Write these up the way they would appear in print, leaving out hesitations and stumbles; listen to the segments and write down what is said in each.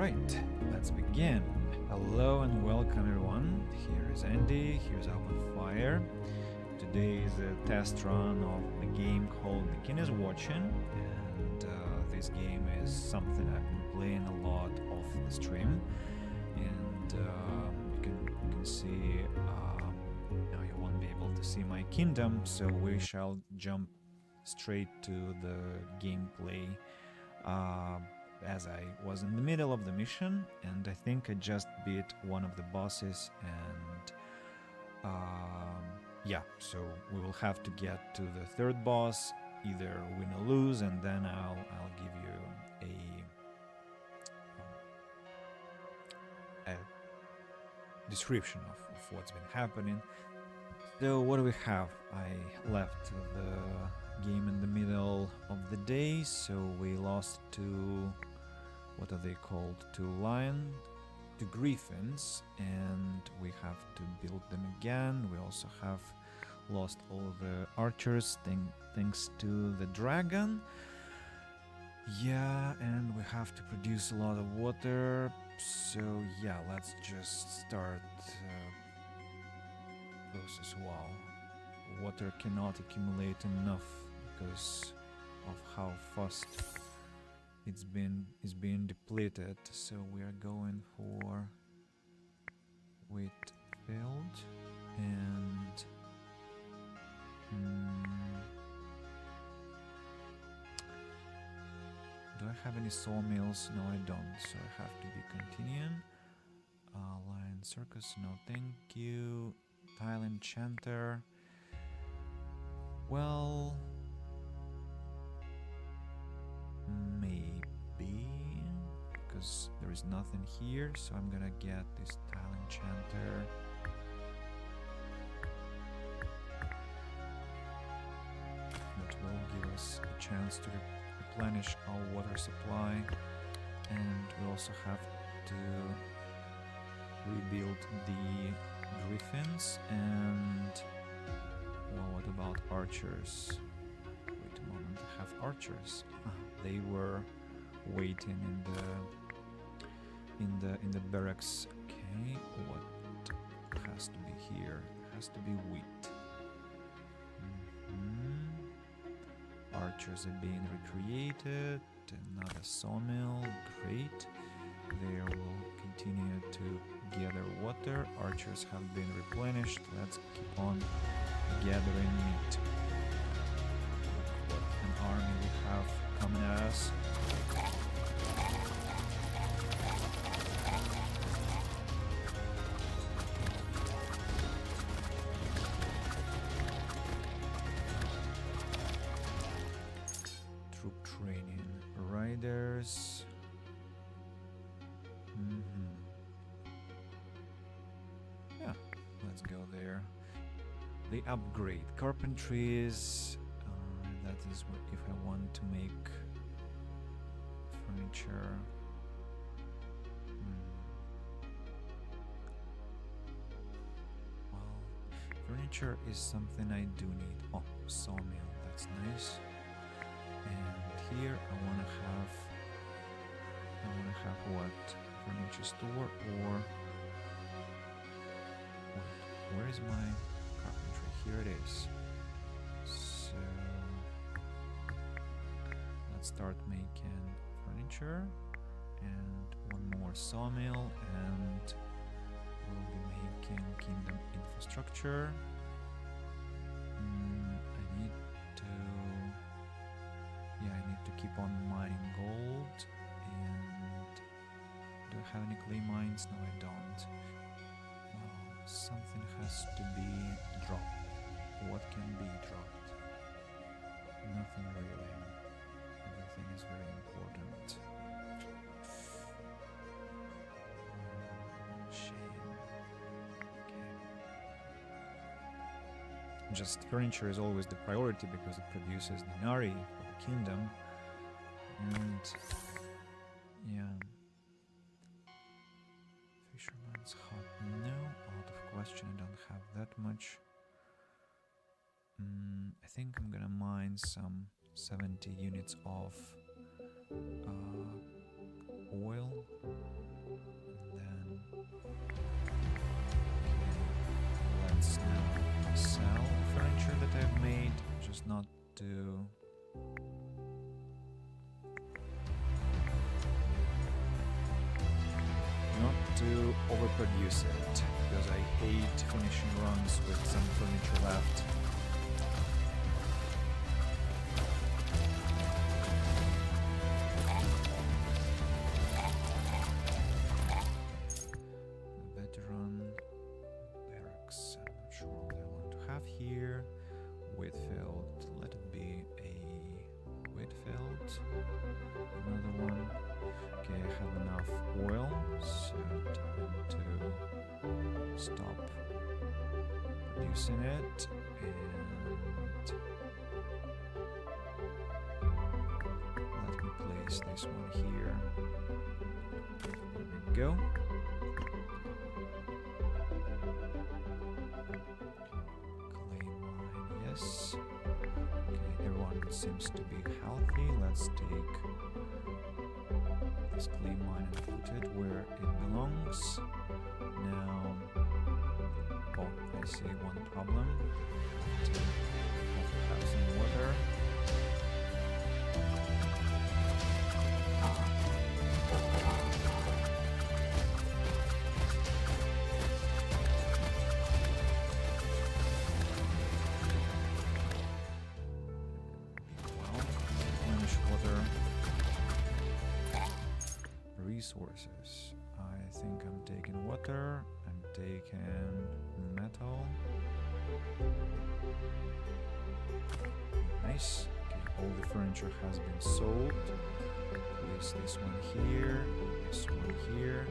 Right, let's begin. Hello and welcome everyone. Here is Andy, here's Open Fire. Today is a test run of the game called The King is Watching, and this game is something I've been playing a lot off the stream. And you can see now you won't be able to see my kingdom, so we shall jump straight to the gameplay. As I was in the middle of the mission, and I think I just beat one of the bosses, and yeah, so we will have to get to the third boss, either win or lose, and then I'll give you a description of what's been happening. So what do we have? I left the game in the middle of the day, so we lost to, what are they called, two griffins, and we have to build them again. We also have lost all the archers thanks to the dragon. Yeah, and we have to produce a lot of water, so yeah, let's just start process. Wow, water cannot accumulate enough because of how fast it's being depleted, so we are going for wheat field and do I have any sawmills? No, I don't, so I have to be continuing. Lion circus, no thank you. Tile enchanter, well, maybe, because there is nothing here, so I'm gonna get this tile enchanter. That will give us a chance to replenish our water supply, and we also have to rebuild the griffins. And well, what about archers? Wait a moment, I have archers. They were waiting in the barracks. Okay, what has to be here? It has to be wheat. Archers are being recreated. Another sawmill, great. They will continue to gather water. Archers have been replenished. Let's keep on gathering meat. Look what an army we have coming at us. Troop training, riders. Yeah, let's go there. The upgrade carpentries. That is what if I want to make furniture. Well, furniture is something I do need. Oh, sawmill, that's nice. And here I wanna have what? Furniture store, or wait, where is my carpentry? Here it is. So let's start making furniture, and one more sawmill, and we'll be making kingdom infrastructure. I need to keep on mining gold. And do I have any clay mines? No, I don't. Well, something has to be dropped. What can be dropped? Nothing really. Everything is very important. Shame. Okay. Just furniture is always the priority because it produces Dinari for the kingdom. And yeah. Fisherman's hut, no, out of question, I don't have that much. I think I'm gonna mine some 70 units of oil. And then let's now sell furniture that I've made, just not to overproduce it, because I hate finishing runs with some furniture left. Veteran barracks, I'm not sure what I want to have here. Whitfield, let it be a Whitfield. Another one. Okay, I have enough oil, so time to stop producing it, and let me place this one here. There we go. Clay mine, yes. Okay, everyone seems to be healthy. Let's take this clay mine and put it where it belongs. Now, oh, I see one problem. To have some water. Well, manage water. Resources. I think I'm taking water, I'm taking metal. Nice. Okay, all the furniture has been sold. Place this one here, this one here.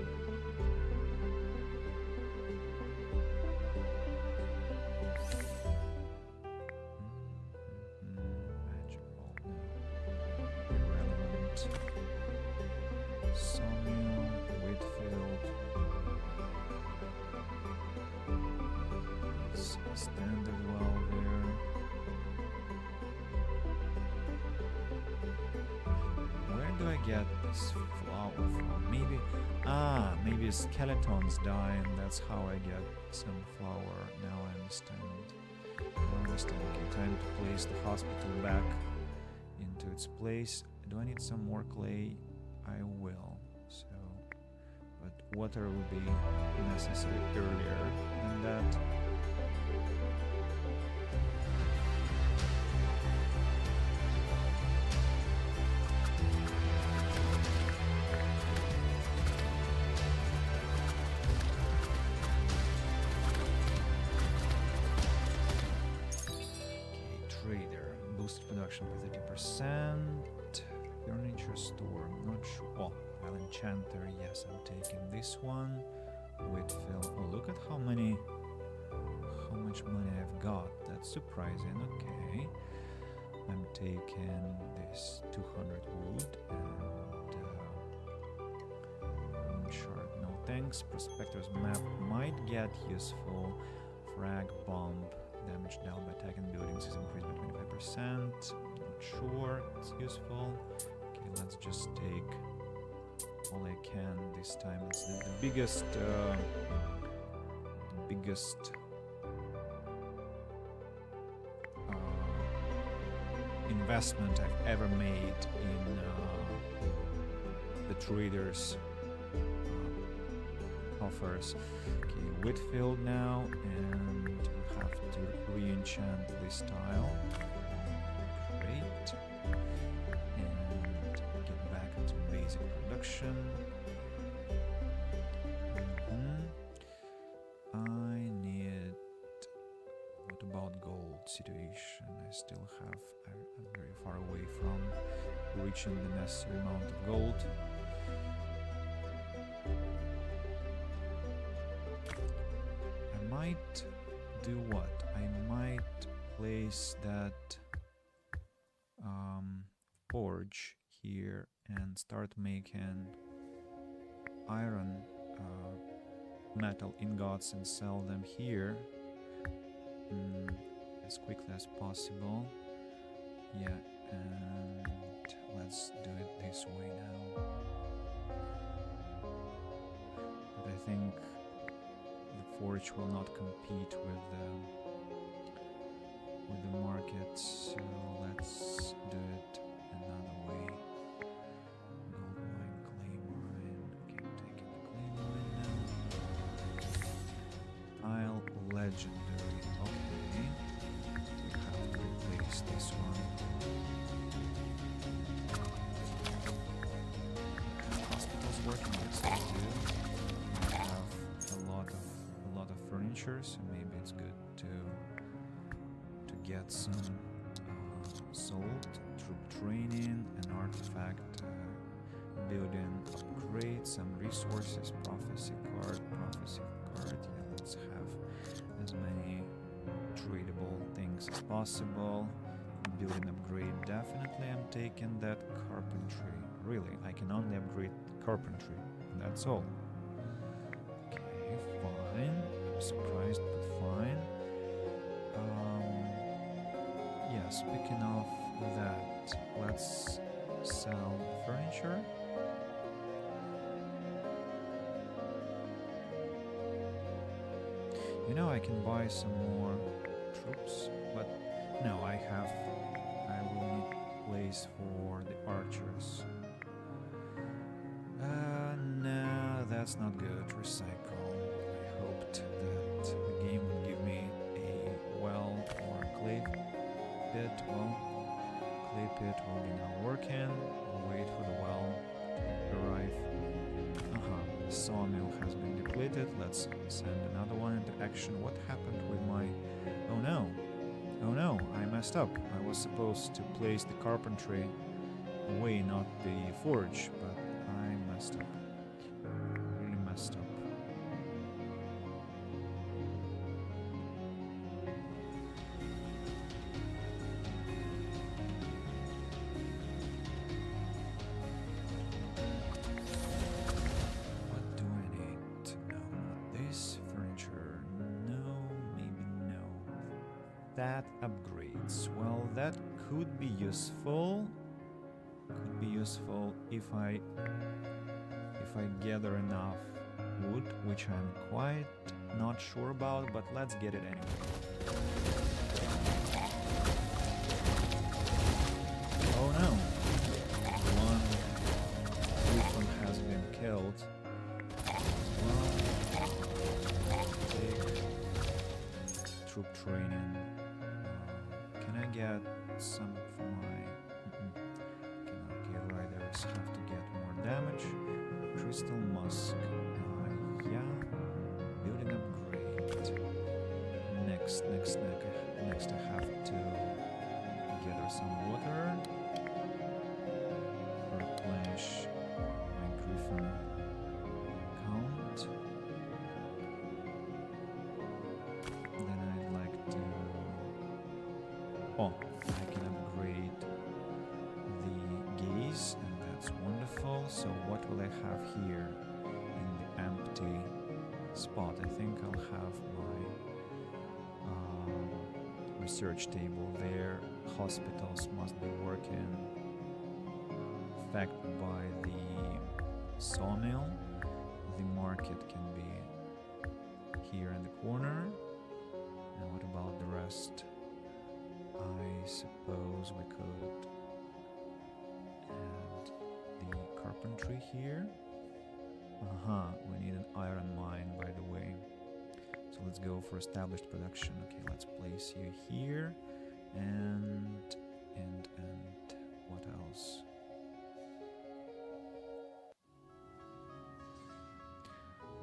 Magical. Irrelevant. Sawmill, Whitfield. It's standard well there. Where do I get this flour from? Maybe skeletons die, and that's how I get some flour. Now I understand. Okay, time to place the hospital back into its place. Do I need some more clay? I will. So, but water will be necessary earlier than that. Trader, boosted production by 30%. Furniture store, not sure. Oh, well, enchanter, yes, I'm taking this one. Whitfield. Oh, look at how much money I've got. That's surprising. Okay, I'm taking this 200 wood and shard. No thanks. Prospector's map might get useful. Frag bomb. Damage dealt by attacking buildings is increased by 25%. Not sure it's useful. Okay, let's just take all I can this time. It's the biggest investment I've ever made in the traders' offers. Okay, Whitfield now, and we have to re-enchant this tile. Great. And get back to basic production. I need... What about gold situation? I still have... I'm very far away from reaching the necessary amount of gold. I might do what? I might place that forge here and start making iron metal ingots and sell them here as quickly as possible. Yeah, and let's do it this way now. think the forge will not compete with the market, so let's do it another way. Gold mine, clay mine. Okay, I'm taking the clay mine now. Tile legendary. Okay. We have to replace this one. Hospital's working with stuff too. We have a lot of furniture, so maybe it's good to get some salt, troop training, an artifact building upgrade, some resources, prophecy card. Yeah, let's have as many tradable things as possible. Building upgrade, definitely I'm taking that carpentry. Really, I can only upgrade carpentry, that's all. Okay, fine. I'm surprised, but fine. Yeah, speaking of that, let's sell furniture. You know, I can buy some more troops, but no, I will need place for the archers. No, that's not good. Recycle. I hoped that the game would give me a well or a clay pit. Well, clay pit will be now working. We'll wait for the well to arrive. The sawmill has been depleted. Let's send another one into action. What happened with my... Oh no! Oh no, I messed up. I was supposed to place the carpentry away, not the forge, but I messed up. Really messed up. What do I need? No, not this. Furniture. No, maybe no. That upgrades. Well, that could be useful. Could be useful if I gather enough wood, which I'm quite not sure about, but let's get it anyway. Oh no! One griffin has been killed. Well, take troop training. Can I get some for my... Okay, riders have to get more damage. Crystal musk. Yeah. Building upgrade. Next I have to gather some water. Replenish my griffin count. Then I'd like to... Oh, I can upgrade the gaze, and that's wonderful. So what will I have here in the empty spot? I think I'll have my research table there. Hospitals must be working. Affected by the sawmill. The market can be here in the corner. And what about the rest? I suppose we could add the carpentry here. We need an iron mine, by the way. So let's go for established production. Okay, let's place you here. And what else?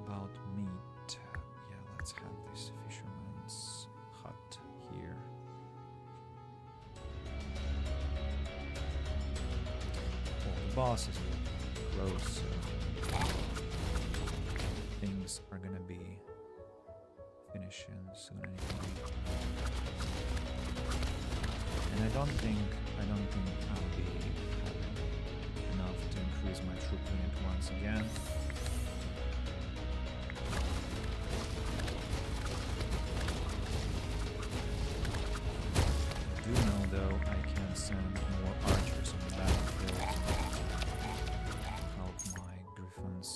About meat. Yeah, let's have this fisherman's hut here. Oh, the boss is close, so things are gonna be finishing soon anyway. And I don't think I'll be having enough to increase my troop unit once again. I do know though I can send more archers on the battlefield to help my griffins.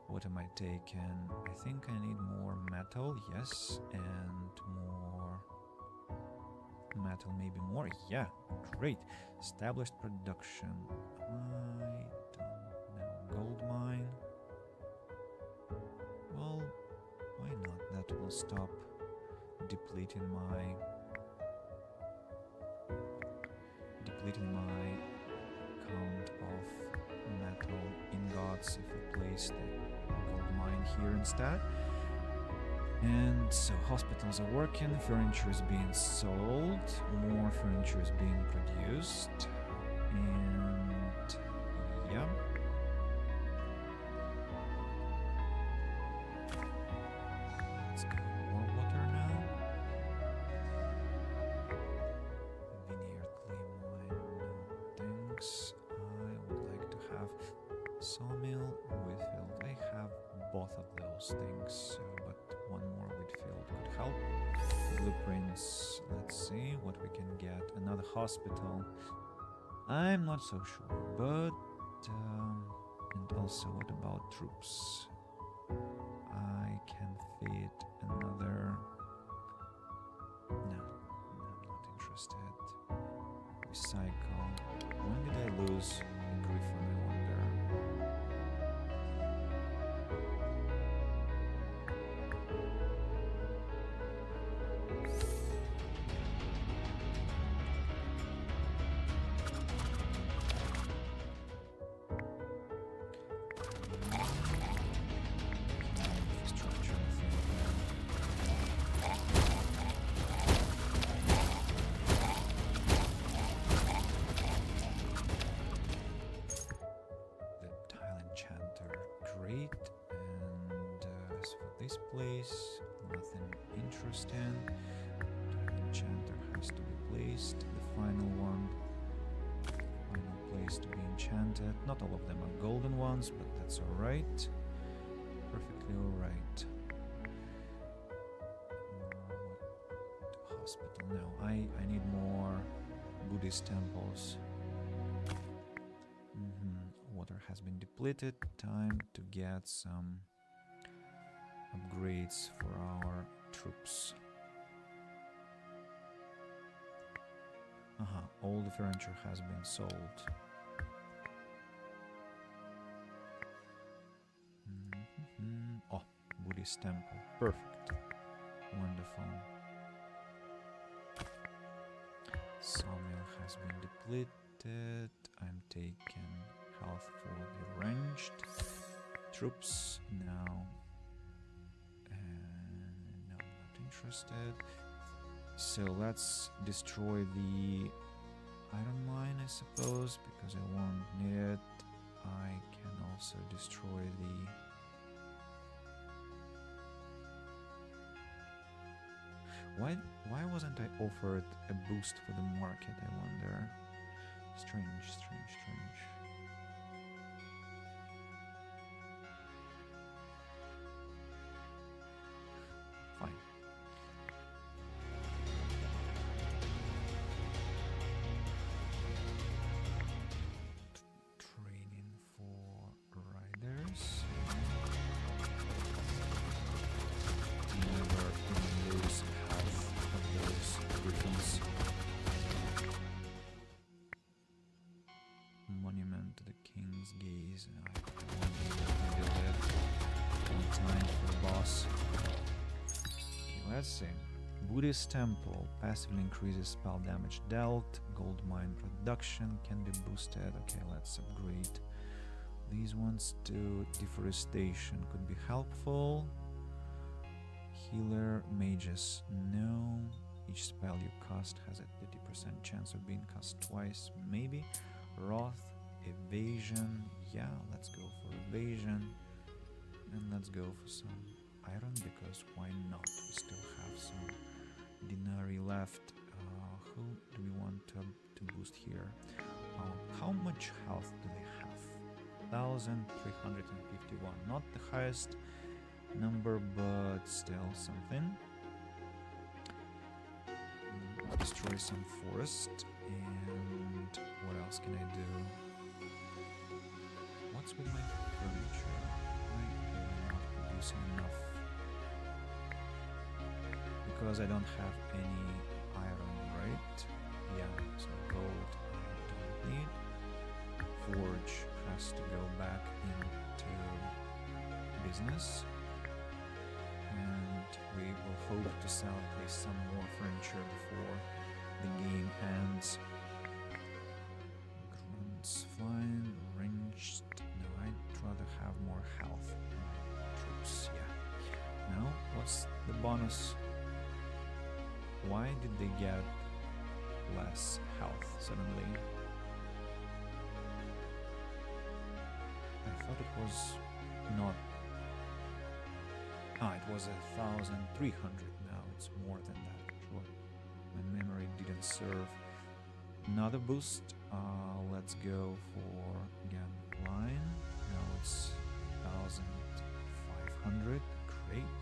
What am I taken. I think I need more metal, yes, and more metal, maybe more. Yeah, great. Established production. I don't know. Gold mine. Well, why not? That will stop depleting my count of metal ingots if we place the gold mine here instead. And so hospitals are working, furniture is being sold, more furniture is being produced, and yeah. Let's go more water now. Vineyard clay mine, no thanks. I would like to have sawmill, wheatfield. I have both of those things, but one more wheatfield could help. Blueprints, let's see what we can get. Another hospital. I'm not so sure, but and also what about troops? I can fit another. No, I'm not interested. Recycle. When did I lose a Griffin, I wonder? Infrastructure, I think. The tile enchanter, great. And as for this place, nothing interesting. Tile enchanter has to be placed. The final one, final place to be enchanted. Not all of them are golden ones, but that's alright. Perfectly alright. Hospital, no, I need more Buddhist temples. Water has been depleted. Time to get some upgrades for our troops. All the furniture has been sold. Oh, Buddhist temple. Perfect. Wonderful. Sawmill has been depleted. I'm taking health for the ranged troops now. No, not interested. So let's destroy the iron mine, I suppose, because I won't need it. I can also destroy the... Why wasn't I offered a boost for the market, I wonder? Strange. Fine. Training for riders. Never lose half of those griffins. Monument to the King's Gaze. I won't build it. No time for the boss. Okay, let's see. Buddhist temple passively increases spell damage dealt. Gold mine production can be boosted. Okay, let's upgrade these ones to deforestation. Could be helpful. Healer, mages, no. Each spell you cast has a 30% chance of being cast twice, maybe. Wrath, evasion, yeah, let's go for evasion. And let's go for some iron, because why not? We still have some denarii left. Who do we want to boost here? How much health do they have? 1,351. Not the highest number, but still something. Destroy some forest. And what else can I do? What's with my furniture? Why am I not also enough. Because I don't have any iron, right? Yeah, so gold I don't need. Forge has to go back into business. And we will hope to sell at least some more furniture before the game ends. Grunts flying, ranged. No, I'd rather have more health. More troops, yeah. Now, what's the bonus? Why did they get less health suddenly? I thought it was not. It was 1,300. Now it's more than that. Sure. My memory didn't serve. Another boost. Let's go for again line. Now it's 1,500. Great.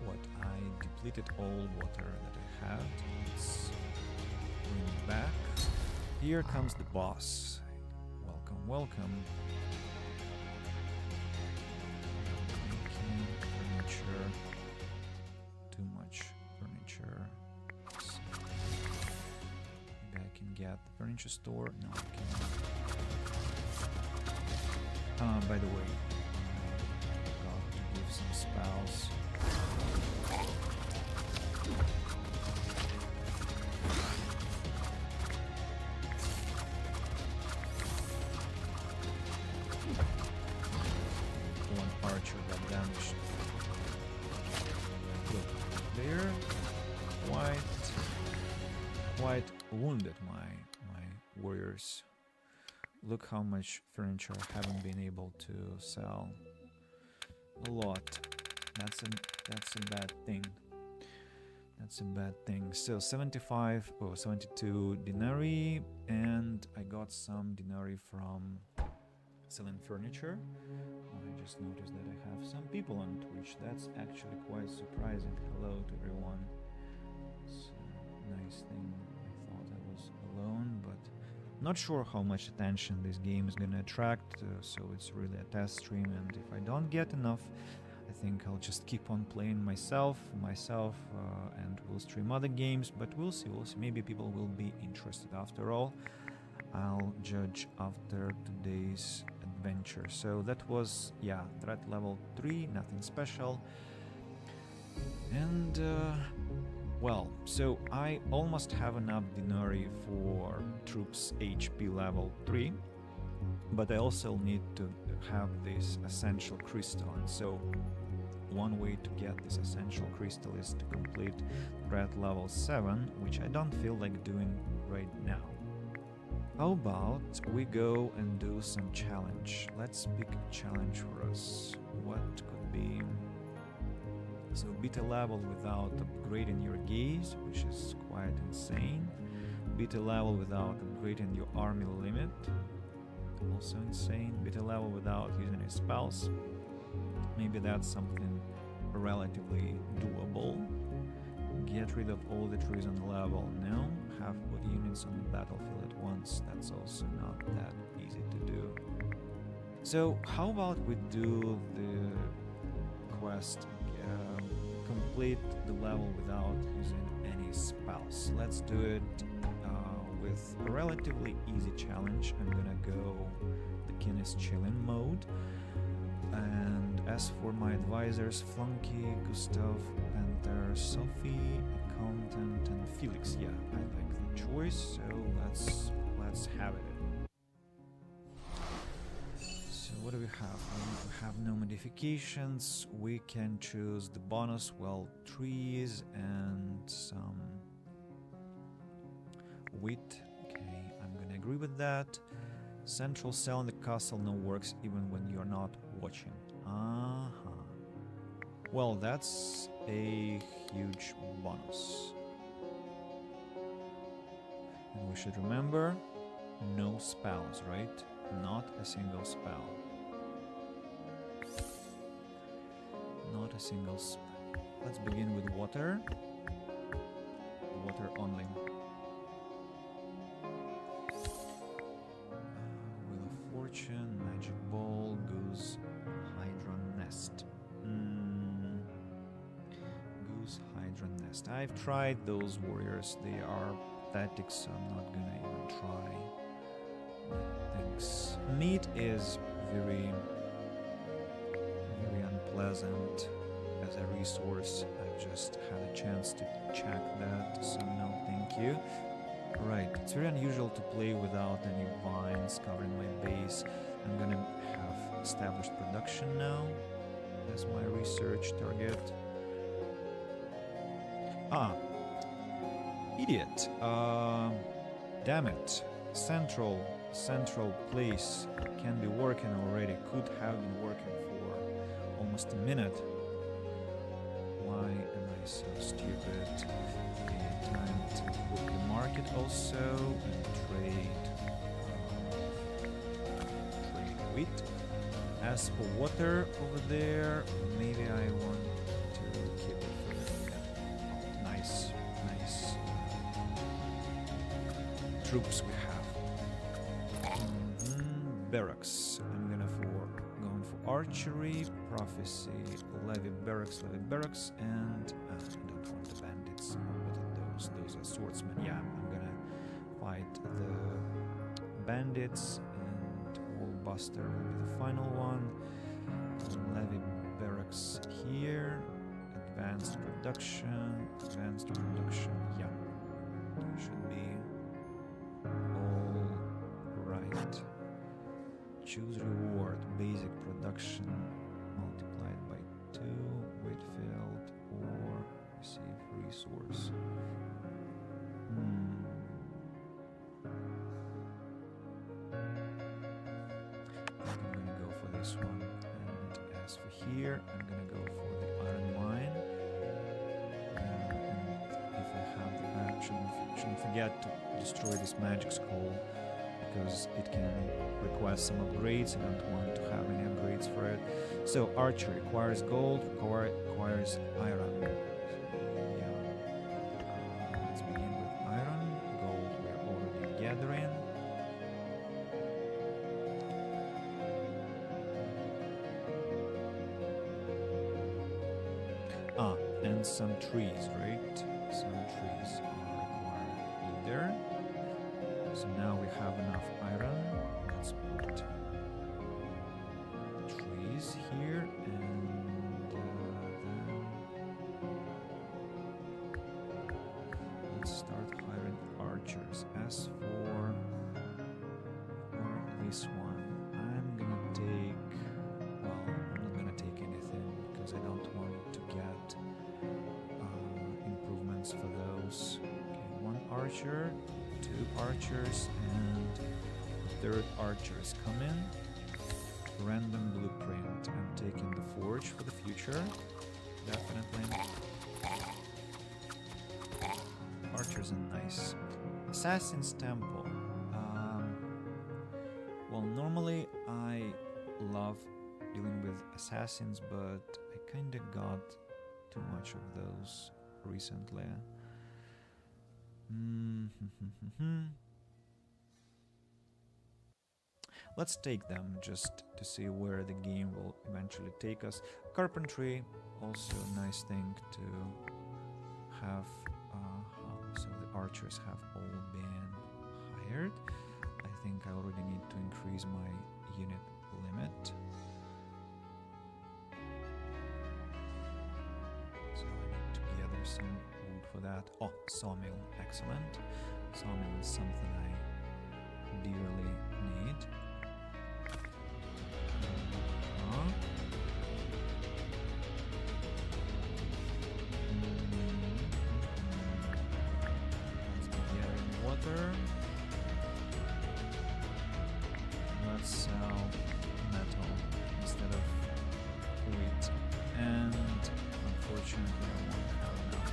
What I depleted all water that I had. Let's bring it back. Here comes the boss. Welcome, welcome. Furniture. Too much furniture. Maybe I can get the furniture store. No, I cannot. By the way, I forgot to give some spells. One archer got damaged. Look, there, quite wounded my warriors. Look how much furniture I haven't been able to sell. A lot. That's a bad thing. That's a bad thing. So 72 denarii, and I got some denarii from selling furniture. I just noticed that I have some people on Twitch. That's actually quite surprising. Hello to everyone. It's a nice thing. I thought I was alone, but not sure how much attention this game is gonna attract, so it's really a test stream, and if I don't get enough, I think I'll just keep on playing myself, and we'll stream other games, but we'll see. Maybe people will be interested after all. I'll judge after today's adventure. So that was, yeah, threat level 3, nothing special. And, well, so I almost have enough denarii for troops HP level 3, but I also need to have this essential crystal, and so one way to get this essential crystal is to complete threat level 7, which I don't feel like doing right now. How about we go and do some challenge? Let's pick a challenge for us. What could be? So beat a level without upgrading your gaze, which is quite insane. Beat a level without upgrading your army limit, also insane. Beat a level without using any spells. Maybe that's something relatively doable. Get rid of all the trees on the level. No. Have put units on the battlefield at once. That's also not that easy to do. So how about we do the quest, complete the level without using any spells. Let's do it with a relatively easy challenge. I'm gonna go the king is chilling mode. And as for my advisors, Flunky, Gustav, Panther, Sophie, Accountant, and Felix. Yeah, I like the choice, so let's have it. So what do we have? We have no modifications. We can choose the bonus, well, trees and some wheat. Okay, I'm gonna agree with that. Central cell in the castle now works even when you're not watching. Well, that's a huge bonus. And we should remember, no spells, right? Not a single spell. Not a single spell. Let's begin with water. Water only. Wheel of Fortune. fast. I've tried those warriors. They are pathetic, so I'm not gonna even try. Thanks. Meat is very unpleasant as a resource. I've just had a chance to check that, so no thank you. Right, it's very unusual to play without any vines covering my base. I'm gonna have established production now as my research target. Ah, idiot. Damn it. Central place can be working already. Could have been working for almost a minute. Why am I so stupid? Okay, time to book the market also and trade wheat. As for water over there, maybe I want to keep it for the nice troops we have. Barracks. I'm going for archery, prophecy, levy barracks, and I don't want the bandits. What are those are swordsmen. Yeah, I'm gonna fight the bandits, and Wallbuster will be the final one. Levy barracks here. Advanced production. Yeah, should be all right. Choose reward, basic production multiplied by 2, Whitfield, or receive resource. I'm gonna go for this one. And as for here, I'm gonna go for the iron mine. And if I have the I shouldn't forget to destroy this magic scroll, because it can request some upgrades. I don't want to have any upgrades for it. So archery requires gold, requires iron. Yeah. Let's begin with iron. Gold we're already gathering. And some trees, right? Some trees are required either. So now we have enough iron. Let's put trees here, and then let's start hiring archers. As for this one, I'm gonna take, well, I'm not gonna take anything because I don't want to get improvements for those. Okay, 1 archer. 2 archers, and the 3rd archer is coming. Random blueprint. I'm taking the forge for the future. Definitely. Archers are nice. Assassin's Temple. Well, normally I love dealing with assassins, but I kinda got too much of those recently. Let's take them just to see where the game will eventually take us. Carpentry, also a nice thing to have. So the archers have all been hired. I think I already need to increase my unit limit. So I need to gather some wood for that. Oh, sawmill, excellent. Sawmill is something I dearly need. Let's be getting water. Let's sell metal instead of wheat. And unfortunately I won't have enough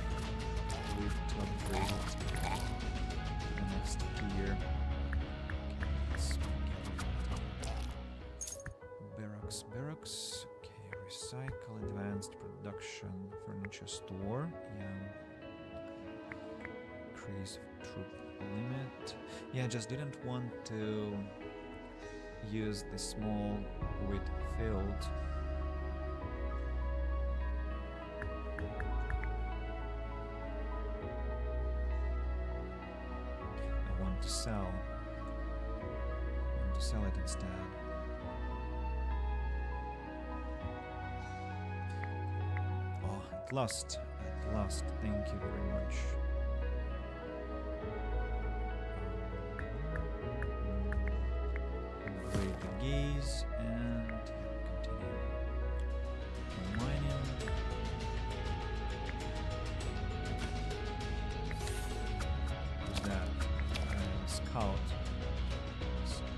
wheat to upgrade it to the next tier. Barracks. Okay, recycle, advanced production, furniture store. Yeah. Increase troop limit. Yeah, I just didn't want to use the small wheat field. sell. I want to sell it instead. Oh, at last. At last. Thank you very much. Upgrade the geese and continue mining. Who's that? Scout.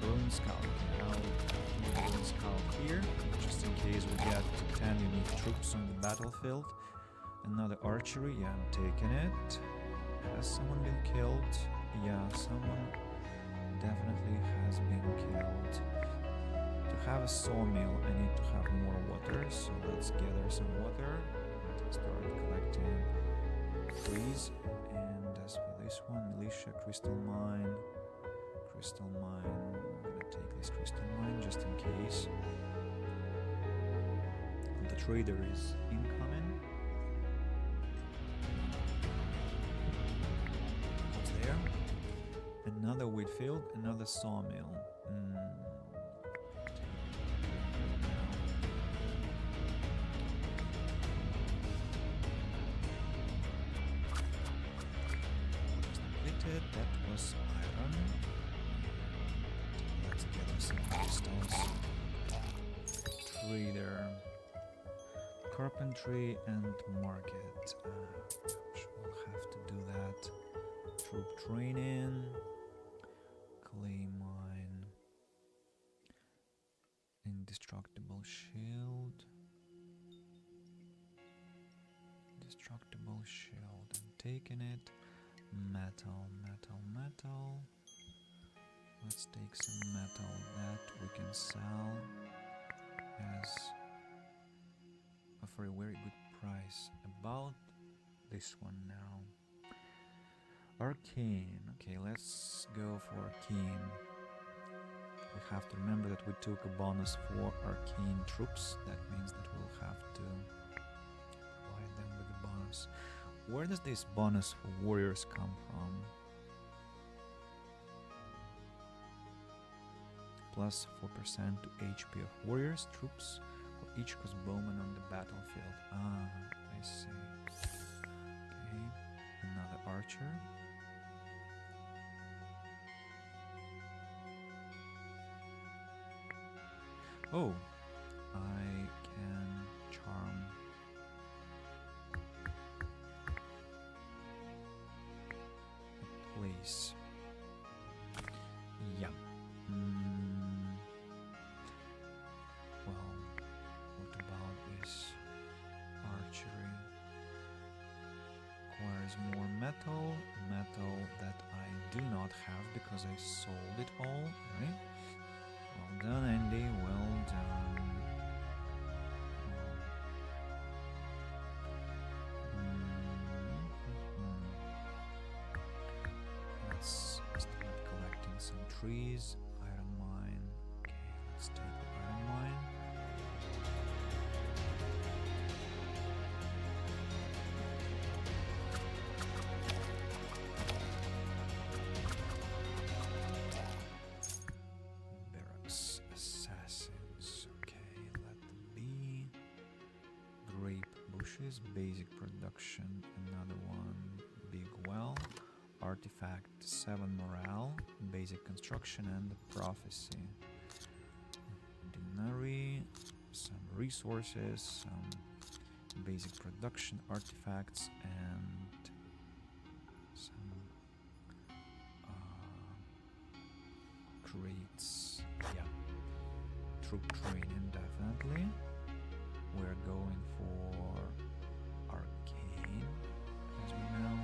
Ruin Scout. Now Ruin Scout here, just in case we get to 10 unique troops on the battlefield. Another archery, yeah, I'm taking it. Has someone been killed? Yeah, someone definitely has been killed. To have a sawmill, I need to have more water, so let's gather some water and start collecting trees. And as for this one, militia, crystal mine. Crystal mine, I'm gonna take this crystal mine just in case. The trader is incoming. What's there? Another wheat field, another sawmill. Completed. That was iron. Let's gather some crystals. Trader. Carpentry and market. We'll have to do that. Troop training. Clay mine. Indestructible shield. Indestructible shield. I'm taking it. Metal, metal, metal. Let's take some metal that we can sell as for a very good price. About this one now. Arcane. Okay, let's go for Arcane. We have to remember that we took a bonus for Arcane troops. That means that we'll have to provide them with a bonus. Where does this bonus for warriors come from? Plus 4% to HP of warriors troops for each crossbowman on the battlefield. Ah, I see. Okay, another archer. Oh, I can charm. A place. Yeah. Well, what about this archery? Requires more metal. Metal that I do not have because I sold it all, right? Well done, Andy. Well done. Let's start collecting some trees. Iron mine. Okay, let's take the iron mine. Barracks assassins. Okay, let them be. Grape bushes. Basic production. Another one. Big well. Artifact 7 morale, basic construction and prophecy. Dinari, some resources, some basic production artifacts, and some crates. Yeah, troop training definitely. We're going for arcane, as we know.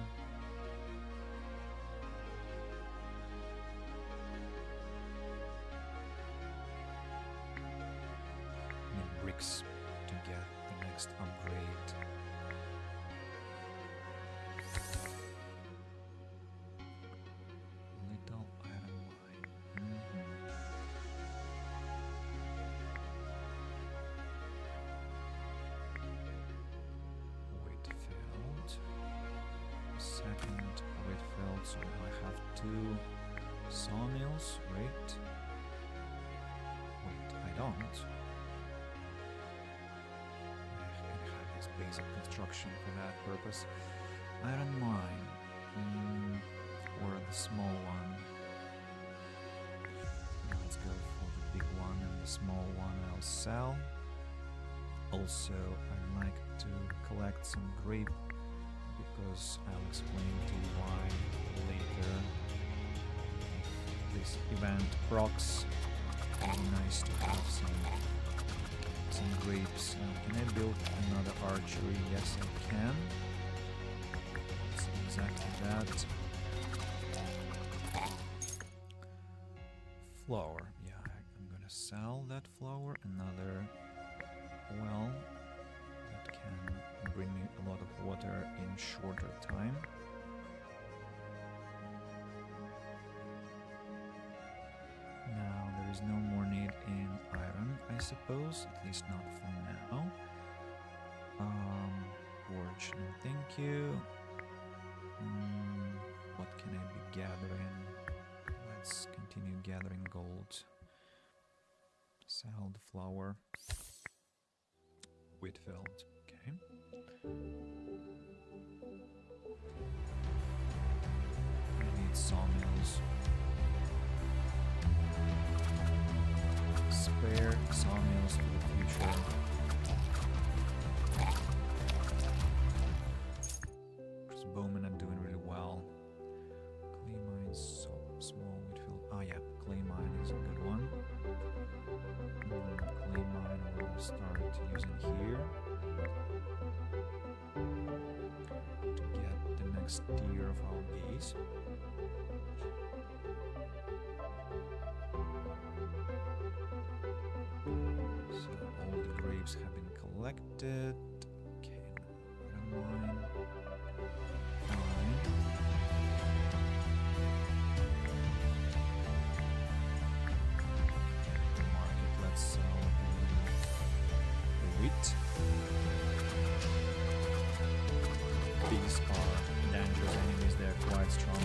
Bricks to get the next upgrade. Little iron mine. Whitfield. Second Whitfield, so I have two Sawmills, right? Wait, I don't. I can have this basic construction for that purpose. Iron mine. Or the small one. Let's go for the big one, and the small one I'll sell. Also, I like to collect some grape because I'll explain to you why later. This event procs. It'll be nice to have some grapes. Can I build another archery? Yes, I can. It's exactly that. Flour. Yeah, I'm gonna sell that flour. Another well that can bring me a lot of water in shorter time. Now there is no more need in iron, I suppose, at least not for now. Forge, no thank you. What can I be gathering? Let's continue gathering gold. Sell the flour. Wheatfield, okay. I need sawmills. Spare sawmills for the future. Because bowmen are doing really well. Clay mines, so small Wheatfield. Ah, yeah, clay mine is a good one. Clay mine we'll start using here to get the next tier of our gaze. So all the grapes have been collected. Okay, iron mine. Fine. The market, let's sell the wheat. These are dangerous enemies, they're quite strong.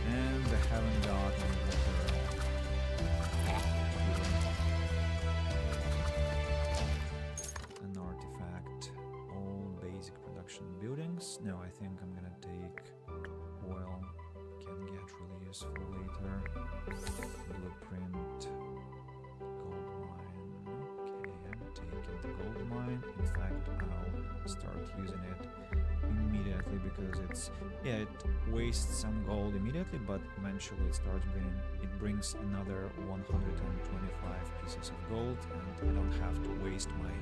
And they haven't got any water. An artifact. All basic production buildings. No, I think I'm gonna take oil. Can get really useful later. Blueprint. Gold mine. Okay, I'm taking the gold mine. In fact, I'll start using it immediately because it wastes some gold immediately, but eventually it brings another 125 pieces of gold, and I don't have to waste my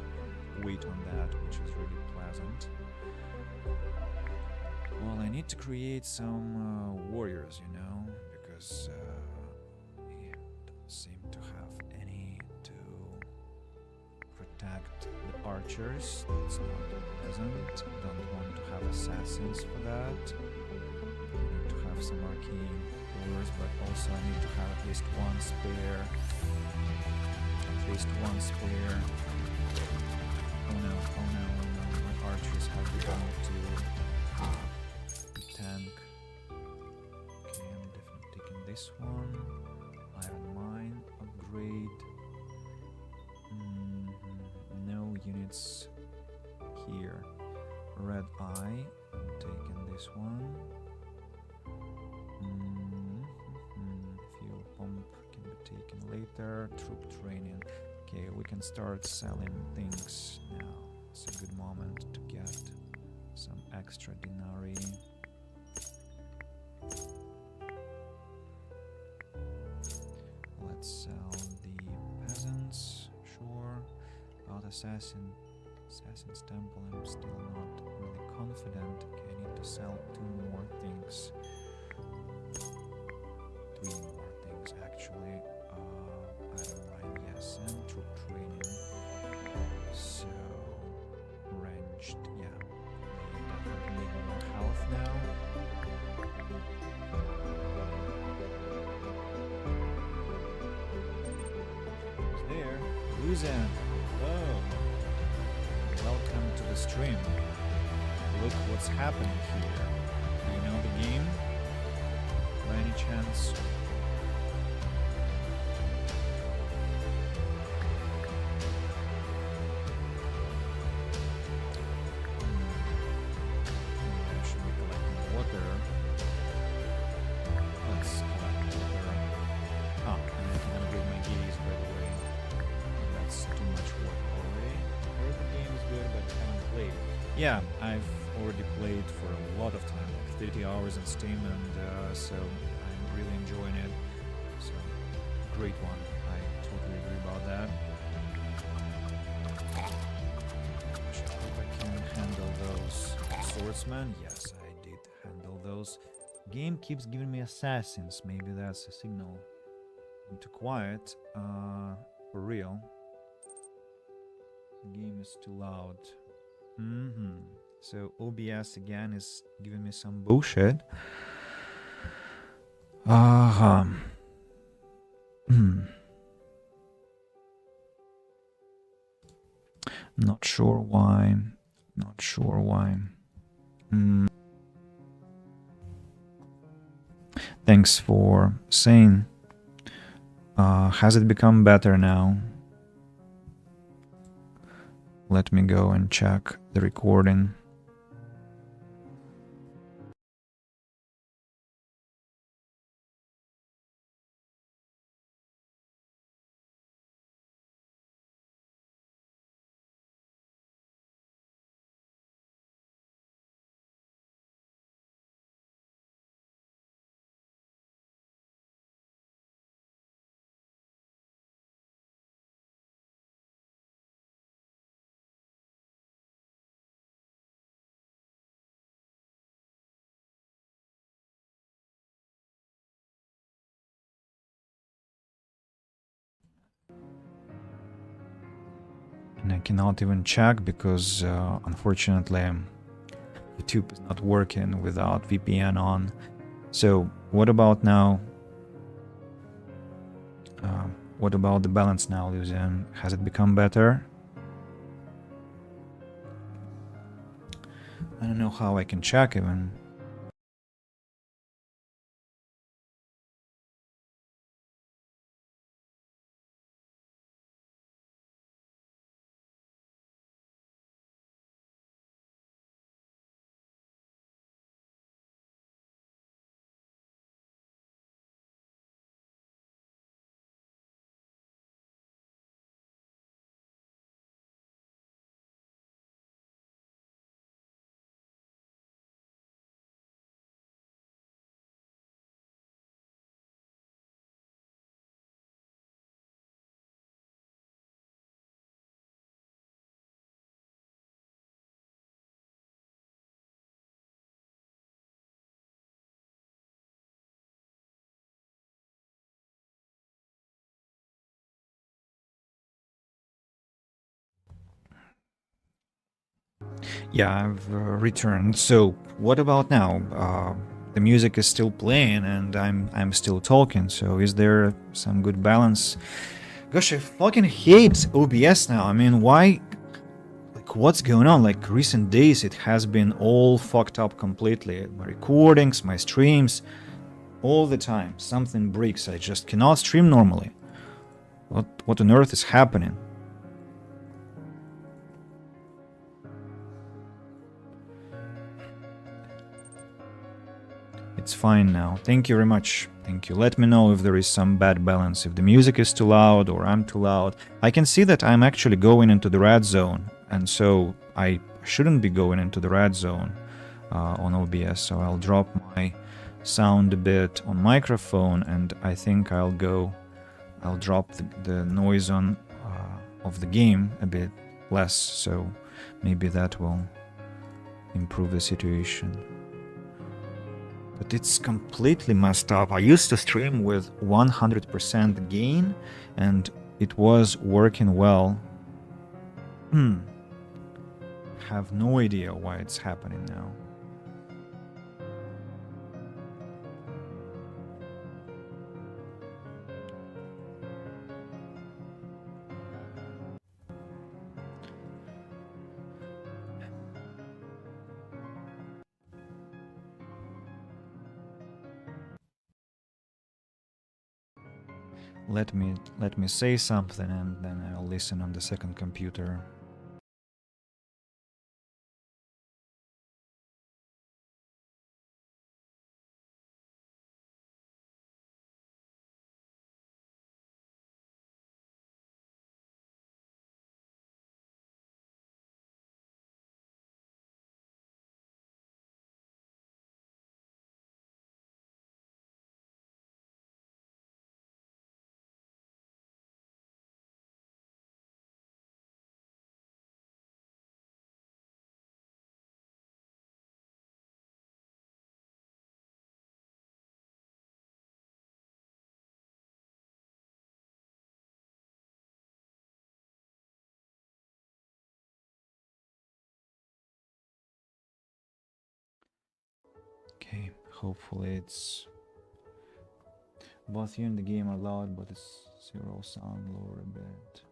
weight on that, which is really pleasant. Well, I need to create some warriors, you know, because we don't seem to have any to protect the archers. That's not pleasant. Don't want to have assassins for that. I need to have some arcane warriors, but also I need to have at least one spare. At least one spare. Oh no, oh no, oh no. My archers have begun to tank. Okay, I'm definitely taking this one. Iron mine upgrade. No units here. Red eye. I'm taking this one. Fuel pump can be taken later. Troop training. Okay, we can start selling things now. It's a good moment to get some extra denarii. Let's sell the peasants, sure. About Assassin's Temple, I'm still not really confident. Okay, I need to sell 2 more things. 3 more things actually. Iron mine, yes, and troop training. So, ranged, yeah. They definitely need more health now. Who's there? Luzan! Oh! Welcome to the stream. Look what's happening here. Do you know the game? By any chance? Yeah, I've already played for a lot of time, like 30 hours on Steam, and so I'm really enjoying it. So, great one. I totally agree about that. I hope I can handle those swordsmen. Yes, I did handle those. Game keeps giving me assassins. Maybe that's a signal into quiet. For real. The game is too loud. So OBS again is giving me some bullshit. Uh-huh. Not sure why. Not sure why. Thanks for saying. Has it become better now? Let me go and check the recording. And I cannot even check because unfortunately YouTube is not working without VPN on. So what about now? What about the balance now, Lucian? Has it become better? I don't know how I can check even. Yeah, I've returned. So what about now? The music is still playing and I'm still talking. So is there some good balance? Gosh, I fucking hate OBS now. I mean, why? Like, what's going on? Like, recent days, it has been all fucked up completely. My recordings, my streams, all the time. Something breaks. I just cannot stream normally. What on earth is happening? It's fine now. Thank you very much. Thank you. Let me know if there is some bad balance, if the music is too loud or I'm too loud. I can see that I'm actually going into the red zone, and so I shouldn't be going into the red zone on OBS, so I'll drop my sound a bit on microphone, and I think I'll drop the noise on of the game a bit less, so maybe that will improve the situation. But it's completely messed up. I used to stream with 100% gain and it was working well. Have no idea why it's happening now. Let me say something and then I'll listen on the second computer. hopefully it's... Both you and the game are loud, but it's zero sound, lower a bit.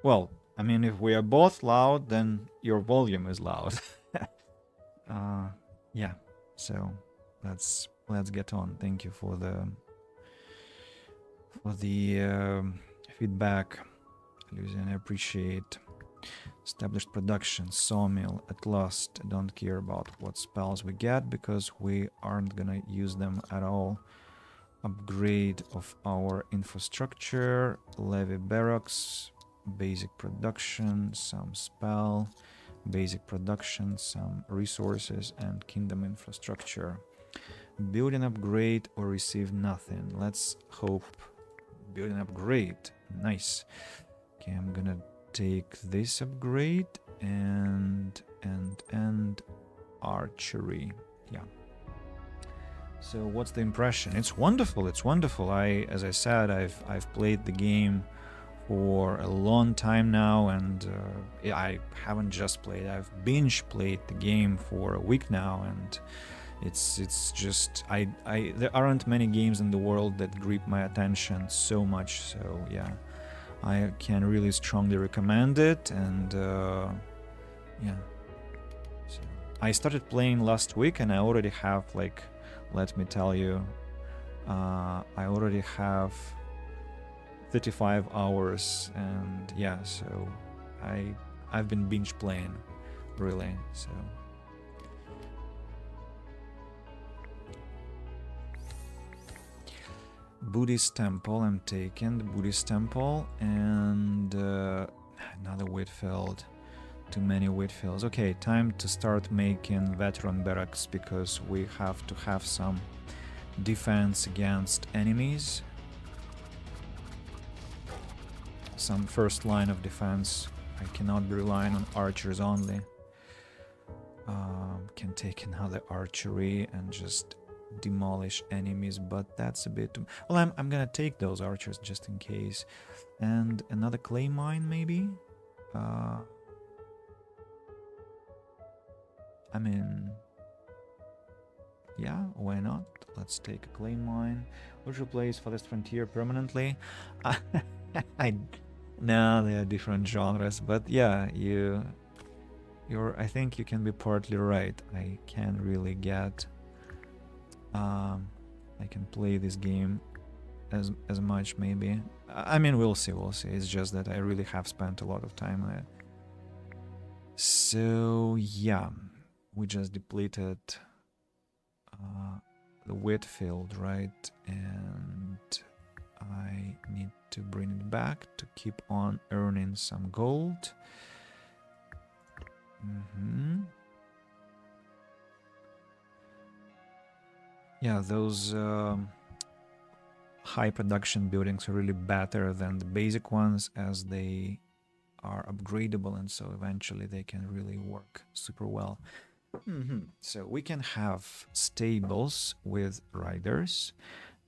Well, I mean, if we are both loud, then your volume is loud. Yeah, so let's get on. Thank you for the feedback, Lucian. I appreciate. Established production, sawmill, at last. I don't care about what spells we get because we aren't gonna use them at all. Upgrade of our infrastructure, levy barracks, basic production, some spell, basic production, some resources, and kingdom infrastructure. Building upgrade or receive nothing. Let's hope building upgrade. Nice. Okay, I'm gonna take this upgrade and archery. Yeah. So what's the impression? It's wonderful. It's wonderful. As I said, I've played the game for a long time now, and I haven't just played. I've binge played the game for a week now, and it's just there aren't many games in the world that grip my attention so much. So yeah, I can really strongly recommend it, and yeah. So I started playing last week, and I already have, like, let me tell you, I already have 35 hours, and yeah, so I've been binge playing, really. So Buddhist temple, I'm taking the Buddhist temple, and another Whitfield. Too many Whitfields. Okay, time to start making veteran barracks because we have to have some defense against enemies. Some first line of defense. I cannot be relying on archers only. Can take another archery and just demolish enemies, but that's a bit too... Well, I'm gonna take those archers just in case. And another clay mine, maybe? I mean, yeah, why not? Let's take a clay mine. Which replace Farthest Frontier permanently? No, they are different genres, but yeah, I think you can be partly right. I can't really get... I can play this game as much, maybe. I mean, we'll see. It's just that I really have spent a lot of time on it. So yeah, we just depleted the Whitfield, right? And I need to bring it back to keep on earning some gold. Yeah, those high production buildings are really better than the basic ones, as they are upgradable, and so eventually they can really work super well. So we can have stables with riders,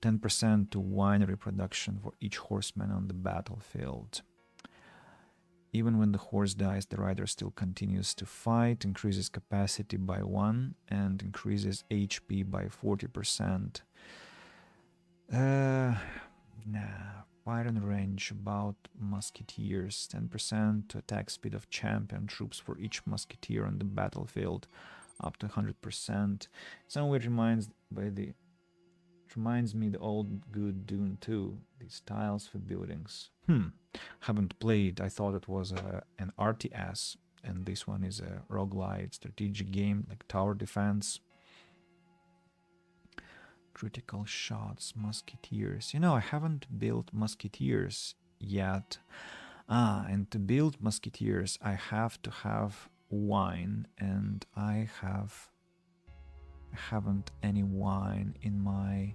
10% to winery production for each horseman on the battlefield. Even when the horse dies, the rider still continues to fight, increases capacity by 1, and increases HP by 40%. Firing range about musketeers, 10% to attack speed of champion troops for each musketeer on the battlefield, up to 100%. Somewhere reminds me the old good Dune 2, these tiles for buildings. Haven't played. I thought it was an RTS, and this one is a roguelite strategic game, like tower defense. Critical shots, musketeers. You know, I haven't built musketeers yet. And to build musketeers, I have to have wine, and I haven't any wine in my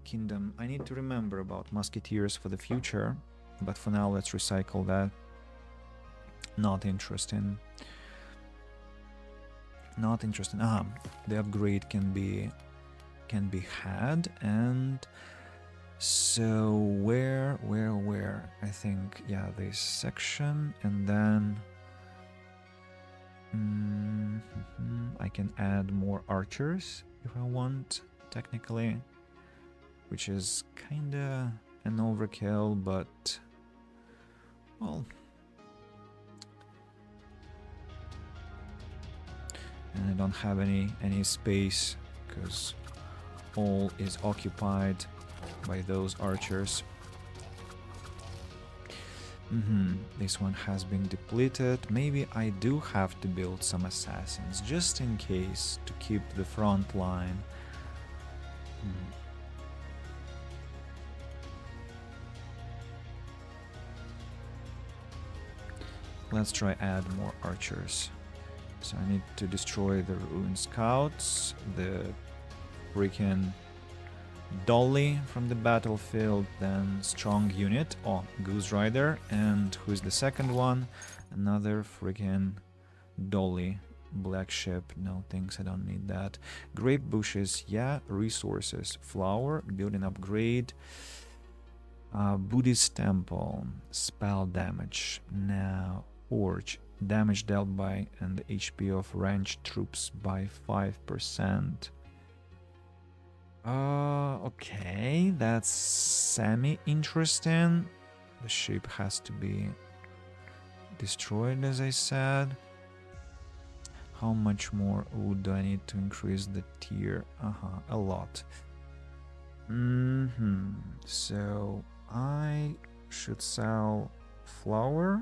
kingdom. I need to remember about musketeers for the future, but for now let's recycle that. Not interesting. The upgrade can be had, and so where I think, yeah, this section, and then I can add more archers if I want, technically, which is kinda an overkill, but well. And I don't have any space because all is occupied by those archers. This one has been depleted. Maybe I do have to build some assassins just in case to keep the front line. Let's try add more archers. So I need to destroy the Ruin Scouts, the freaking Dolly from the battlefield, then Strong Unit, Goose Rider, and who's the second one? Another freaking Dolly. Black Ship, no thanks, I don't need that. Grape Bushes, yeah, resources, flower, building upgrade, Buddhist Temple, spell damage, now Forge, damage dealt by and the HP of ranged troops by 5%. Okay, that's semi-interesting. The ship has to be destroyed, as I said. How much more wood do I need to increase the tier? A lot. So I should sell flour.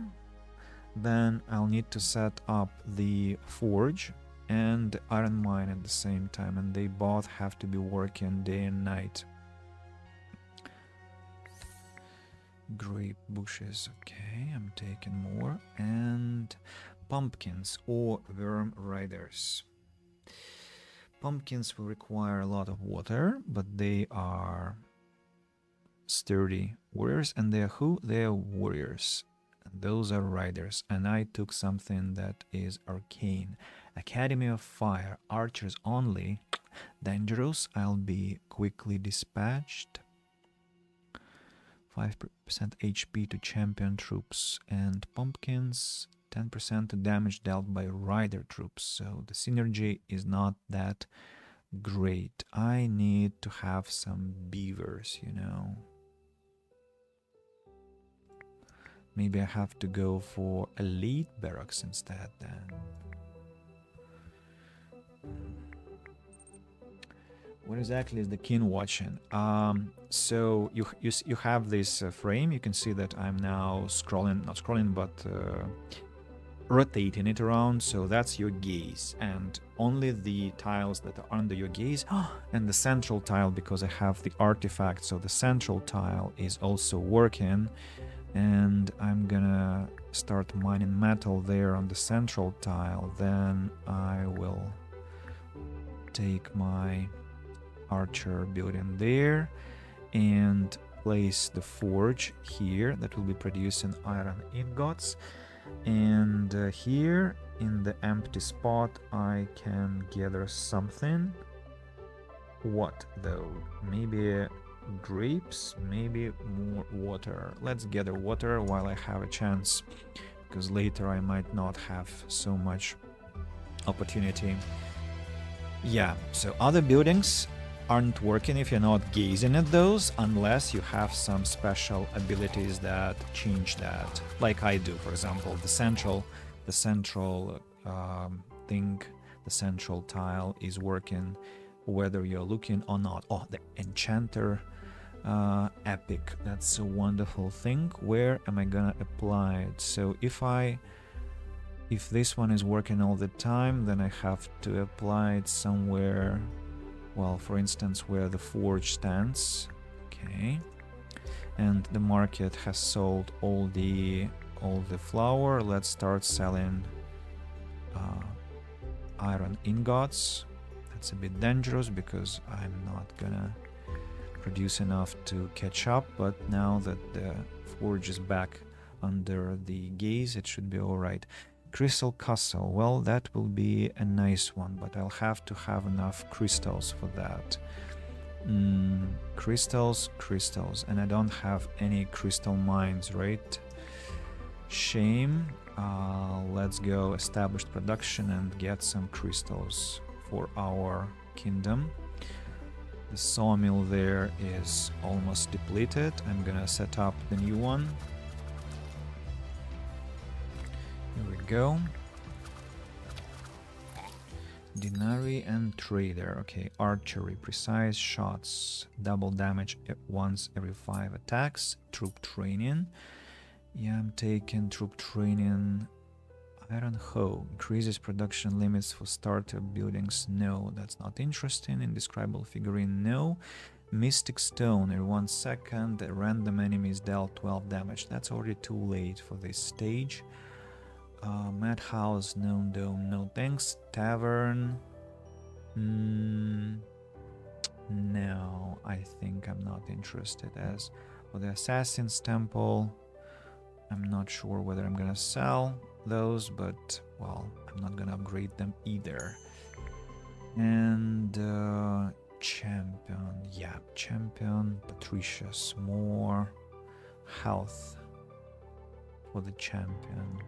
Then I'll need to set up the forge and the iron mine at the same time, and they both have to be working day and night. Grape bushes, okay, I'm taking more. And pumpkins or worm riders. Pumpkins will require a lot of water, but they are sturdy warriors, and they are who? They are warriors. And those are riders, and I took something that is arcane. Academy of Fire, archers only. Dangerous, I'll be quickly dispatched. 5% HP to champion troops, and pumpkins 10% to damage dealt by rider troops, so the synergy is not that great. I need to have some beavers, you know. Maybe I have to go for elite barracks instead then. What exactly is the king watching? So you have this frame. You can see that I'm now scrolling, not scrolling, but rotating it around. So that's your gaze, and only the tiles that are under your gaze, and the central tile, because I have the artifact. So the central tile is also working, and I'm gonna start mining metal there on the central tile. Then I will take my archer building there and place the forge here that will be producing iron ingots, and here in the empty spot I can gather something. What though? Maybe grapes, maybe more water. Let's gather water while I have a chance, because later I might not have so much opportunity. Yeah, so other buildings aren't working if you're not gazing at those, unless you have some special abilities that change that, like I do. For example, the central thing, the central tile is working whether you're looking or not. Oh, the enchanter epic, that's a wonderful thing. Where am I gonna apply it? So if this one is working all the time, then I have to apply it somewhere. Well, for instance, where the forge stands. Okay. And the market has sold all the flour. Let's start selling iron ingots. That's a bit dangerous because I'm not gonna produce enough to catch up, but now that the forge is back under the gaze, it should be all right. Crystal Castle, well, that will be a nice one, but I'll have to have enough crystals for that. Crystals, and I don't have any crystal mines, right? Shame. Let's go established production and get some crystals for our kingdom. The sawmill there is almost depleted. I'm gonna set up the new one. Here we go. Dinari and trader. Okay, archery, precise shots, double damage once every 5 attacks. Troop training. Yeah, I'm taking troop training. Iron hoe increases production limits for starter buildings. No, that's not interesting. Indescribable figurine. No. Mystic stone. Every 1 second, a random enemy is dealt 12 damage. That's already too late for this stage. Madhouse, no dome, no thanks. Tavern. No, I think I'm not interested. As for the Assassin's Temple, I'm not sure whether I'm gonna sell those, but well, I'm not gonna upgrade them either. And champion, yeah, champion, Patricius, more health for the champion.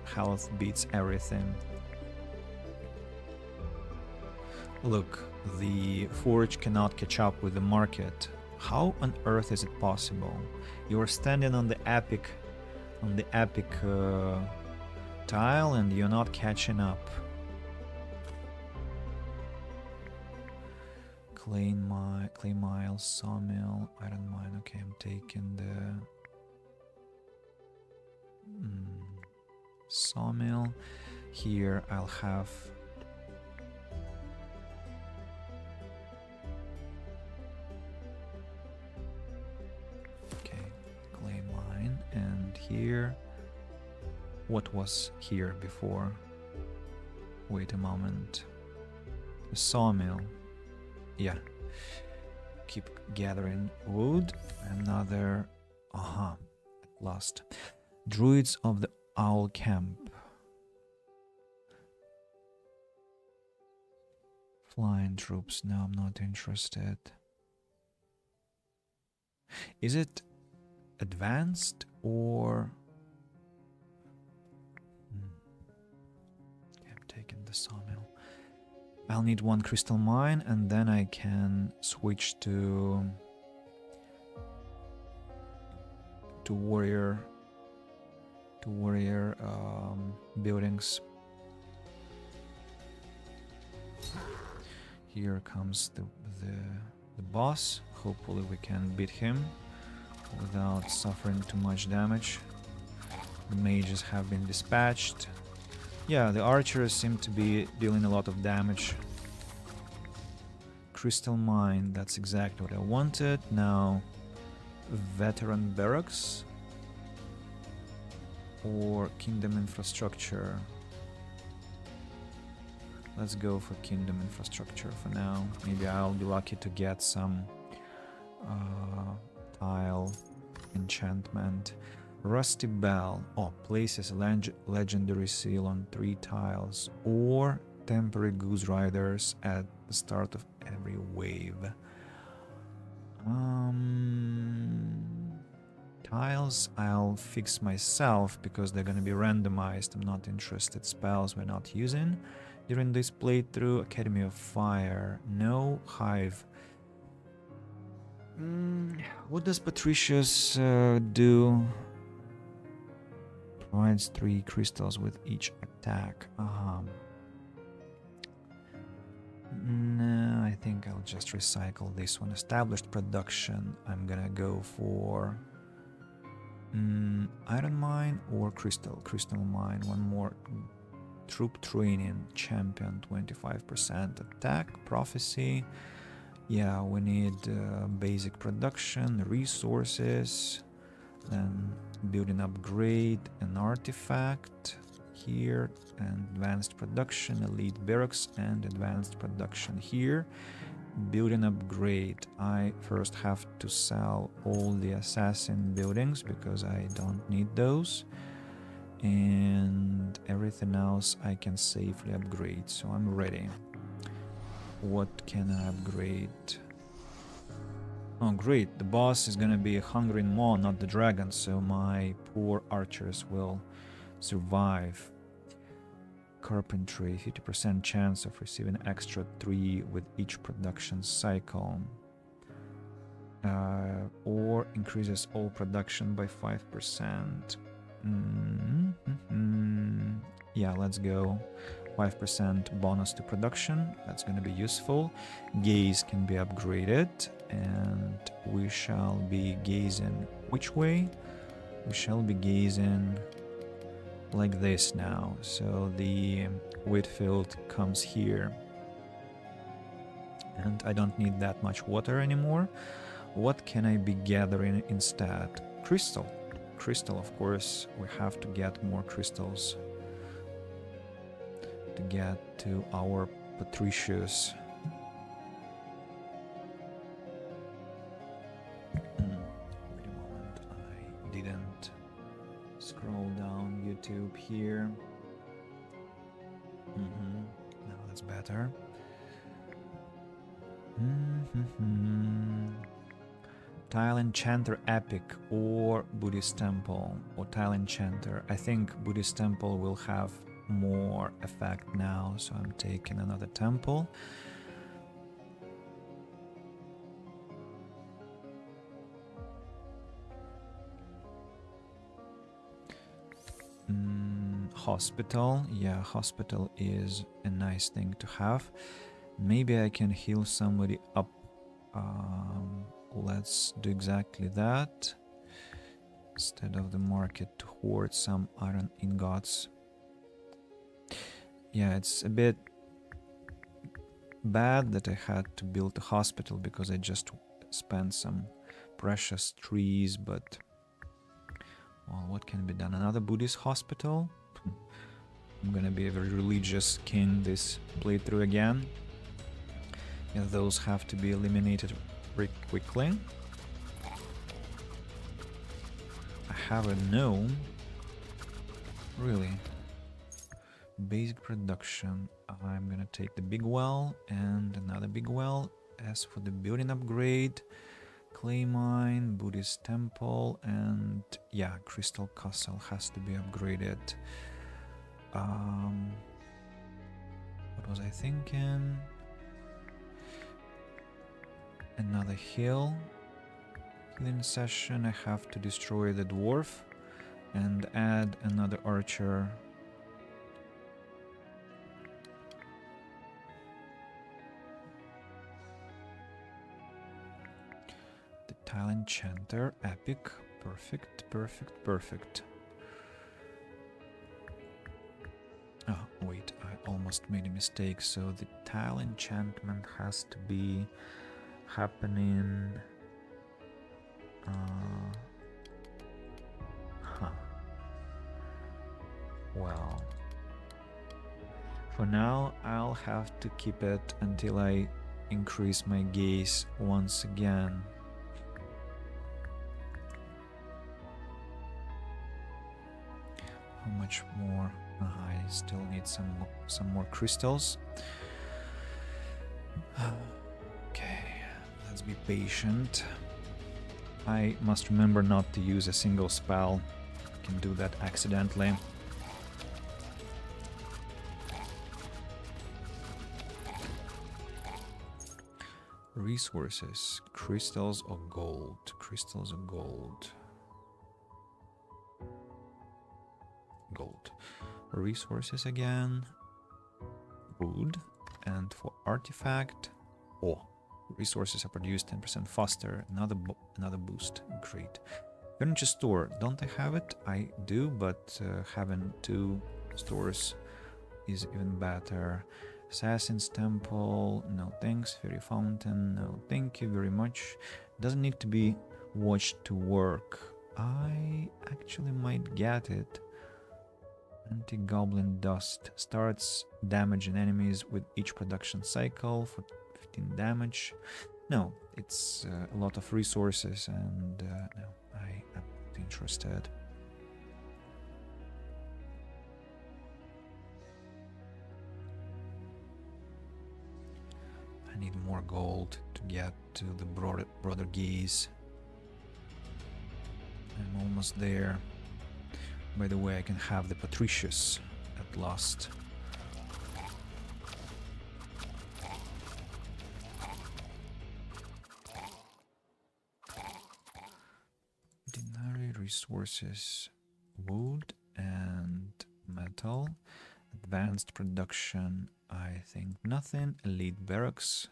Health beats everything. Look, the forge cannot catch up with the market. How on earth is it possible? You are standing on the epic tile and you're not catching up. Clay mile, sawmill, iron mine. Okay, I'm taking the sawmill. Here I'll have clay mine, and here what was here before? Wait a moment. The sawmill. Yeah. Keep gathering wood. Another. At last. Druids of the Owl Camp. Flying troops. No, I'm not interested. Is it advanced or... I'm taking the sawmill. I'll need 1 crystal mine and then I can switch to warrior buildings. Here comes the boss. Hopefully we can beat him without suffering too much damage. The mages have been dispatched. Yeah, the archers seem to be dealing a lot of damage. Crystal mine, that's exactly what I wanted. Now, veteran barracks or kingdom infrastructure. Let's go for kingdom infrastructure for now. Maybe I'll be lucky to get some tile enchantment. Rusty Bell. Oh, places a legendary seal on 3 tiles. Or temporary goose riders at the start of every wave. Tiles I'll fix myself because they're gonna be randomized. I'm not interested. Spells we're not using during this playthrough. Academy of Fire. No. Hive. What does Patricius do? Provides 3 crystals with each attack. No, I think I'll just recycle this one. Established production. I'm gonna go for iron mine or crystal mine. 1 more. Troop training, champion, 25% attack, prophecy. Yeah, we need basic production, resources, then building upgrade, an artifact here, and advanced production, elite barracks, and advanced production here. Building upgrade. I first have to sell all the assassin buildings because I don't need those. And everything else I can safely upgrade, so I'm ready. What can I upgrade? Oh, great. The boss is gonna be a hungering maw, not the dragon, so my poor archers will survive. Carpentry, 50% chance of receiving extra 3 with each production cycle. Or increases all production by 5%. Yeah, let's go. 5% bonus to production. That's going to be useful. Gaze can be upgraded, and we shall be gazing which way? We shall be gazing like this now. So the wheat field comes here, and I don't need that much water anymore. What can I be gathering instead? Crystal. Crystal, of course. We have to get more crystals to get to our Patricius. Wait a moment, I didn't scroll down YouTube here. Now that's better. Tile Enchanter Epic or Buddhist Temple or Tile Enchanter. I think Buddhist Temple will have more effect now, so I'm taking another temple. Hospital. Yeah, hospital is a nice thing to have. Maybe I can heal somebody up. Let's do exactly that. Instead of the market to hoard some iron ingots. Yeah, it's a bit bad that I had to build a hospital because I just spent some precious trees, but well, what can be done? Another Buddhist hospital? I'm gonna be a very religious king this playthrough again. Yeah, those have to be eliminated very quickly. I have a gnome. Really? Basic production. I'm gonna take the big well and another big well. As for the building upgrade, clay mine, Buddhist temple, and yeah, crystal castle has to be upgraded. What was I thinking? Another hill. Healing session. I have to destroy the dwarf and add another archer. The Tile Enchanter, epic, perfect, perfect, perfect. Oh, wait, I almost made a mistake. So the tile enchantment has to be happening. Well, for now, I'll have to keep it until I increase my gaze once again. How much more? I still need some more crystals. Okay, let's be patient. I must remember not to use a single spell. I can do that accidentally. Resources, crystals or gold? Crystals or gold? Gold. Resources again. Wood. And for artifact, oh, resources are produced 10% faster. Another boost. Great. Furniture store. Don't I have it? I do, but having 2 stores is even better. Assassin's Temple, no thanks. Fairy Fountain, no thank you very much. Doesn't need to be watched to work. I actually might get it. Anti-Goblin Dust starts damaging enemies with each production cycle for 15 damage. No, it's a lot of resources, and no, I am not interested. I need more gold to get to the broader gaze. I'm almost there. By the way, I can have the Patricius at last. Ordinary resources, wood and metal. Advanced production, I think nothing. Elite barracks,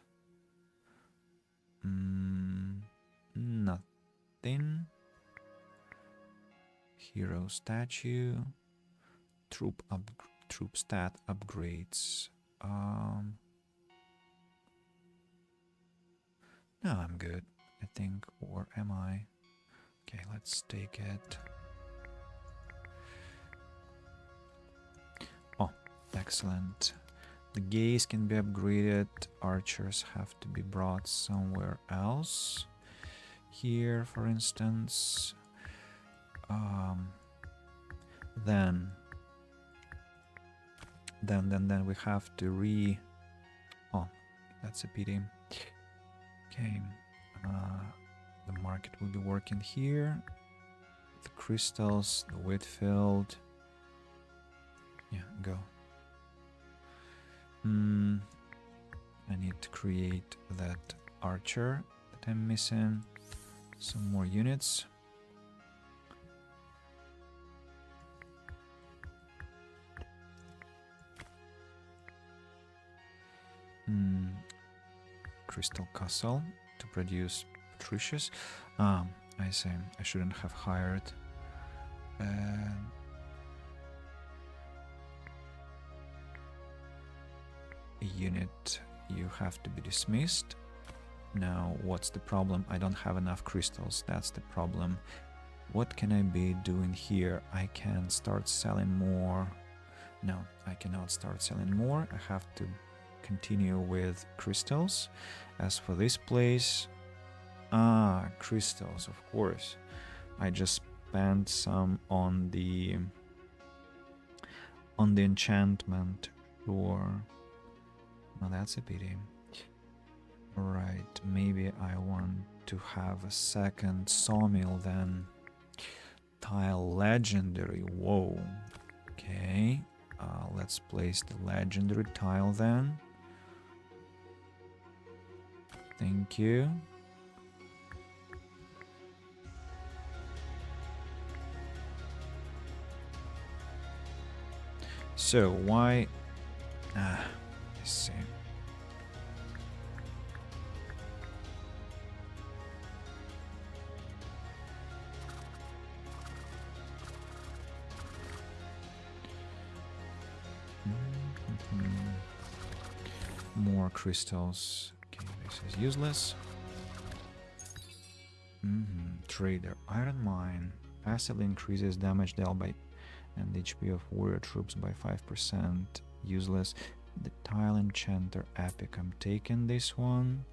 nothing. Hero statue, troop stat upgrades. No, I'm good, I think. Or am I? Okay, let's take it. Oh, excellent. The gaze can be upgraded. Archers have to be brought somewhere else. Here, for instance. Then we have to oh, that's a pity. Okay, the market will be working here. The crystals, the wheat field. Yeah, go. I need to create that archer that I'm missing. Some more units. Crystal Castle to produce Patricius. I say I shouldn't have hired a unit. You have to be dismissed. Now, what's the problem? I don't have enough crystals. That's the problem. What can I be doing here? I can start selling more. No, I cannot start selling more. I have to continue with crystals. As for this place, crystals, of course. I just spent some on the enchantment. Sure. Well, that's a pity. Alright, maybe I want to have a second sawmill then. Tile legendary. Whoa. Okay. Let's place the legendary tile then. Thank you. So why? I see. More crystals. Okay, this is useless. Trader. Iron mine. Passively increases damage dealt by and HP of warrior troops by 5%. Useless. The tile enchanter epic. I'm taking this one.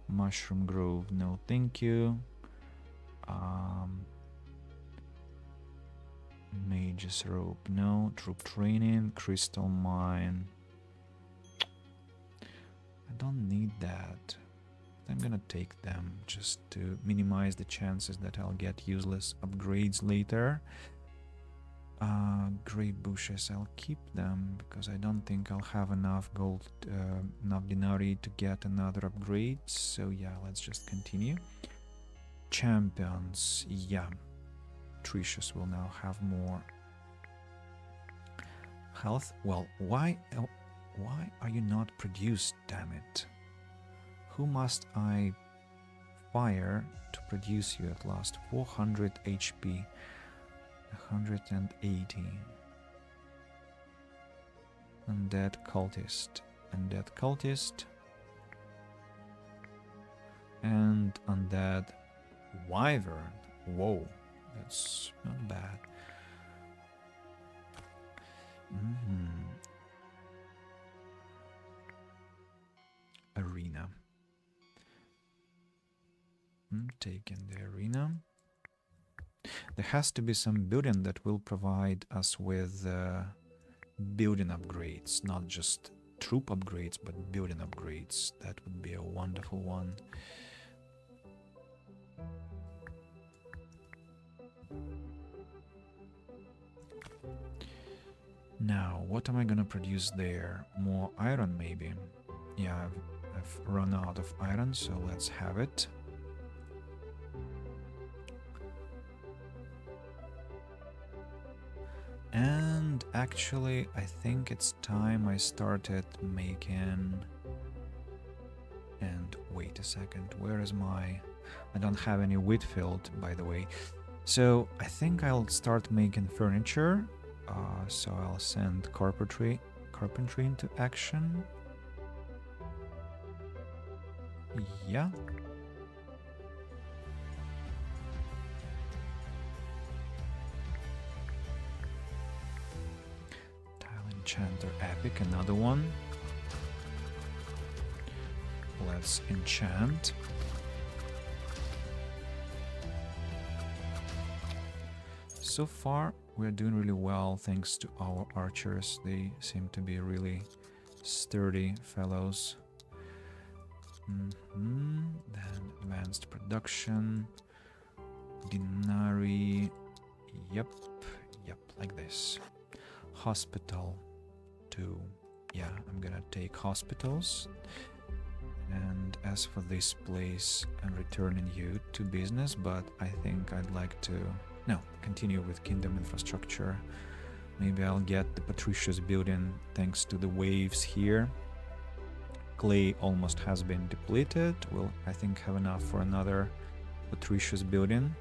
Mushroom grove. No, thank you. Mage's rope. No. Troop training. Crystal mine. I don't need that. I'm gonna take them just to minimize the chances that I'll get useless upgrades later. Great bushes, I'll keep them because I don't think I'll have enough gold, enough denarii to get another upgrade. So yeah, let's just continue. Champions, yeah. Patricius will now have more health. Well, why are you not produced, damn it? Who must I fire to produce you at last? 400 HP. 180. Undead cultist. Undead cultist. And undead wyvern. Whoa, that's not bad. Arena. Taking the arena. There has to be some building that will provide us with building upgrades, not just troop upgrades, but building upgrades. That would be a wonderful one. Now, what am I gonna produce there? More iron, maybe? Yeah, I've run out of iron, so let's have it. And actually, I think it's time I started making... And wait a second, where is my... I don't have any Whitfield, by the way. So I think I'll start making furniture. So I'll send carpentry into action. Yeah. Tile Enchanter Epic, another one. Let's enchant. So far, we're doing really well thanks to our archers. They seem to be really sturdy fellows. Then advanced production. Dinari. Yep, like this. Hospital 2. Yeah, I'm gonna take hospitals. And as for this place, I'm returning you to business, but I think I'd like to continue with kingdom infrastructure. Maybe I'll get the Patricius building thanks to the waves here. Clay almost has been depleted. We'll, I think, have enough for another Patricius building.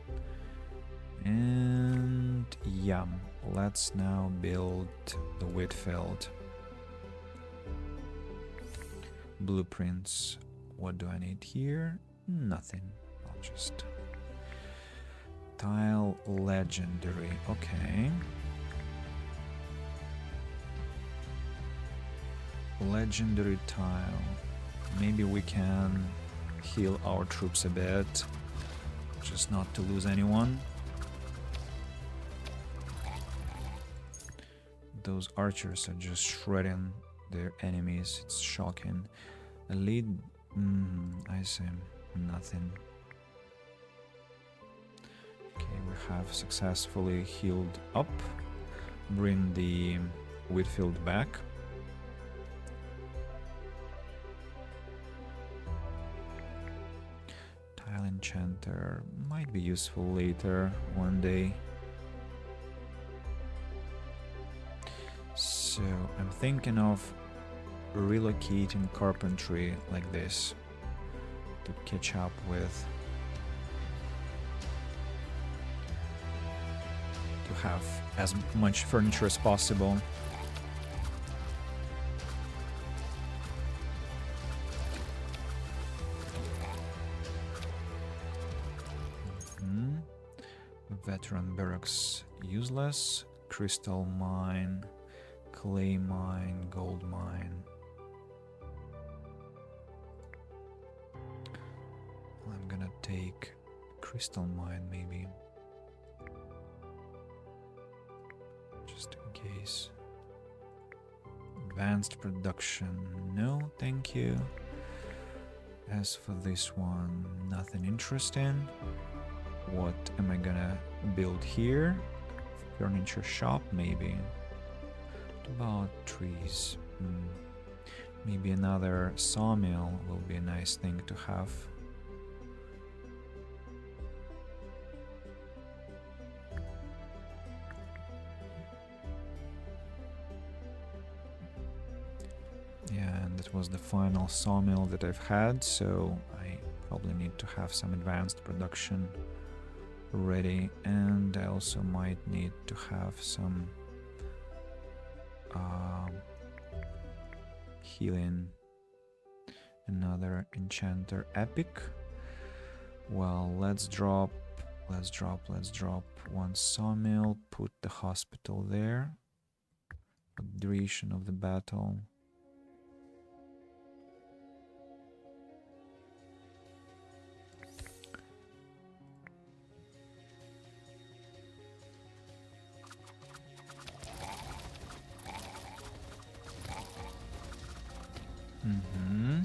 And yeah, let's now build the Whitfield. Blueprints. What do I need here? Nothing. I'll just... Tile legendary. Okay. Legendary tile. Maybe we can heal our troops a bit, just not to lose anyone. Those archers are just shredding their enemies. It's shocking. Elite. I see. Nothing. Okay, we have successfully healed up. Bring the Whitfield back. Tile Enchanter might be useful later, one day. So I'm thinking of relocating carpentry like this to catch up with, to have as much furniture as possible. Veteran barracks useless. Crystal mine, clay mine, gold mine. I'm gonna take crystal mine maybe, just in case. Advanced production, no thank you. As for this one, nothing interesting. What am I gonna build here? Furniture shop maybe. What about trees? Maybe another sawmill will be a nice thing to have. Yeah, and that was the final sawmill that I've had, so I probably need to have some advanced production ready, and I also might need to have some healing. Another enchanter epic. Well, let's drop one sawmill, put the hospital there for the duration of the battle. Mm-hmm.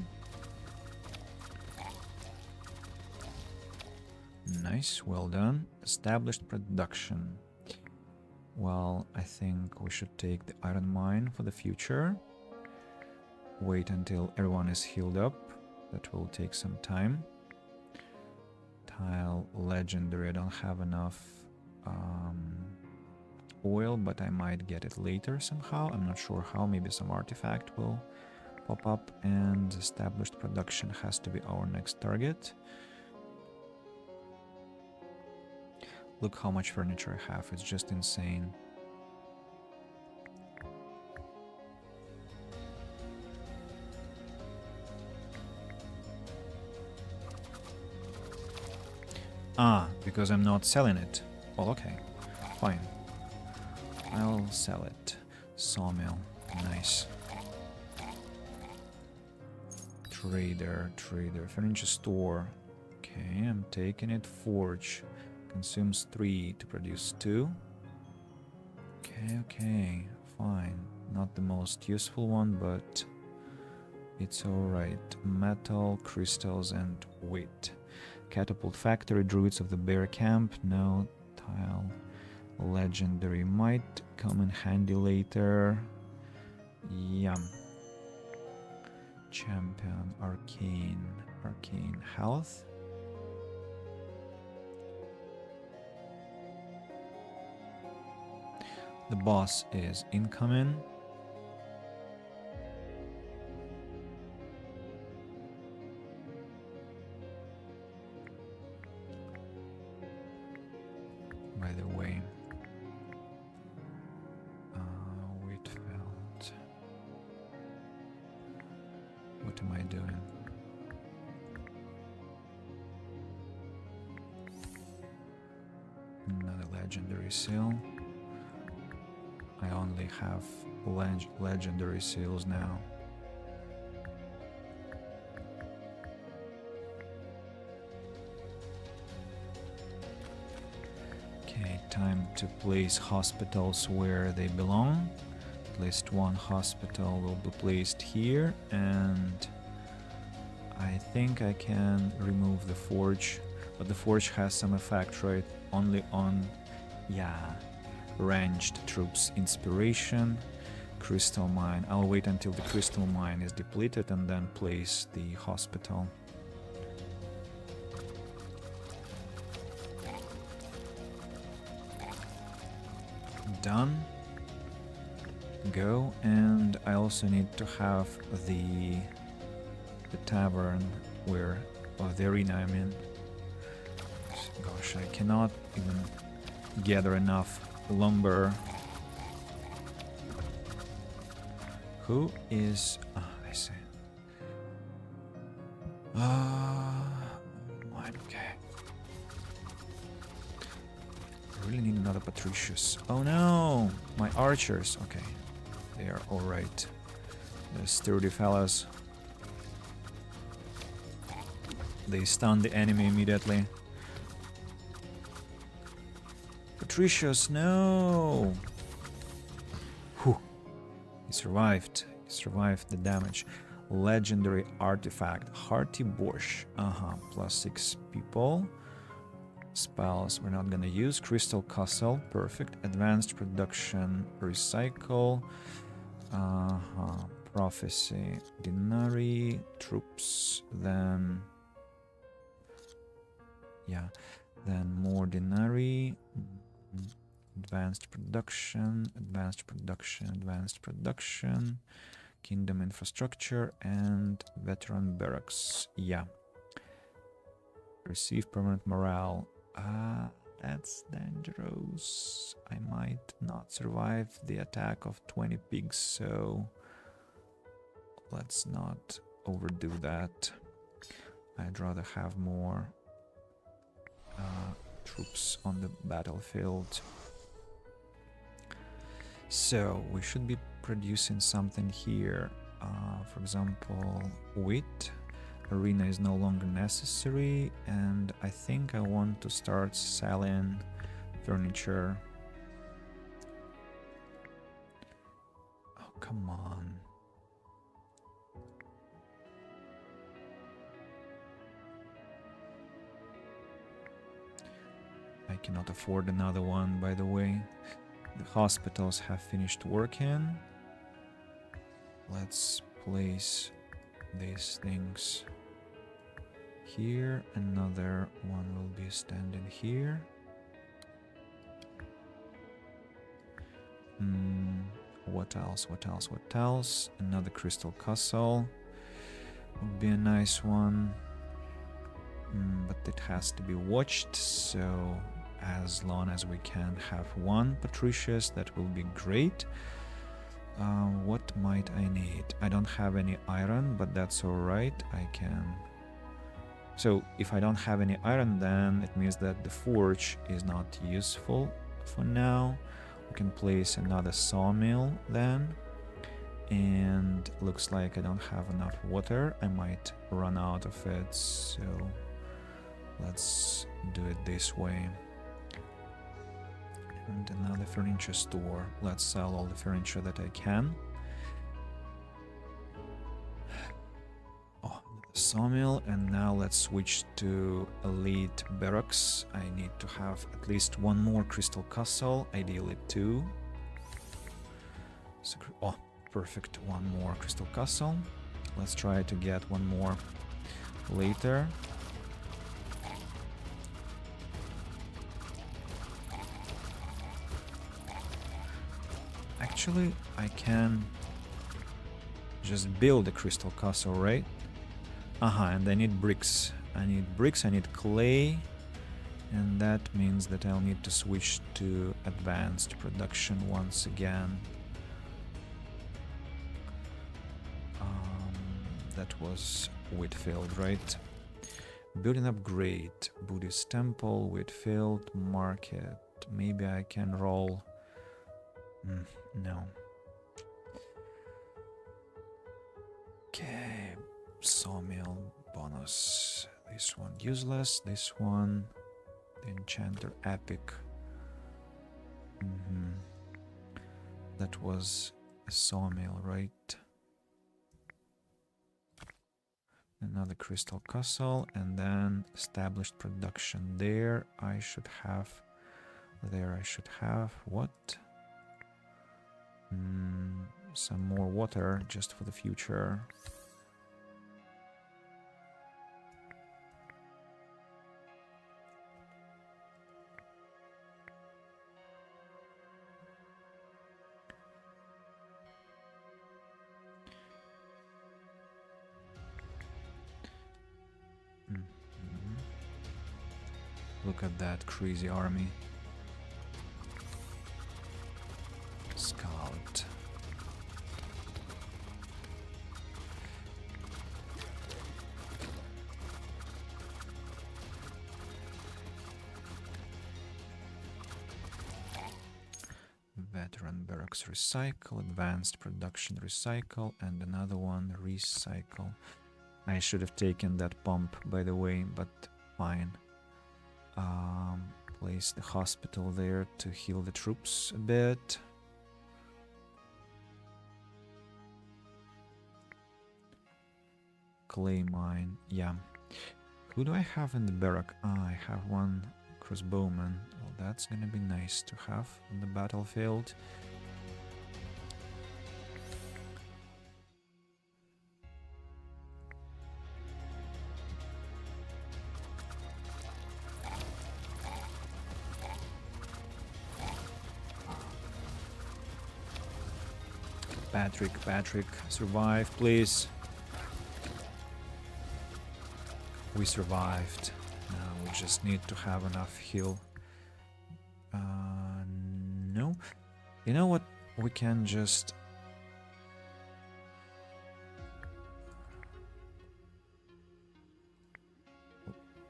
Nice, well done. Established production. Well, I think we should take the iron mine for the future. Wait until everyone is healed up. That will take some time. Tile legendary. I don't have enough oil, but I might get it later somehow. I'm not sure how. Maybe some artifact will pop up. And established production has to be our next target. Look how much furniture I have. It's just insane. Ah, because I'm not selling it. Well, okay. Fine. I'll sell it. Sawmill. Nice. Trader. Furniture store. Okay, I'm taking it. Forge. Consumes 3 to produce 2. Okay. Fine. Not the most useful one, but it's alright. Metal, crystals, and wheat. Catapult factory, druids of the bear camp. No. Tile. Legendary might come in handy later. Yeah. Champion, arcane health. The boss is incoming. By the way, Whitfeld. What am I doing? Another legendary seal. I only have legendary seals now. Okay, time to place hospitals where they belong. At least one hospital will be placed here, and I think I can remove the forge, but the forge has some effect, right? Only on, yeah, ranged troops. Inspiration, crystal mine. I'll wait until the crystal mine is depleted and then place the hospital. Done. Go. And I also need to have the tavern where, of the arena, I mean. Gosh, I cannot even gather enough lumber. Who is... Oh, I see. Okay. I really need another Patricius. Oh no! My archers. Okay. They are alright. The sturdy fellas. They stun the enemy immediately. Patricius, no! Whew. He survived. He survived the damage. Legendary artifact. Hearty Borscht. +6 people. Spells we're not gonna use. Crystal Castle. Perfect. Advanced production. Recycle. Prophecy. Dinari. Troops. Then... yeah. Then more Dinari. Advanced production, kingdom infrastructure, and veteran barracks. Yeah. Receive permanent morale. That's dangerous. I might not survive the attack of 20 pigs, so let's not overdo that. I'd rather have more troops on the battlefield. So we should be producing something here. For example, wheat. Arena is no longer necessary, and I think I want to start selling furniture. Oh, come on. cannot afford another one, by the way. The hospitals have finished working. Let's place these things here. Another one will be standing here. What else? What else? What else? Another crystal castle would be a nice one. But it has to be watched, so as long as we can have one Patricius, that will be great. What might I need? I don't have any iron, but that's alright. I can... So if I don't have any iron, then it means that the forge is not useful for now. We can place another sawmill then. And looks like I don't have enough water. I might run out of it, so let's do it this way. And another furniture store. Let's sell all the furniture that I can. Oh, the sawmill. And now let's switch to elite barracks. I need to have at least one more crystal castle, ideally two. So, oh, perfect, one more crystal castle. Let's try to get one more later. Actually, I can just build a crystal castle, right? And I need bricks. I need bricks, I need clay, and that means that I'll need to switch to advanced production once again. That was Whitfield, right? Building upgrade, Buddhist temple, Whitfield, market. Maybe I can roll. No. Okay, sawmill bonus. This one useless. This one, the enchanter epic. That was a sawmill, right? Another crystal castle, and then established production there. I should have what? Some more water just for the future. Look at that crazy army. Scout. Veteran barracks recycle, advanced production recycle, and another one recycle. I should have taken that pump, by the way, but fine. Place the hospital there to heal the troops a bit. Clay mine, yeah. Who do I have in the barrack? I have one crossbowman. Well, that's gonna be nice to have on the battlefield. Patrick, survive, please. We survived. Now we just need to have enough heal. No. You know what? We can just...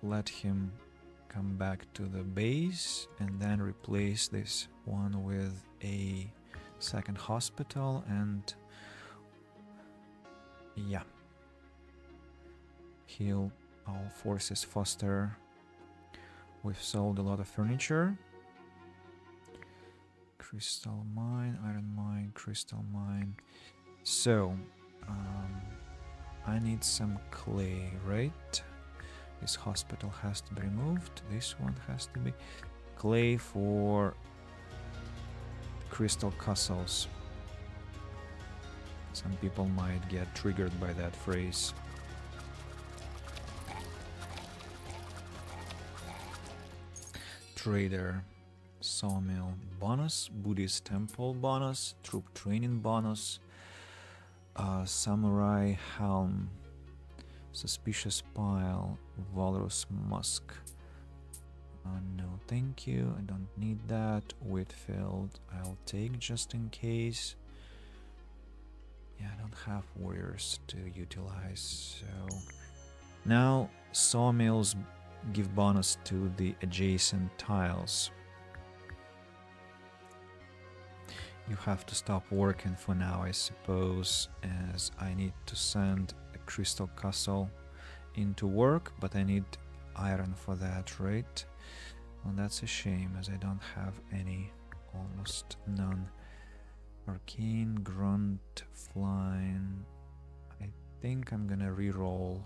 let him come back to the base and then replace this one with a second hospital, and yeah, heal our forces faster. We've sold a lot of furniture. Crystal mine, iron mine, crystal mine. So I need some clay, right? This hospital has to be removed. This one has to be... clay for crystal castles. Some people might get triggered by that phrase. Trader, sawmill bonus, Buddhist temple bonus, troop training bonus, samurai helm, suspicious pile, walrus musk. No thank you, I don't need that. Whitfield I'll take just in case. Yeah, I don't have warriors to utilize, so now sawmills give bonus to the adjacent tiles. You have to stop working for now, I suppose, as I need to send a crystal castle into work, but I need iron for that, right? Well, that's a shame, as I don't have any, almost none. Arcane, grunt, flying. I think I'm gonna reroll.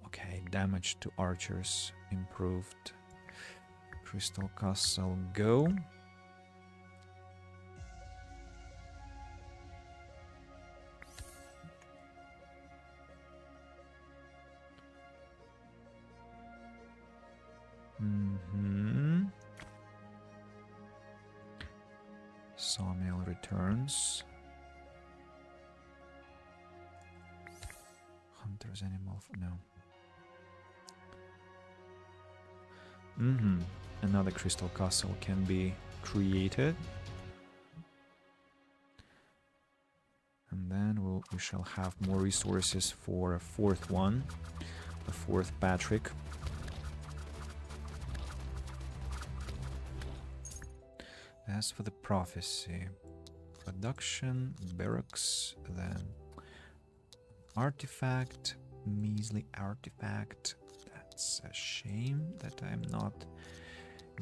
Okay, damage to archers improved. Crystal Castle, go. Sawmill returns. Hunter's animal, no. Another crystal castle can be created. And then we shall have more resources for a fourth one, the fourth Patrick. As for the prophecy, production, barracks, then artifact, measly artifact. That's a shame that I'm not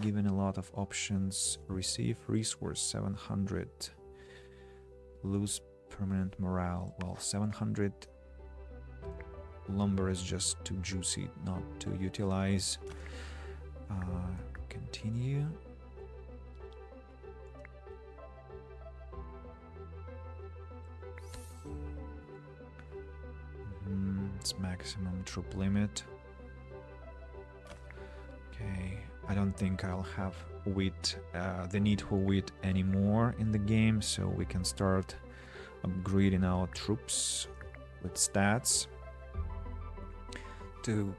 given a lot of options. Receive resource 700, lose permanent morale. Well, 700 lumber is just too juicy not to utilize. Continue. It's maximum troop limit. Okay, I don't think I'll have wheat, the need for wheat anymore in the game, so we can start upgrading our troops with stats to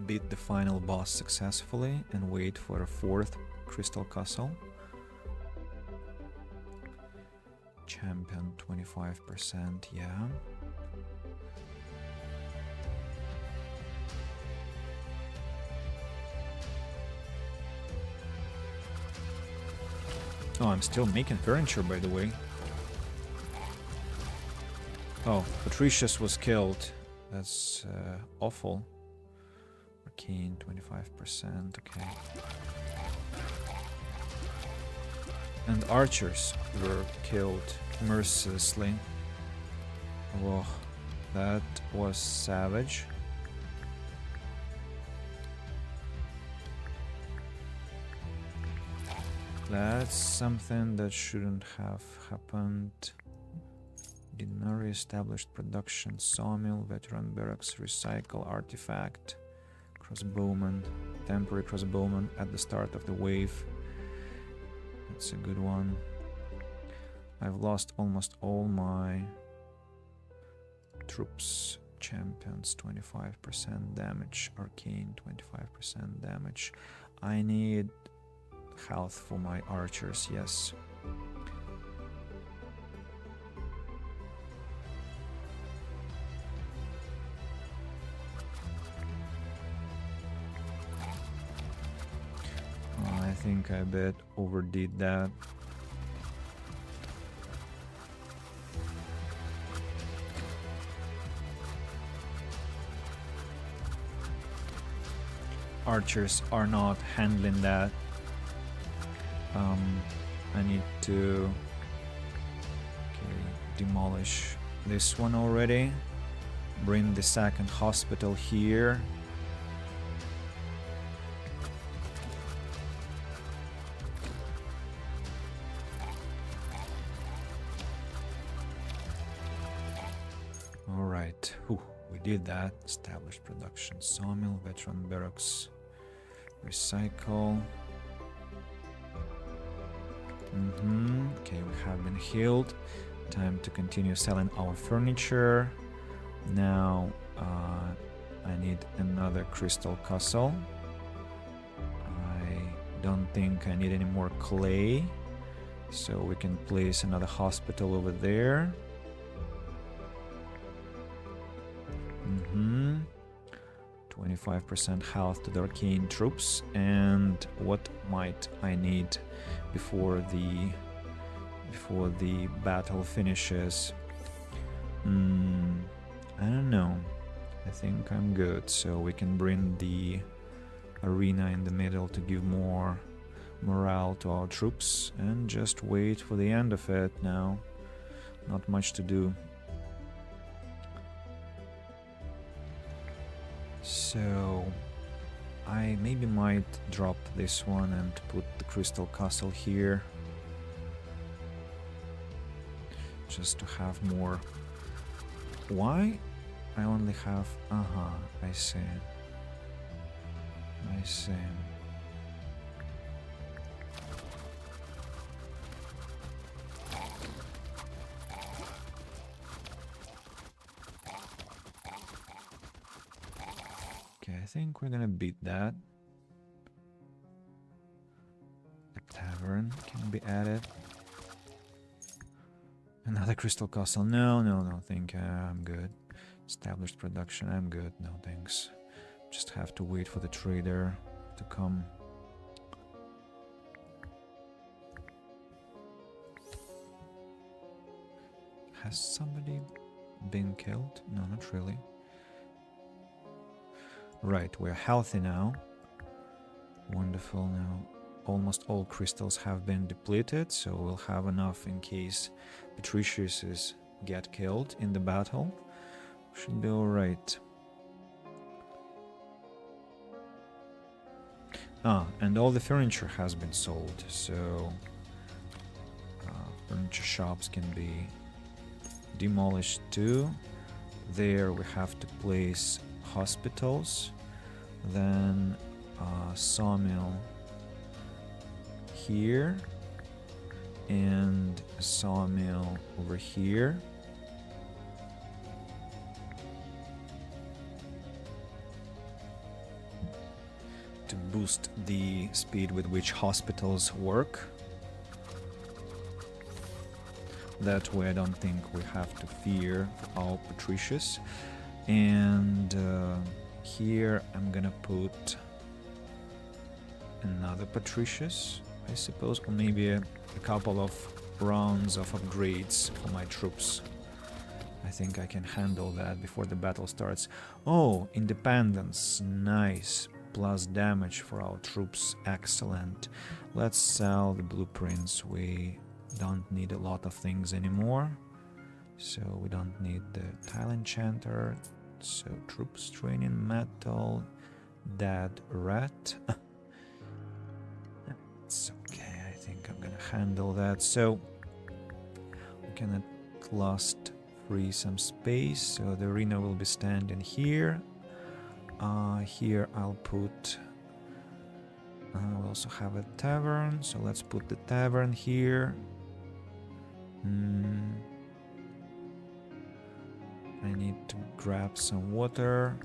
beat the final boss successfully and wait for a fourth crystal castle. Champion 25%, yeah. Oh, I'm still making furniture, by the way. Oh, Patricius was killed. That's awful. Arcane, 25%, okay. And archers were killed mercilessly. Oh, that was savage. That's something that shouldn't have happened. Did not re-establish production. Sawmill, veteran barracks, recycle artifact, crossbowman, temporary crossbowman at the start of the wave. That's a good one. I've lost almost all my troops. Champions, 25% damage. Arcane, 25% damage. I need health for my archers, yes. I think I a bit overdid that. Archers are not handling that. I need to demolish this one already. Bring the second hospital here. Right. Ooh, we did that. Established production. Sawmill, veteran barracks. Recycle. Okay, we have been healed. Time to continue selling our furniture. Now, I need another crystal castle. I don't think I need any more clay. So we can place another hospital over there. 25% health to the arcane troops. And what might I need before the battle finishes? I don't know. I think I'm good. So we can bring the arena in the middle to give more morale to our troops and just wait for the end of it now. Not much to do. So I maybe might drop this one and put the crystal castle here, just to have more. Why? I only have... I see. I see. Okay, I think we're gonna beat that. A tavern can be added. Another crystal castle. No, think I'm good. Established production, I'm good. No, thanks. Just have to wait for the trader to come. Has somebody been killed? No, not really. Right, we're healthy now. Wonderful. Now almost all crystals have been depleted, so we'll have enough in case Patricius get killed in the battle. Should be alright. And all the furniture has been sold, so furniture shops can be demolished too. There we have to place hospitals, then sawmill here, and a sawmill over here. To boost the speed with which hospitals work. That way I don't think we have to fear our Patricius. And here I'm gonna put another Patricius, I suppose, or maybe a couple of rounds of upgrades for my troops. I think I can handle that before the battle starts. Oh, independence, nice. Plus damage for our troops, excellent. Let's sell the blueprints. We don't need a lot of things anymore. So we don't need the tile enchanter. So troops training metal, dead rat. It's okay, I think I'm gonna handle that. So we can at last free some space. So the arena will be standing here. Here I'll put... we also have a tavern, so let's put the tavern here. I need to grab some water.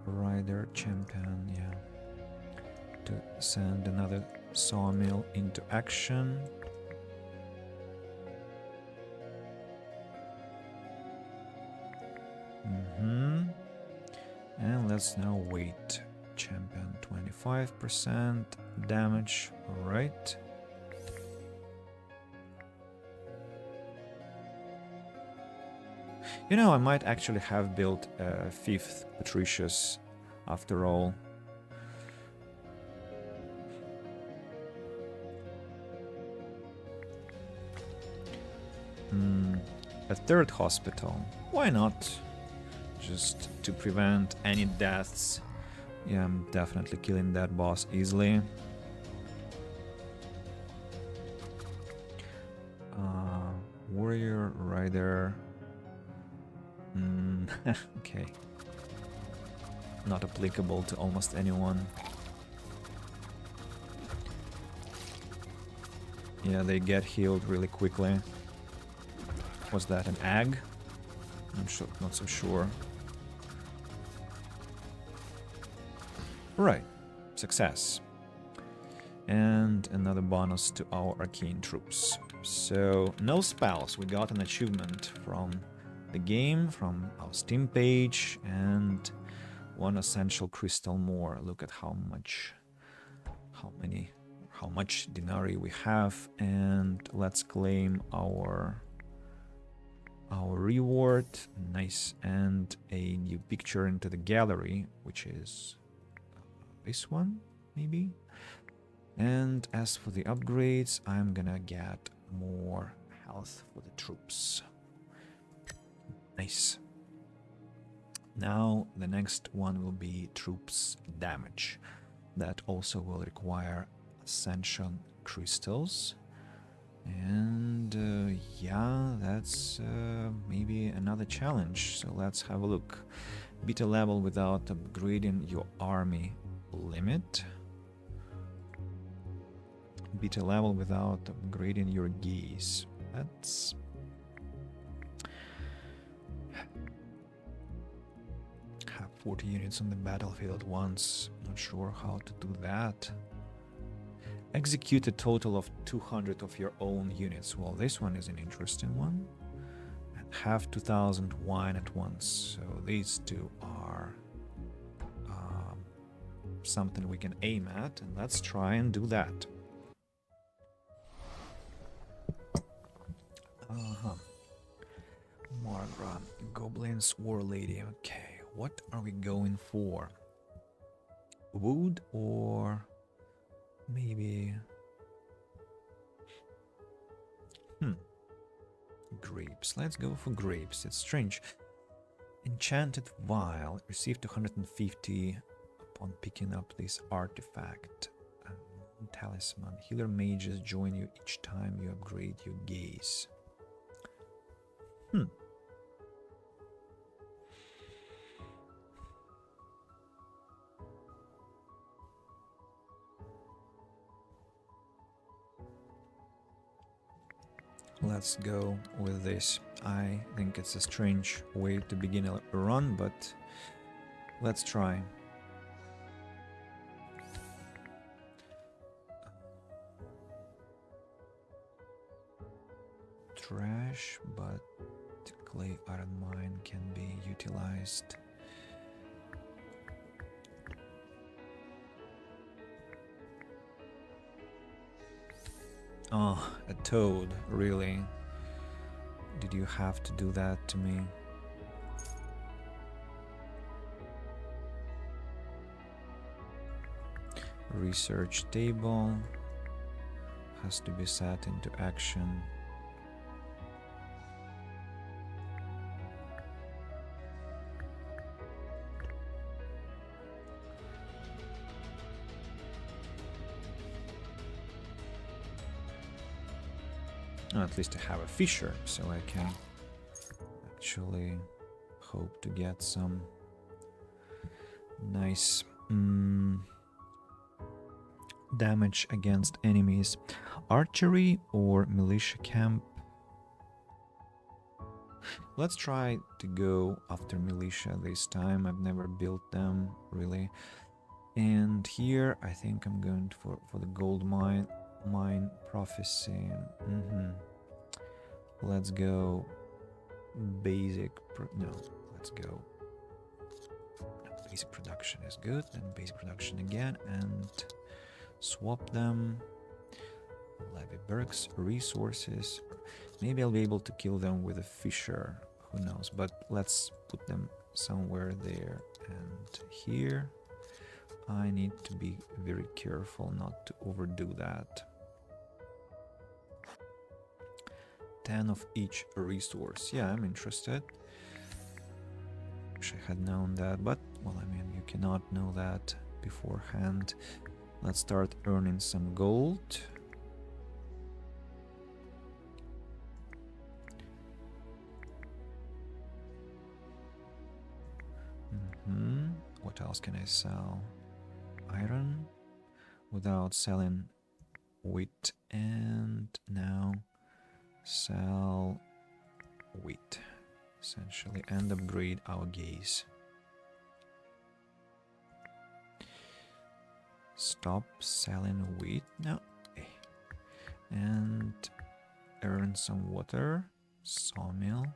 Rider, champion, yeah. To send another sawmill into action. And let's now wait. Champion 25% damage, alright. You know, I might actually have built a 5th Patricius after all. A 3rd hospital, why not? Just to prevent any deaths. Yeah, I'm definitely killing that boss easily. Warrior, rider. Okay. Not applicable to almost anyone. Yeah, they get healed really quickly. Was that an egg? I'm not so sure. Right. Success. And another bonus to our arcane troops. So, no spells. We got an achievement from the game, from our Steam page, and one essential crystal more. Look at how much denarii we have, and let's claim our reward. Nice. And a new picture into the gallery, which is this one, maybe. And as for the upgrades, I'm gonna get more health for the troops. Nice. Now the next one will be troops damage. That also will require ascension crystals. And yeah, that's maybe another challenge. So let's have a look. Beat a level without upgrading your army limit. Beat a level without upgrading your gaze. That's... have 40 units on the battlefield at once. Not sure how to do that. Execute a total of 200 of your own units. Well, this one is an interesting one. And have 2000 wine at once. So these two are something we can aim at, and let's try and do that. Margra, Goblins, War Lady. Okay, what are we going for? Wood or maybe... grapes. Let's go for grapes. It's strange. Enchanted Vial. Receive 250 upon picking up this artifact. Talisman. Healer mages join you each time you upgrade your gaze. Let's go with this. I think it's a strange way to begin a run, but let's try. Trash, but clay iron mine can be utilized. Oh, a toad, really? Did you have to do that to me? Research table has to be set into action. At least I have a fisher, so I can actually hope to get some nice damage against enemies. Archery or militia camp? Let's try to go after militia this time. I've never built them, really. And here I think I'm going for the gold mine prophecy. Let's go basic let's go basic production is good, then basic production again, and swap them. Levy Berks, resources. Maybe I'll be able to kill them with a fisher, who knows, but let's put them somewhere there. And here I need to be very careful not to overdo that. 10 of each resource. Yeah, I'm interested. Wish I had known that, but, well, I mean, you cannot know that beforehand. Let's start earning some gold. else can I sell? Iron without selling wheat, and now sell wheat essentially and upgrade our gaze. Stop selling wheat now. Okay. And earn some water. Sawmill.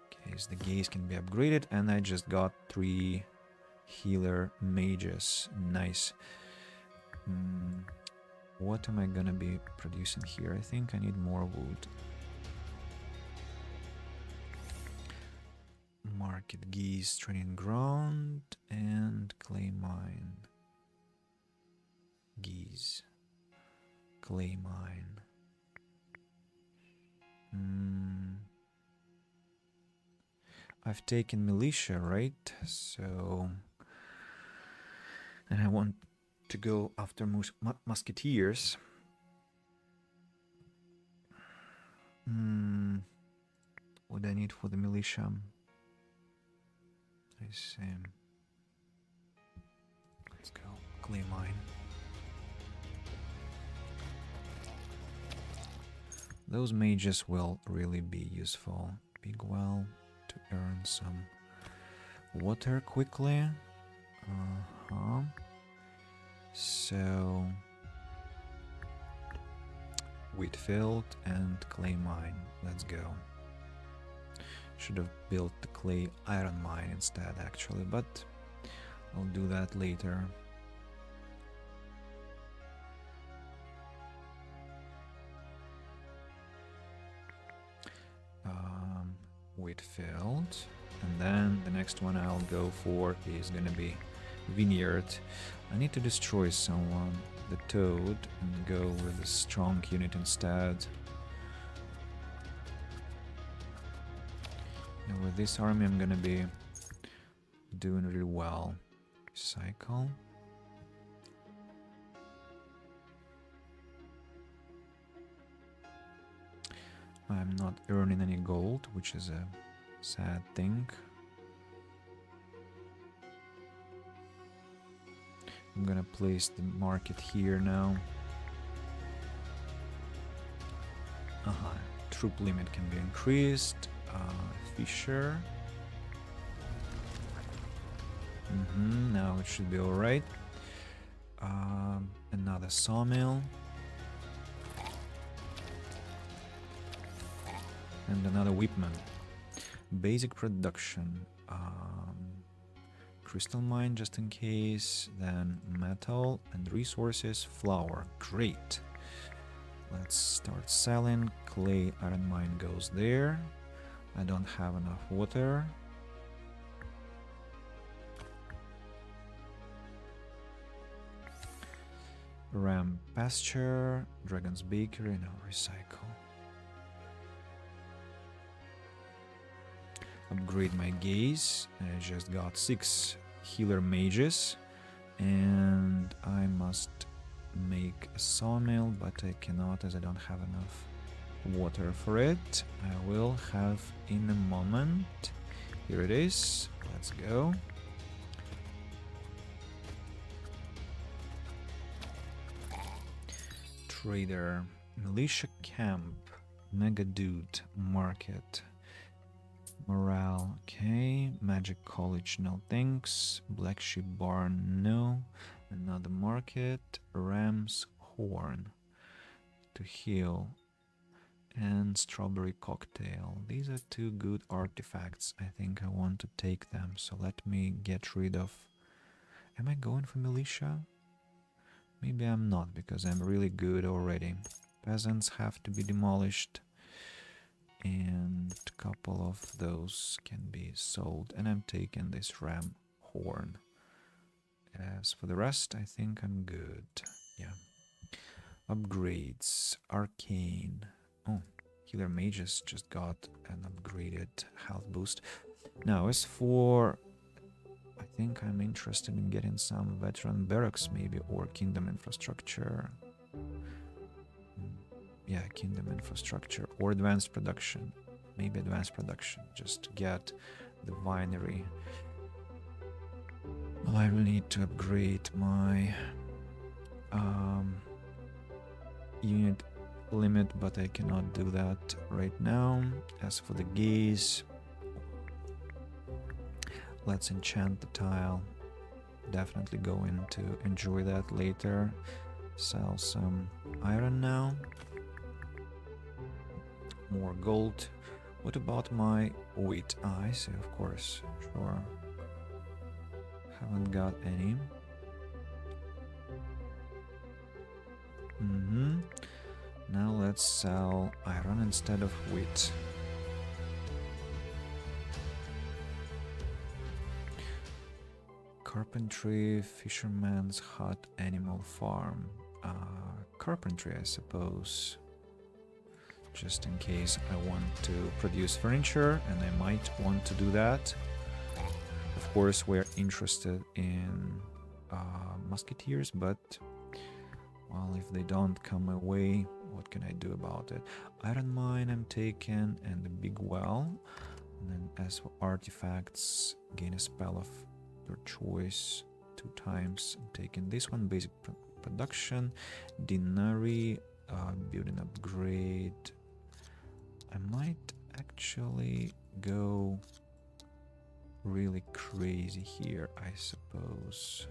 Okay, so the gaze can be upgraded, and I just got 3 healer mages. Nice. What am I gonna be producing here? I think I need more wood. Market geese, training ground, and clay mine. Geese. Clay mine. I've taken militia, right? So... and I want to go after musketeers. What do I need for the militia? I see. Let's go. Clay mine. Those mages will really be useful. Big well to earn some water quickly. So wheat field and clay mine. Let's go. Should have built the clay iron mine instead, actually, but I'll do that later. Wheat field, and then the next one I'll go for is gonna be vineyard. I need to destroy someone, the toad, and go with a strong unit instead. And with this army I'm gonna be doing really well. Cycle. I'm not earning any gold, which is a sad thing. I'm gonna place the market here now. Troop limit can be increased. Fisher. Now it should be alright. Another sawmill. And another whipman. Basic production. Crystal mine just in case. Then metal and resources. Flour. Great. Let's start selling. Clay iron mine goes there. I don't have enough water. Ram pasture. Dragon's bakery. Now recycle. Upgrade my gaze. I just got 6 healer mages, and I must make a sawmill, but I cannot as I don't have enough water for it. I will have in a moment. Here it is. Let's go. Trader, militia camp, mega dude, market. Morale, okay. Magic college, no thanks. Black sheep barn, no. Another market. Ram's horn to heal. And strawberry cocktail. These are 2 good artifacts. I think I want to take them. So let me get rid of... Am I going for militia? Maybe I'm not, because I'm really good already. Peasants have to be demolished. And a couple of those can be sold, and I'm taking this ram horn. As for the rest, I think I'm good. Yeah. Upgrades. Arcane. Oh, healer mages just got an upgraded health boost. Now, as for... I think I'm interested in getting some veteran barracks maybe, or kingdom infrastructure. Yeah, kingdom infrastructure or advanced production. Maybe advanced production, just to get the winery. I will need to upgrade my unit limit, but I cannot do that right now. As for the gaze, let's enchant the tile. Definitely going to enjoy that later. Sell some iron now. More gold. What about my wheat? I see, of course. Sure. Haven't got any. Now let's sell iron instead of wheat. Carpentry, fisherman's hut, animal farm. Carpentry, I suppose. Just in case I want to produce furniture, and I might want to do that. Of course, we're interested in musketeers, but well, if they don't come my way, what can I do about it? Iron mine I'm taking, and the big well. And then as for artifacts, gain a spell of your choice 2 times. I'm taking this one, basic production, Dinari, building upgrade. I might actually go really crazy here, I suppose.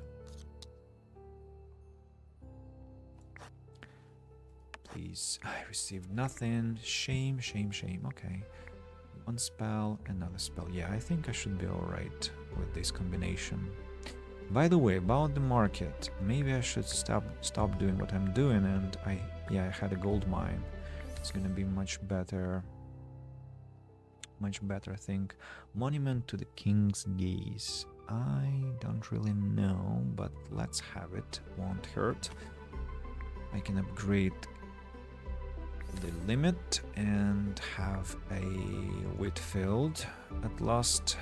Please, I received nothing. Shame, shame, shame. Okay. 1 spell, another spell. Yeah, I think I should be alright with this combination. By the way, about the market, maybe I should stop doing what I'm doing, and I had a gold mine. It's gonna be much better, I think. Monument to the King's Gaze. I don't really know, but let's have it. Won't hurt. I can upgrade the limit and have a wheat field at last.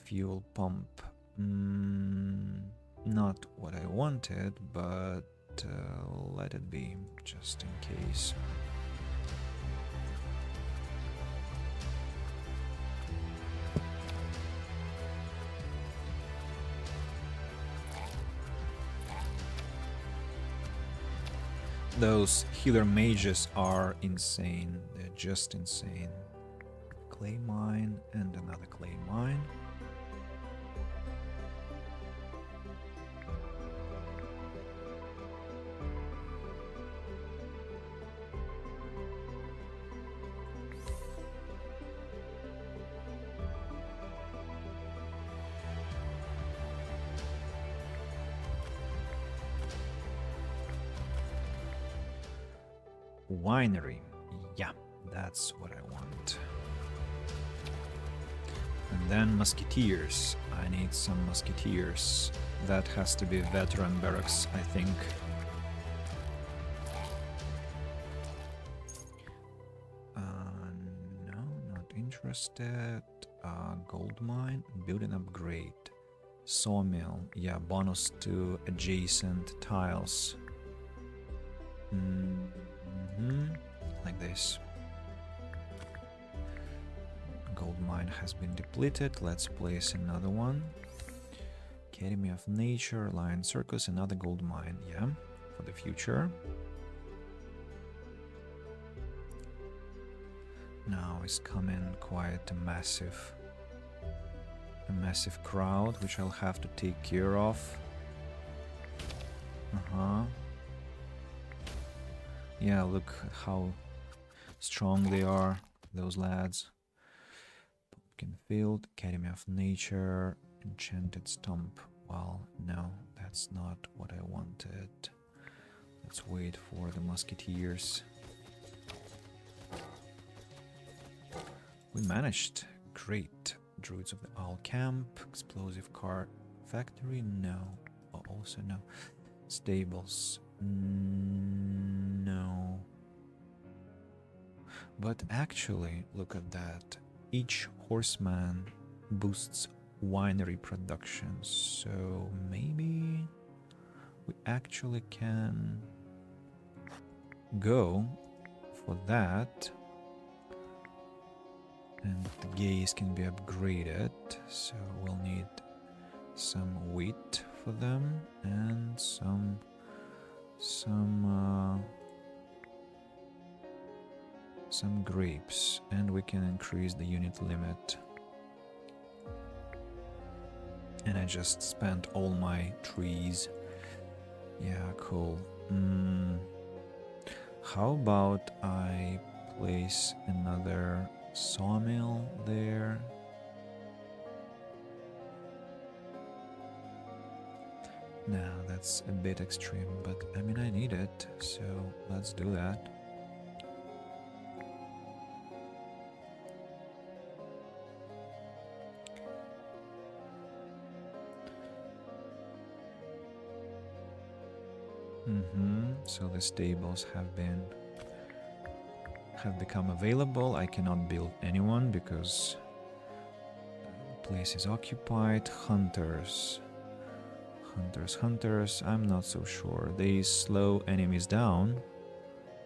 Fuel pump. Not what I wanted, but let it be, just in case. Those healer mages are insane. They're just insane. Clay mine and another clay mine. Winery. Yeah, that's what I want. And then musketeers. I need some musketeers. That has to be veteran barracks, I think. No, not interested. Gold mine, building upgrade. Sawmill. Yeah, bonus to adjacent tiles. Like this. Gold mine has been depleted. Let's place another one. Academy of Nature, Lion Circus, another gold mine. Yeah, for the future. Now is coming quite a massive crowd, which I'll have to take care of. Yeah, look how strong they are, those lads. Pumpkin Field, Academy of Nature, Enchanted Stump. Well, no, that's not what I wanted. Let's wait for the musketeers. We managed. Great. Druids of the Owl Camp, Explosive Car Factory, no. Oh, also no. Stables, no. But actually, look at that. Each horseman boosts winery production, so maybe we actually can go for that. And the gaze can be upgraded, so we'll need some wheat for them and some grapes, and we can increase the unit limit. And I just spent all my trees. Yeah, cool. How about I place another sawmill there? No, that's a bit extreme, but I mean I need it, so let's do that. So the stables have become available. I cannot build anyone because the place is occupied. Hunters. I'm not so sure. They slow enemies down.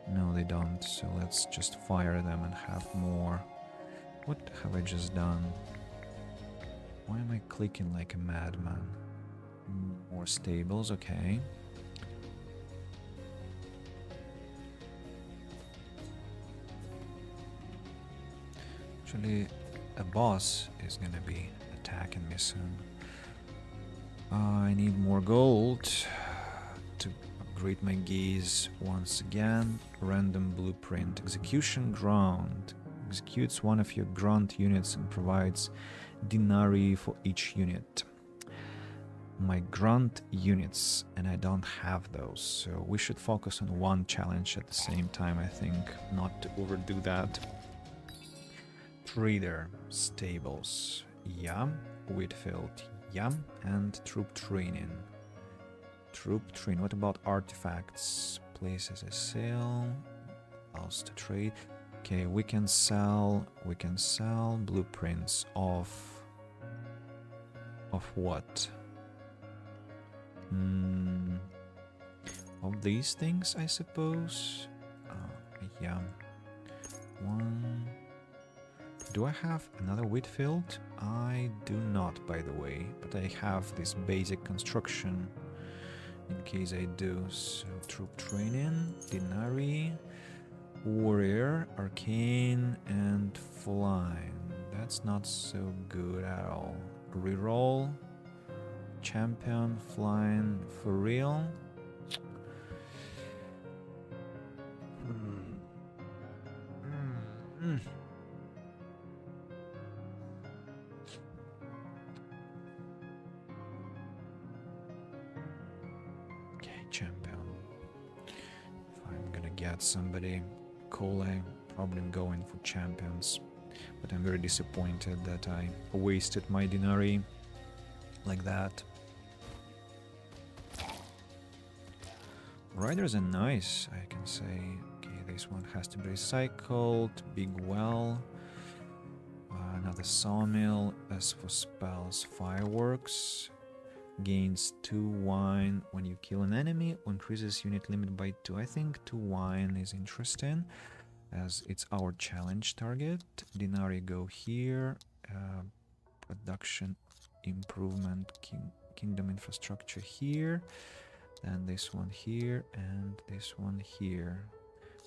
No, they don't. So let's just fire them and have more. What have I just done? Why am I clicking like a madman? More stables, okay. Actually, a boss is gonna be attacking me soon. I need more gold to upgrade my gaze once again. Random blueprint. Execution ground. Executes one of your grunt units and provides denarii for each unit. My grunt units, and I don't have those, so we should focus on one challenge at the same time, I think, not to overdo that. Trader, stables, yeah. Wheatfield, yeah. And troop training. What about artifacts? Places a sale. Else to trade. Okay, we can sell blueprints of what? Of these things, I suppose. Yeah. One. Do I have another wheat field? I do not, by the way, but I have this basic construction in case I do. So, troop training, denarii, warrior, arcane, and flying. That's not so good at all. Reroll, champion, flying, for real. Champion. If I'm gonna get somebody cool, I'm probably going for champions. But I'm very disappointed that I wasted my denarii like that. Riders are nice, I can say. Okay, this one has to be recycled. Big well. Another sawmill. As for spells, fireworks. Gains 2 wine when you kill an enemy, or increases unit limit by 2. I think 2 wine is interesting, as it's our challenge target. Denarii go here. Production improvement, kingdom infrastructure here. And this one here, and this one here.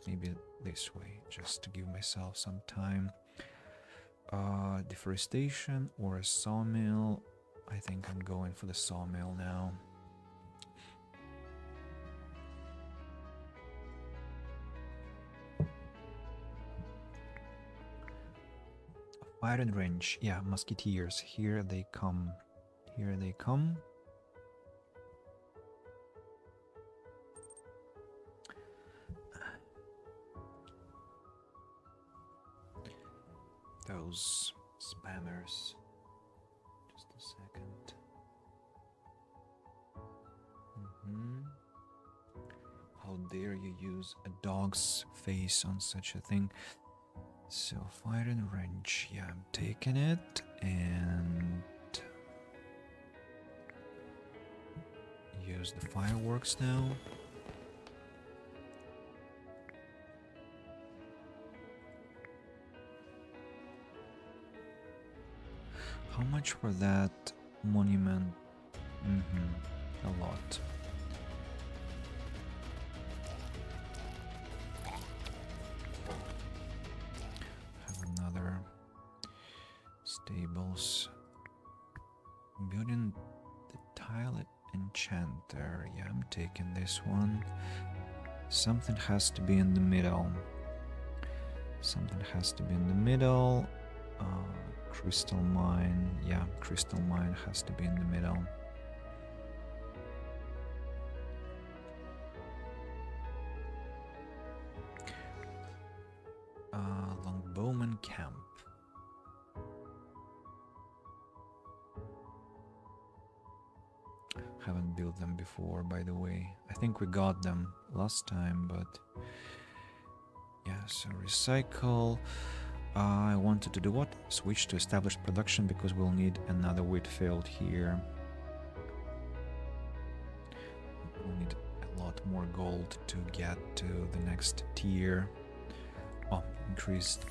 Maybe this way, just to give myself some time. Deforestation or a sawmill. I think I'm going for the sawmill now. Firing range. Yeah, musketeers. Here they come. Here they come. Those spammers. Just a second. How dare you use a dog's face on such a thing? So, firing range. Yeah, I'm taking it. And Use the fireworks now. How much for that monument? A lot. Have another stables. Building the tile enchanter. Yeah, I'm taking this one. Something has to be in the middle. Something has to be in the middle. Crystal mine. Yeah, crystal mine has to be in the middle. Longbowman camp. Haven't built them before, by the way. I think we got them last time, but yeah, so recycle. I wanted to do what? Switch to established production because we'll need another wheat field here. We'll need a lot more gold to get to the next tier. Oh, increased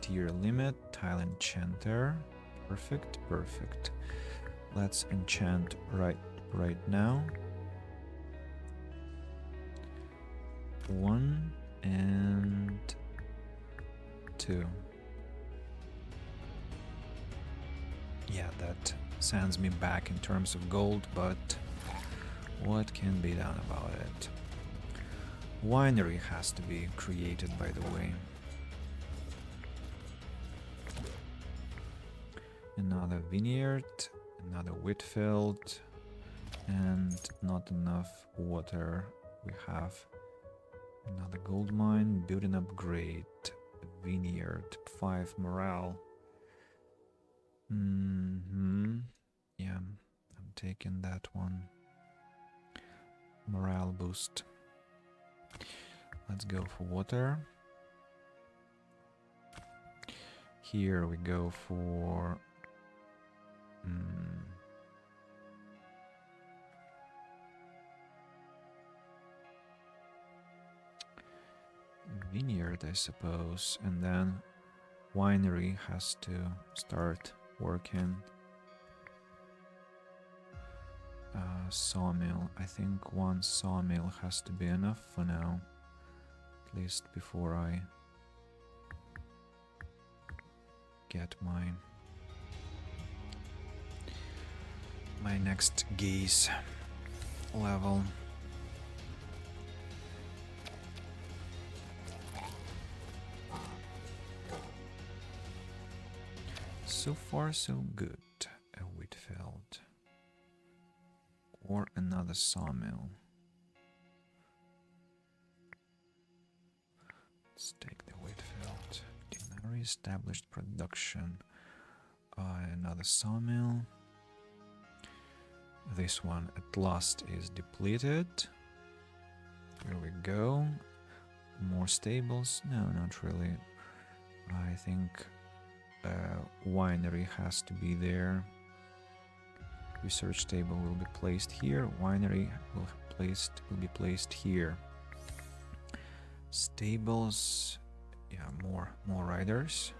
tier limit, tile enchanter. Perfect, perfect. Let's enchant right now. 1 and 2. Yeah, that sends me back in terms of gold, but what can be done about it? Winery has to be created, by the way. Another vineyard, another wheat field, and not enough water. We have another gold mine, building upgrade, vineyard, 5 morale. Yeah, I'm taking that one. Morale boost. Let's go for water. Here we go for vineyard, I suppose, and then winery has to start working. Sawmill. I think one sawmill has to be enough for now, at least before I get my next gaze level. So far, so good. A wheat field. Or another sawmill. Let's take the wheat field. Dinari established production. Another sawmill. This one at last is depleted. Here we go. More stables? No, not really. I think winery has to be there. Research table will be placed here. Winery will be placed here. Stables, yeah, more riders.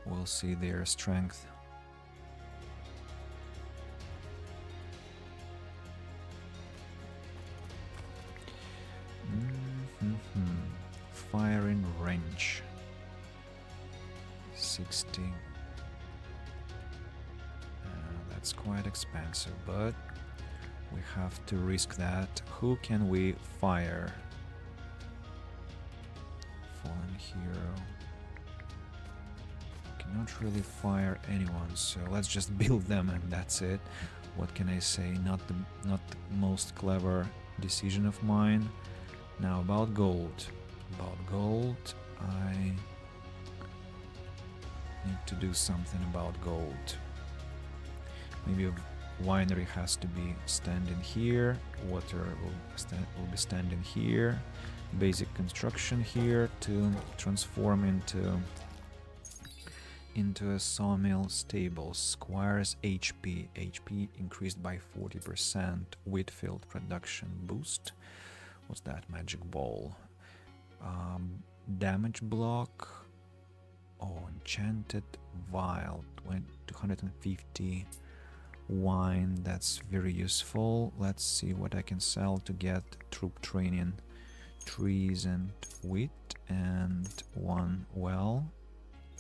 We'll see their strength. Firing range 60. That's quite expensive, but we have to risk that. Who can we fire? Fallen hero. Cannot really fire anyone, so let's just build them and that's it. What can I say? Not the most clever decision of mine. Now about gold. I need to do something about gold. Maybe a winery has to be standing here, water will be standing here, basic construction here to transform into into a sawmill stable. Squire's HP increased by 40%. Wheatfield production boost. What's that? Magic ball. Damage block. Oh, enchanted vial. 250 wine. That's very useful. Let's see what I can sell to get troop training. Trees and wheat and one well.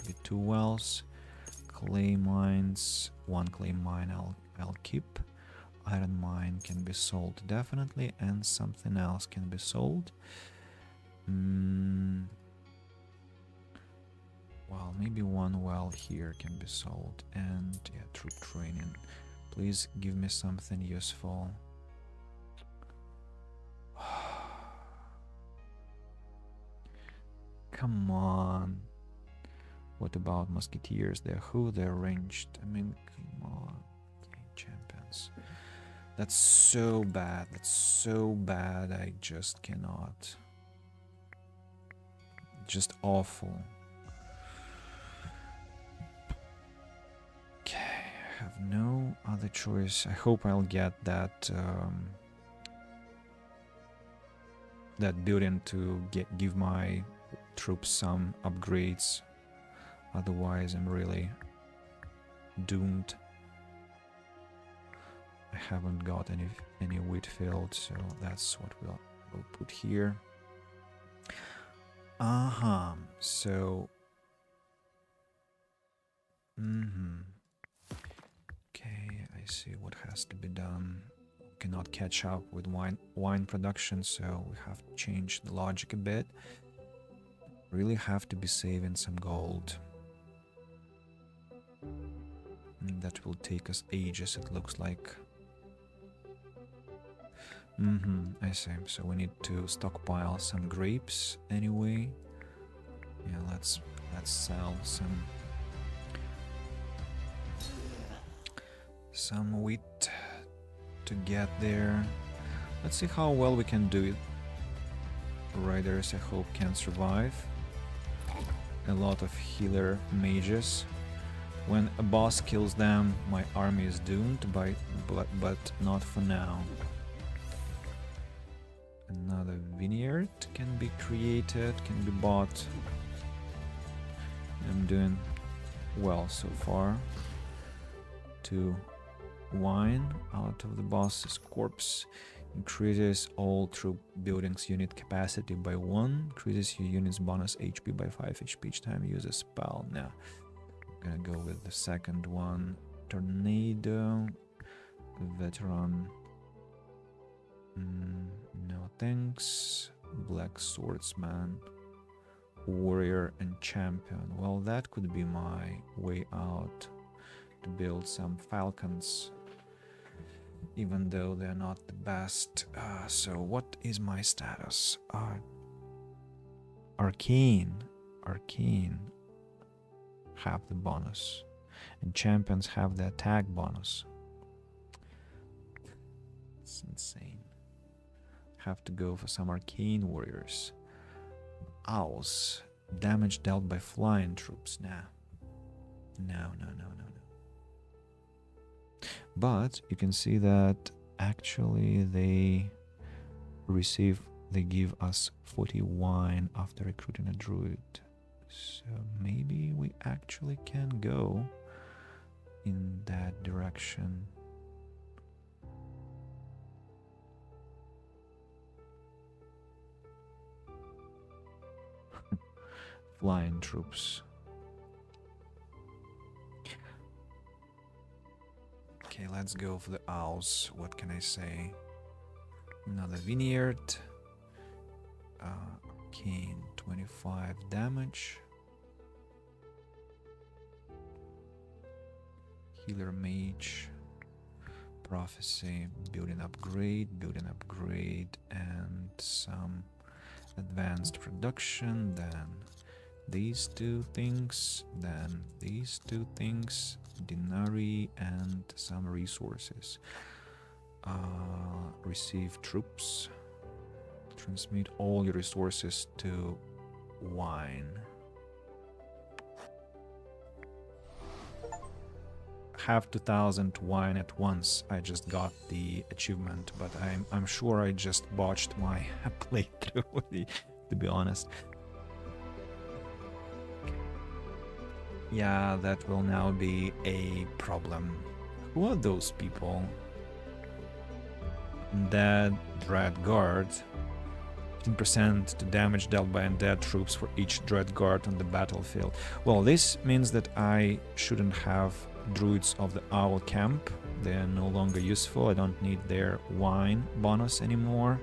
Maybe 2 wells. Clay mines. 1 clay mine I'll keep. Iron mine can be sold definitely, and something else can be sold. Well, maybe 1 well here can be sold, and yeah, troop training. Please give me something useful. Come on. What about musketeers? They're ranged. I mean, come on. Okay, champions. That's so bad. That's so bad. I just cannot. Just awful. Okay, I have no other choice. I hope I'll get that that building to give my troops some upgrades. Otherwise, I'm really doomed. I haven't got any wheat field, so that's what we'll put here. So. Okay, I see what has to be done. Cannot catch up with wine production, so we have to change the logic a bit. Really have to be saving some gold. And that will take us ages, it looks like. I see. So we need to stockpile some grapes anyway. Yeah, let's sell some wheat to get there. Let's see how well we can do it. Riders, I hope, can survive. A lot of healer mages. When a boss kills them, my army is doomed, but not for now. Another vineyard can be created, can be bought. I'm doing well so far. 2 wine out of the boss's corpse. Increases all troop buildings unit capacity by 1. Increases your unit's bonus HP by 5 HP each time you use a spell. Now, I'm gonna go with the second one. Tornado. Veteran. No thanks. Black Swordsman. Warrior and Champion. Well, that could be my way out to build some falcons, even though they're not the best. So what is my status? Arcane have the bonus, and champions have the attack bonus. It's insane. Have to go for some arcane warriors. Owls. Damage dealt by flying troops. Nah. No. But you can see that actually they give us 40 wine after recruiting a druid. So maybe we actually can go in that direction. Flying troops. Okay, let's go for the owls. What can I say? Another vineyard. Arcane, 25 damage. Healer mage. Prophecy, building upgrade, and some advanced production. Then these 2 things, then these 2 things, denarii and some resources. Receive troops. Transmit all your resources to wine. have 2000 wine at once. I just got the achievement, but I'm sure I just botched my playthrough, to be honest. Yeah, that will now be a problem. Who are those people? Undead Dread Guard. 15% to damage dealt by undead troops for each Dread Guard on the battlefield. Well, this means that I shouldn't have Druids of the Owl Camp. They're no longer useful. I don't need their wine bonus anymore.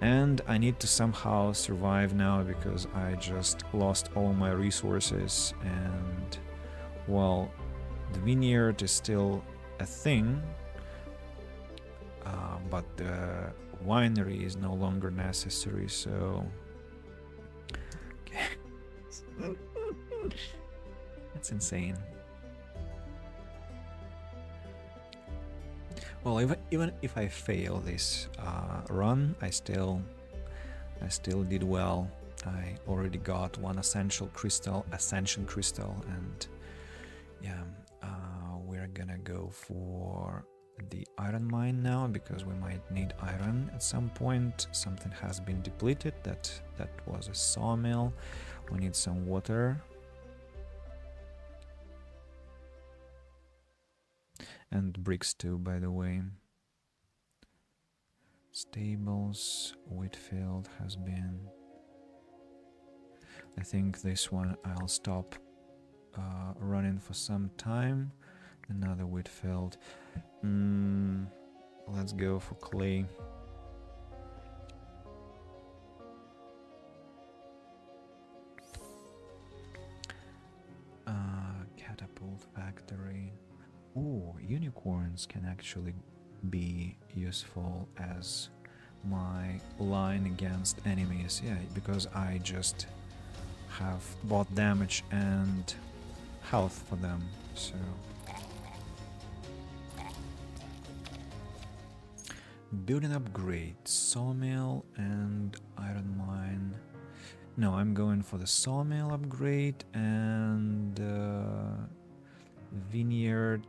And I need to somehow survive now because I just lost all my resources. And, well, the vineyard is still a thing. But the winery is no longer necessary, so... Okay. That's insane. Well, even if I fail this run, I still did well. I already got one Ascension Crystal, and yeah, we're gonna go for the iron mine now because we might need iron at some point. Something has been depleted. That was a sawmill. We need some water. And bricks too, by the way. Stables, Whitfield has been... I think this one I'll stop running for some time. Another Whitfield. Let's go for clay. Catapult factory. Oh, unicorns can actually be useful as my line against enemies. Yeah, because I just have bought damage and health for them, so... Building upgrade, sawmill and iron mine. No, I'm going for the sawmill upgrade and vineyard.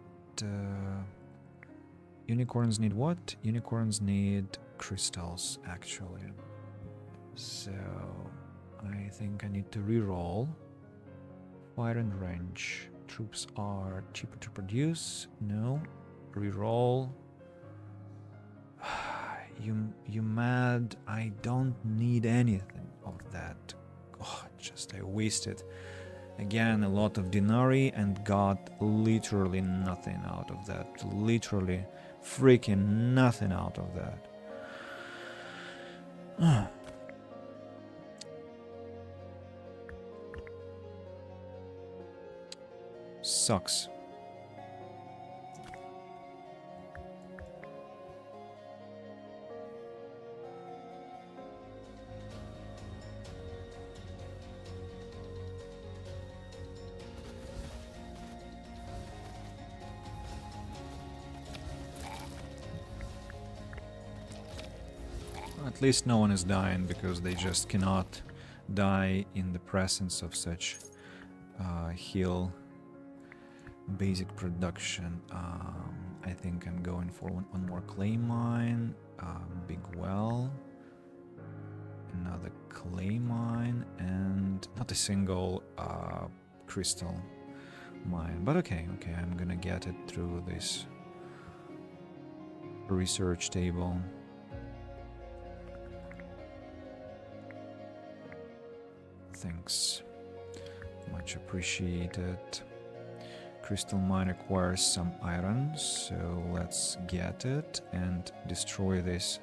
Unicorns need what? Unicorns need crystals, actually. So I think I need to reroll. Fire and range. Troops are cheaper to produce. No. Reroll. You mad? I don't need anything of that. Oh, just I wasted again a lot of denarii and got literally nothing out of that. Literally freaking nothing out of that. Sucks. At least no one is dying, because they just cannot die in the presence of such heal basic production. I think I'm going for one more clay mine, big well, another clay mine, and not a single crystal mine. But okay, I'm gonna get it through this research table. Thanks. Much appreciated. Crystal mine requires some iron, so let's get it and destroy this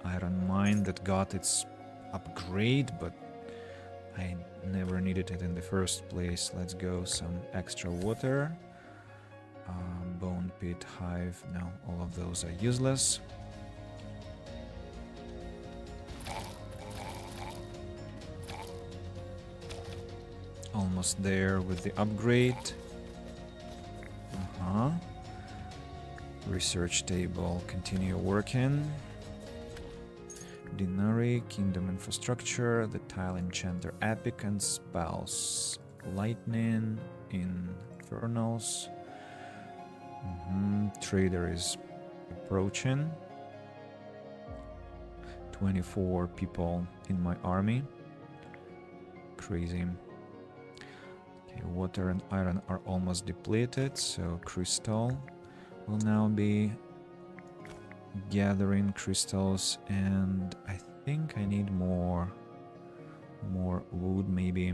iron mine that got its upgrade, but I never needed it in the first place. Let's go some extra water. Bone pit, hive, no, all of those are useless. Almost there with the upgrade. Research table, continue working. Denarii, Kingdom Infrastructure, the Tile Enchanter Epic and Spells. Lightning, Infernals. Trader is approaching. 24 people in my army. Crazy. Okay, water and iron are almost depleted, so crystal will now be gathering crystals, and I think I need more wood, maybe,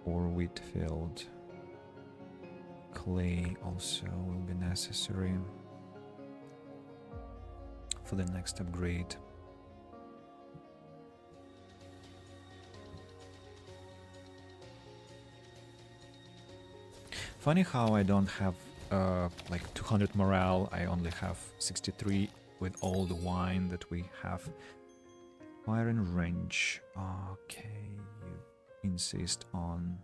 or wheat field. Clay also will be necessary for the next upgrade. Funny how I don't have like 200 morale. I only have 63 with all the wine that we have. Fire and range. Okay, you insist on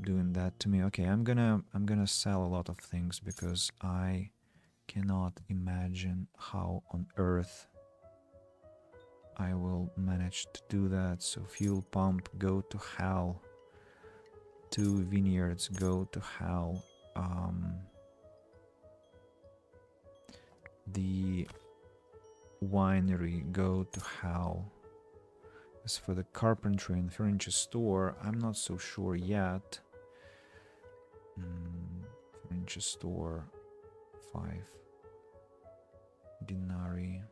doing that to me. Okay, I'm gonna sell a lot of things because I cannot imagine how on earth I will manage to do that. So fuel pump, go to hell. 2 vineyards, go to hell. The winery, go to hell. As for the carpentry and furniture store, I'm not so sure yet. Furniture store, 5 denarii.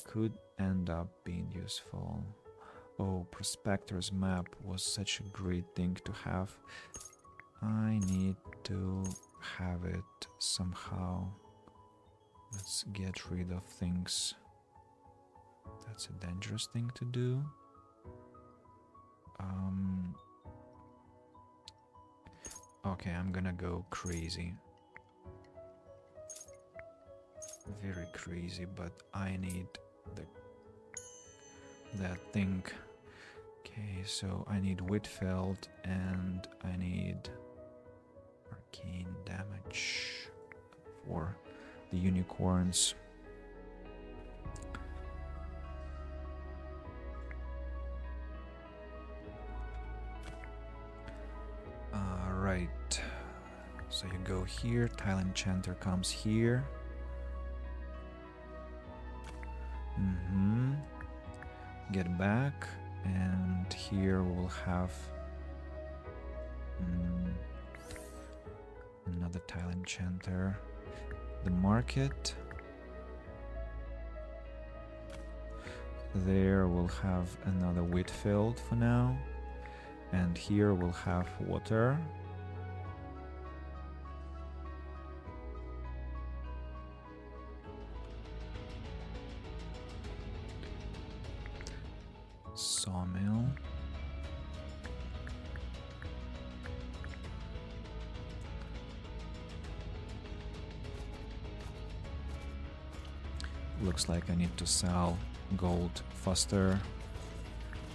Could end up being useful. Oh, Prospector's map was such a great thing to have. I need to have it somehow. Let's get rid of things. That's a dangerous thing to do. Okay, I'm gonna go crazy. Very crazy, but I need that thing. Okay, so I need Whitfield and I need arcane damage for the unicorns. Right. So you go here, Tile Enchanter comes here. Get back, and here we'll have another Tile Enchanter. The market. There we'll have another wheat field for now, and here we'll have water. Sawmill. Looks like I need to sell gold faster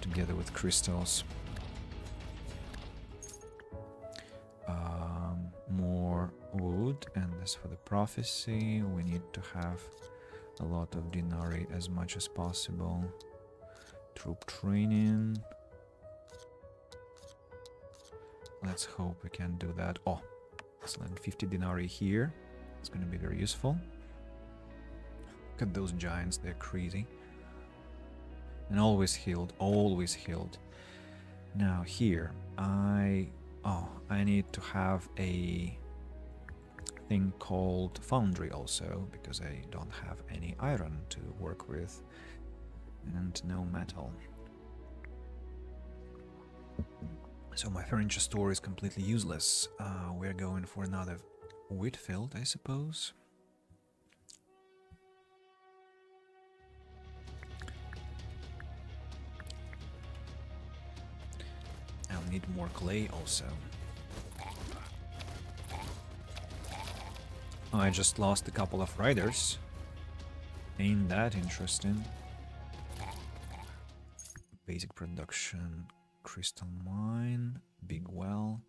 together with crystals. More wood, and as for the prophecy, we need to have a lot of denarii as much as possible. Troop training. Let's hope we can do that. Oh, excellent. 50 denarii here. It's going to be very useful. Look at those giants, they're crazy. And always healed, always healed. Now here, I need to have a thing called foundry also, because I don't have any iron to work with. And no metal. So my furniture store is completely useless. We're going for another wheat field, I suppose. I'll need more clay also. I just lost a couple of riders. Ain't that interesting? Basic production, crystal mine, big well.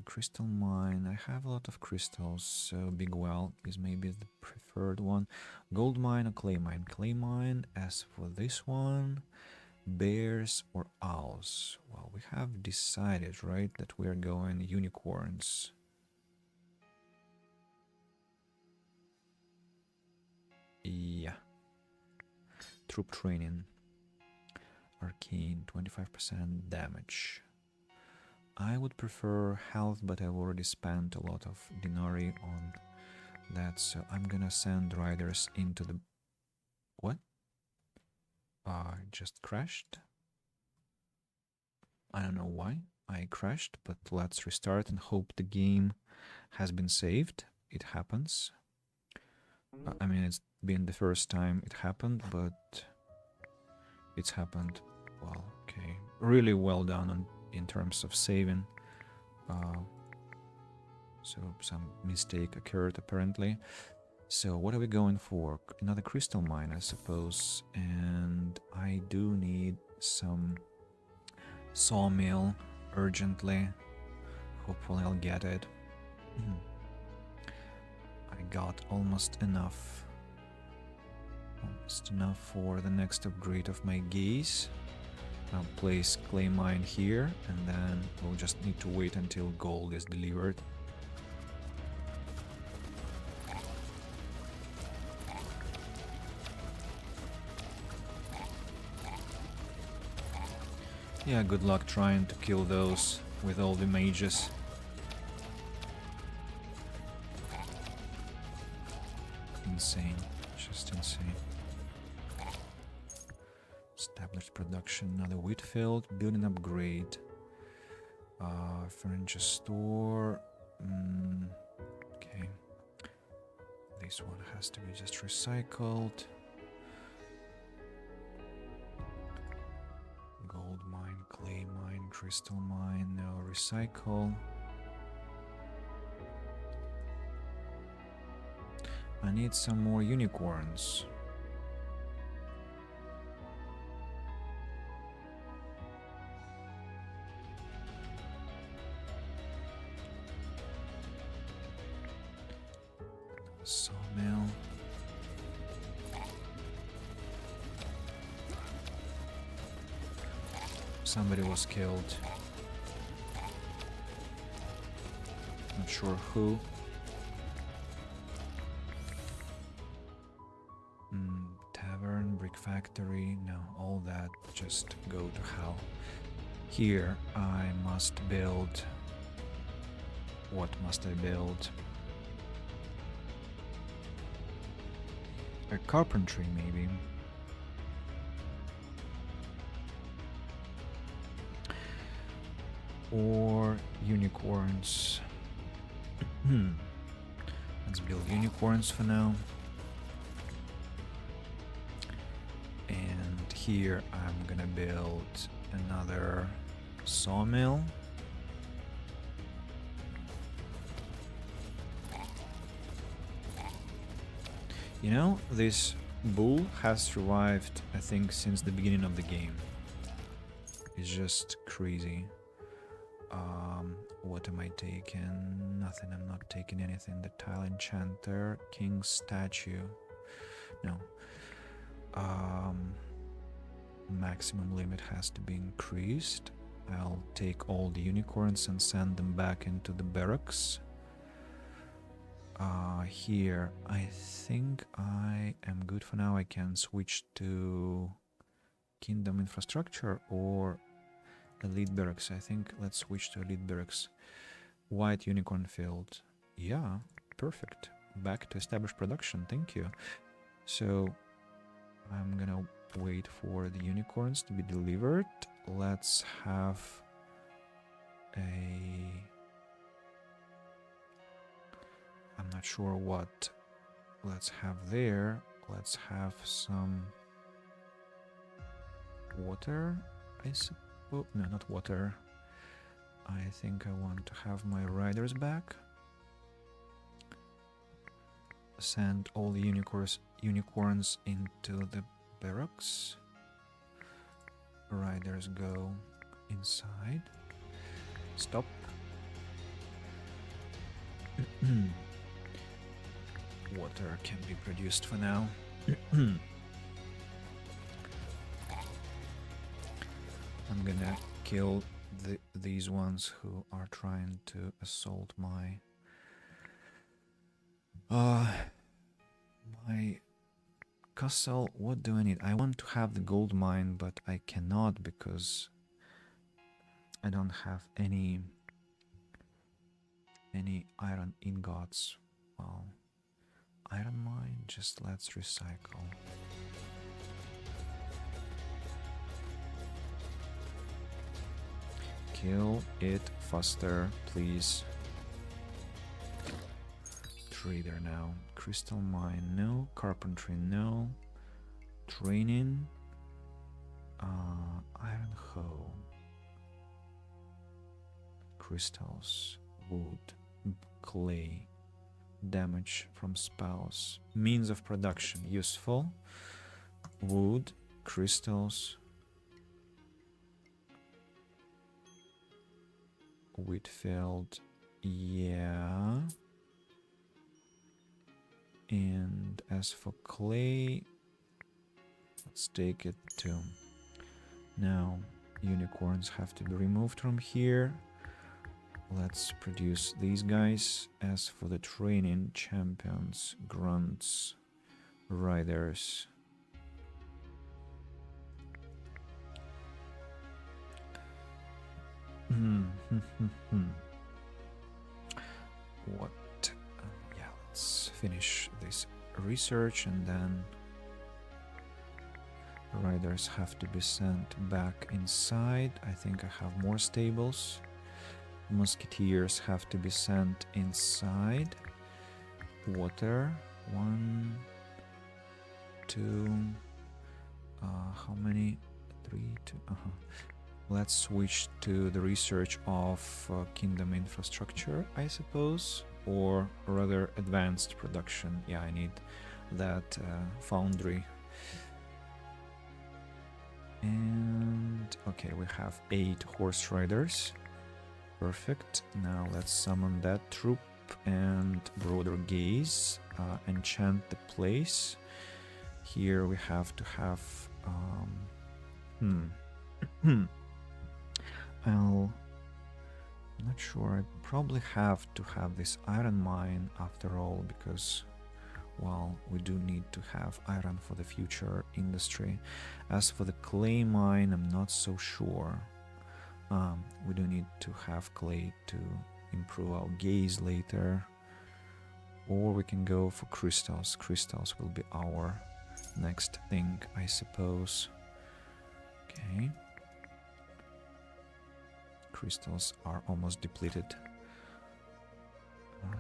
Crystal mine, I have a lot of crystals, so big well is maybe the preferred one. Gold mine or clay mine? Clay mine. As for this one, Bears or owls? Well, we have decided, right, that we're going unicorns. Yeah. Troop training. Arcane, 25% damage. I would prefer health, but I've already spent a lot of Dinari on that, so I'm gonna send riders into the... What? Just crashed. I don't know why I crashed, but let's restart and hope the game has been saved. It happens. I mean, it's been the first time it happened, but it's happened. Well, okay. Really well done in terms of saving. So some mistake occurred apparently. So what are we going for? Another crystal mine, I suppose. And I do need some sawmill urgently. Hopefully I'll get it. I got almost enough. Almost enough for the next upgrade of my gaze. I'll place clay mine here, and then we'll just need to wait until gold is delivered. Yeah, good luck trying to kill those with all the mages. Insane. Just insane. Established production, another wheat field, building upgrade. Furniture store. Okay. This one has to be just recycled. Gold mine, clay mine, crystal mine, no recycle. I need some more unicorns. Sawmill. Somebody was killed. Not sure who. Tavern, brick factory, no, all that just go to hell. Here I must build. What must I build? A carpentry, maybe. Or unicorns. Let's build unicorns for now. And here I'm gonna build another sawmill. You know, this bull has survived, I think, since the beginning of the game. It's just crazy. What am I taking? Nothing, I'm not taking anything. The tile enchanter, king statue. No. Maximum limit has to be increased. I'll take all the unicorns and send them back into the barracks. Here, I think I am good for now. I can switch to Kingdom Infrastructure or Elite Barracks. I think let's switch to Elite Barracks. White Unicorn Field. Yeah, perfect. Back to established production, thank you. So, I'm gonna wait for the unicorns to be delivered. Let's have a... I'm not sure what let's have there. Let's have some water, I suppose. No, not water. I think I want to have my riders back. Send all the unicorns into the barracks. Riders go inside. Stop. Water can be produced for now. I'm gonna kill these ones who are trying to assault my my castle. What do I need? I want to have the gold mine, but I cannot because I don't have any iron ingots. Well, iron mine, just let's recycle. Kill it faster, please. Trader now. Crystal mine, no. Carpentry, no. Training. Iron hoe. Crystals, wood, clay, damage from spells. Means of production, useful. Wood, crystals. Wheatfield, yeah. And as for clay, let's take it too. Now, unicorns have to be removed from here. Let's produce these guys. As for the training, champions, grunts, riders. What? Yeah, let's finish this research and then riders have to be sent back inside. I think I have more stables. Musketeers have to be sent inside. Water. 1, 2. How many? 3, 2. Let's switch to the research of kingdom infrastructure, I suppose, or rather advanced production. Yeah, I need that foundry. And okay, we have 8 horse riders. Perfect. Now let's summon that troop and broader gaze. Enchant the place. Here we have to have I'm not sure. I probably have to have this iron mine after all, because, well, we do need to have iron for the future industry. As for the clay mine, I'm not so sure. We do need to have clay to improve our gaze later. Or we can go for crystals. Crystals will be our next thing, I suppose. Okay. Crystals are almost depleted.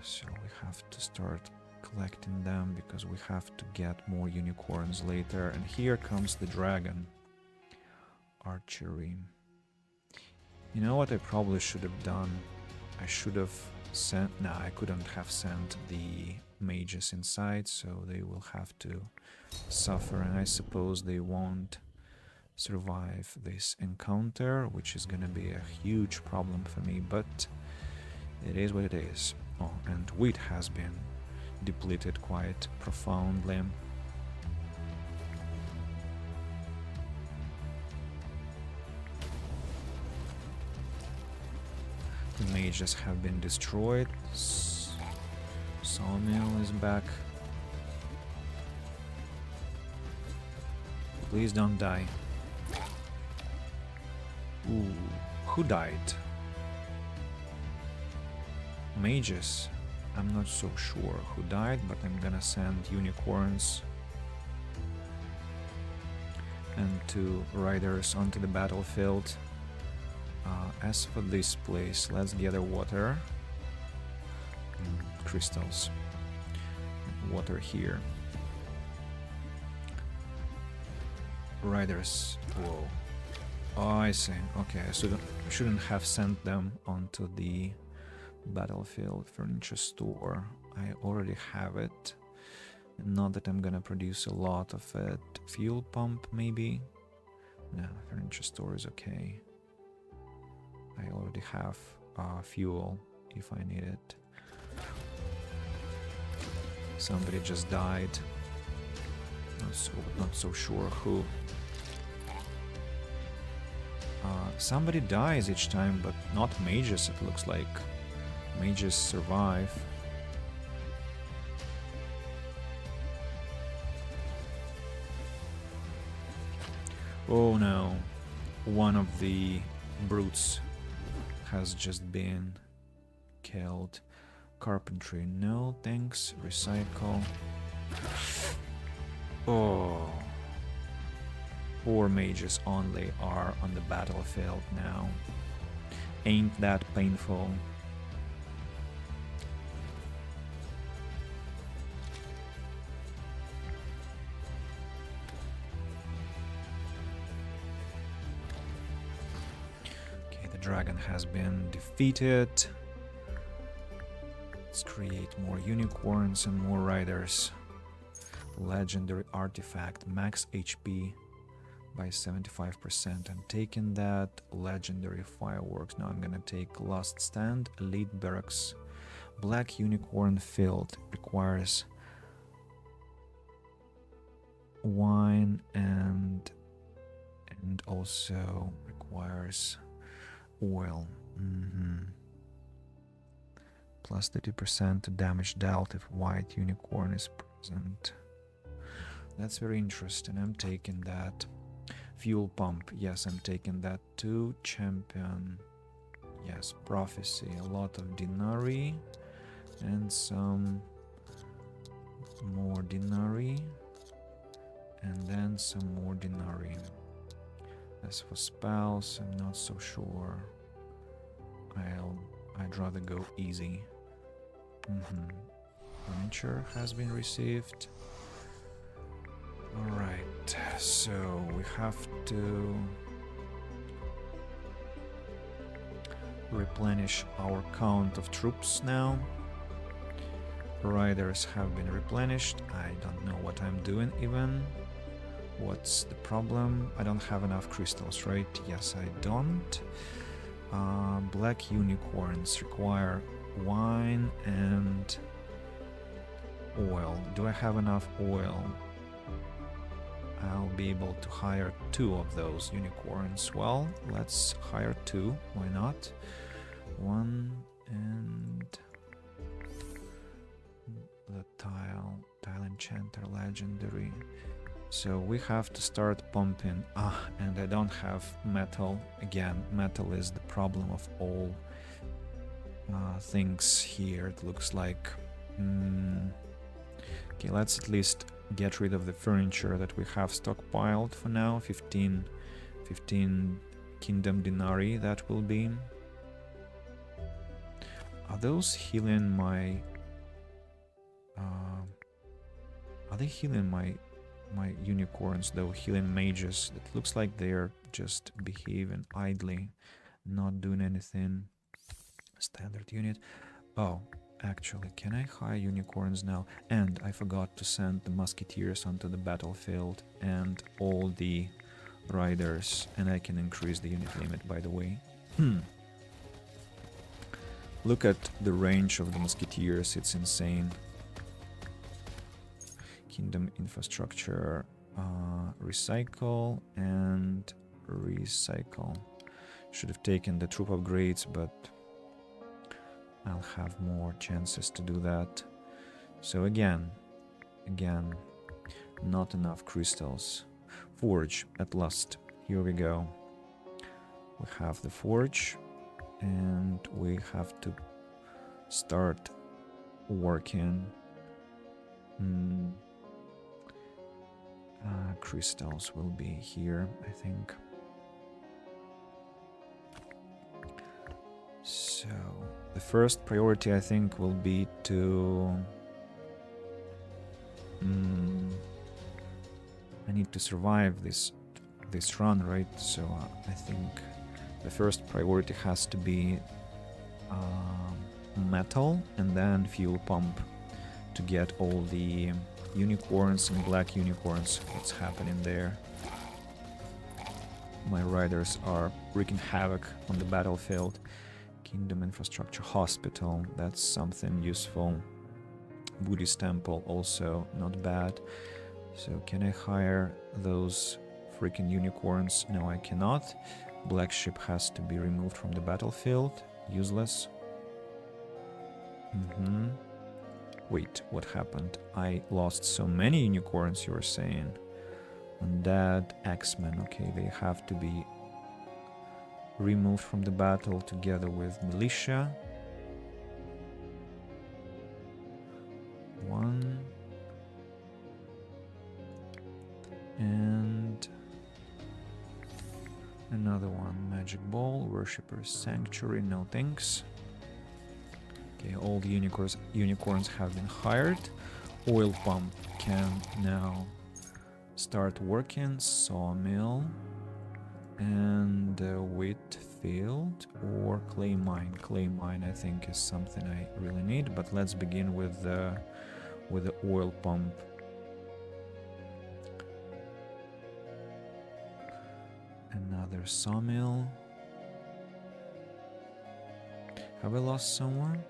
So we have to start collecting them because we have to get more unicorns later. And here comes the dragon. Archery. You know what I probably should have done? I should have sent... No, I couldn't have sent the mages inside, so they will have to suffer, and I suppose they won't survive this encounter, which is gonna be a huge problem for me, but it is what it is. Oh, and wheat has been depleted quite profoundly. The mages have been destroyed. Sawmill is back. Please don't die. Ooh, who died? Mages. I'm not so sure who died, but I'm gonna send unicorns and 2 riders onto the battlefield. As for this place, let's gather water. Crystals. Water here. Riders. Whoa. Oh, I see. Okay, I shouldn't have sent them onto the battlefield. Furniture store. I already have it. Not that I'm gonna produce a lot of it. Fuel pump, maybe? No, furniture store is okay. I already have fuel if I need it. Somebody just died. Not so sure who. Somebody dies each time, but not mages, it looks like. Mages survive. Oh no. One of the brutes has just been killed. Carpentry, no thanks. Recycle. Oh. Four mages only are on the battlefield now. Ain't that painful? Okay, the dragon has been defeated. Let's create more unicorns and more riders. Legendary artifact, max HP by 75%. I'm taking that. Legendary fireworks. Now I'm gonna take Last Stand, Elite Barracks. Black Unicorn Field requires wine and also requires oil. Plus 30% to damage dealt if white unicorn is present. That's very interesting. I'm taking that. Fuel pump. Yes, I'm taking that too. Champion. Yes, prophecy. A lot of dinari and some more dinari and then some more dinari. As for spells, I'm not so sure. I'd rather go easy. Furniture has been received. Alright, so we have to replenish our count of troops now. Riders have been replenished. I don't know what I'm doing even. What's the problem? I don't have enough crystals, right? Yes, I don't. Black unicorns require wine and oil. Do I have enough oil? I'll be able to hire 2 of those unicorns. Well, let's hire 2. Why not? 1 and the tile enchanter legendary. So we have to start pumping. And I don't have metal. Again, metal is the problem of all things here, it looks like. Okay, let's at least get rid of the furniture that we have stockpiled for now. 15 kingdom dinari, that will be. Are those healing my... are they healing my unicorns though? Healing mages? It looks like they're just behaving idly, not doing anything. Standard unit. Oh, actually, can I hire unicorns now? And I forgot to send the musketeers onto the battlefield and all the riders, and I can increase the unit limit, by the way. Look at the range of the musketeers, it's insane. Kingdom infrastructure, recycle and recycle. Should have taken the troop upgrades, but I'll have more chances to do that. So again, not enough crystals. Forge, at last. Here we go. We have the forge, and we have to start working. Crystals will be here, I think. So the first priority, I think, will be to... I need to survive this run, right? So I think the first priority has to be metal and then fuel pump to get all the unicorns and black unicorns. What's happening there? My riders are wreaking havoc on the battlefield. Kingdom infrastructure, hospital, that's something useful. Buddhist temple, also not bad. So can I hire those freaking unicorns? No, I cannot. Black ship has to be removed from the battlefield. Useless. Wait, what happened? I lost so many unicorns, you were saying. Undead, X-Men. Okay, they have to be removed from the battle together with militia. One. And another one. Magic Ball, Worshipper's Sanctuary, no thanks. Okay, all the unicorns have been hired. Oil pump can now start working. Sawmill and wheat field or clay mine. Clay mine, I think, is something I really need. But let's begin with the oil pump. Another sawmill. Have I lost someone?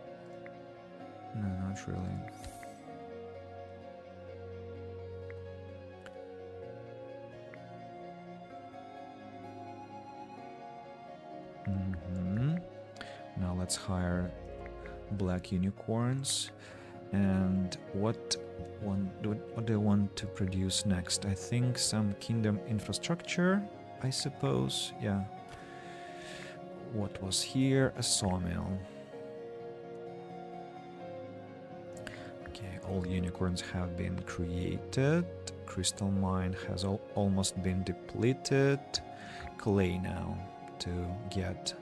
No, not really. Now let's hire black unicorns. And what do I want to produce next? I think some kingdom infrastructure, I suppose. Yeah. What was here? A sawmill. Okay, all unicorns have been created. Crystal mine has almost been depleted. Clay now to get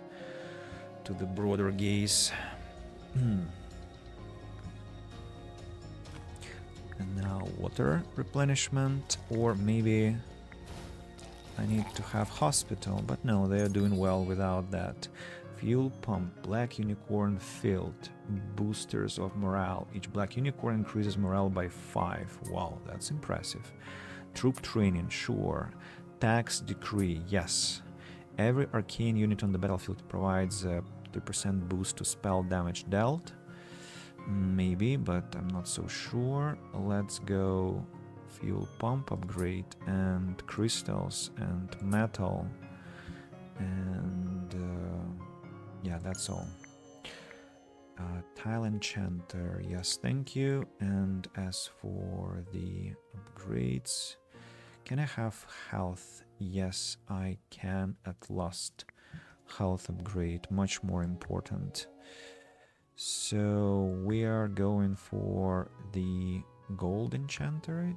to the broader gaze. And now water replenishment, or maybe I need to have hospital, but no, they are doing well without that. Fuel pump, black unicorn filled, boosters of morale. Each black unicorn increases morale by 5. Wow, that's impressive. Troop training, sure. Tax decree, yes. Every arcane unit on the battlefield provides a 3% boost to spell damage dealt. Maybe, but I'm not so sure. Let's go fuel pump upgrade and crystals and metal. And yeah, that's all. Tile enchanter, yes, thank you. And as for the upgrades, can I have health? Yes, I can at last. Health upgrade, much more important. So we are going for the gold enchanter,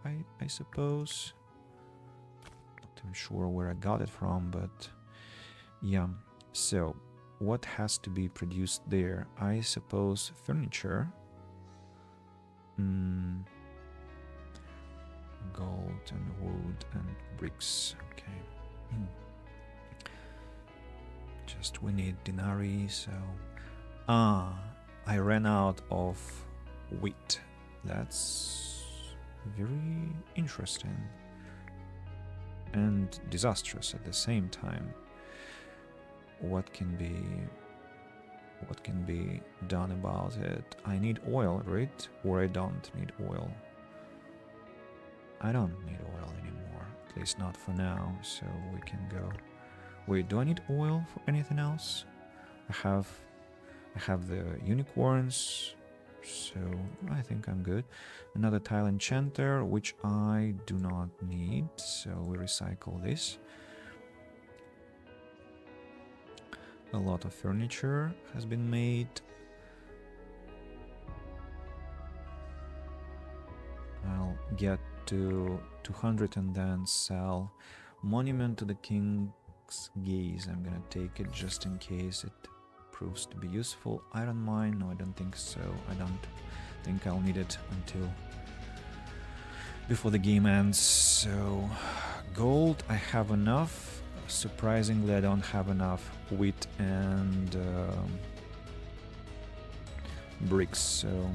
I suppose. Not even sure where I got it from, but yeah. So what has to be produced there? I suppose furniture. Gold and wood and bricks. Okay. Just we need denarii, so I ran out of wheat. That's very interesting and disastrous at the same time. What can be done about it? I need oil, right? Or I don't need oil. I don't need oil anymore, at least not for now, so we can go. Wait, do I need oil for anything else? I have the unicorns, so I think I'm good. Another tile enchanter, which I do not need, so we recycle this. A lot of furniture has been made. I'll get to 200 and then sell. Monument to the King's Gaze. I'm gonna take it just in case it proves to be useful. Iron mine, no, I don't think so. I don't think I'll need it until before the game ends. So gold, I have enough. Surprisingly, I don't have enough wheat and bricks, so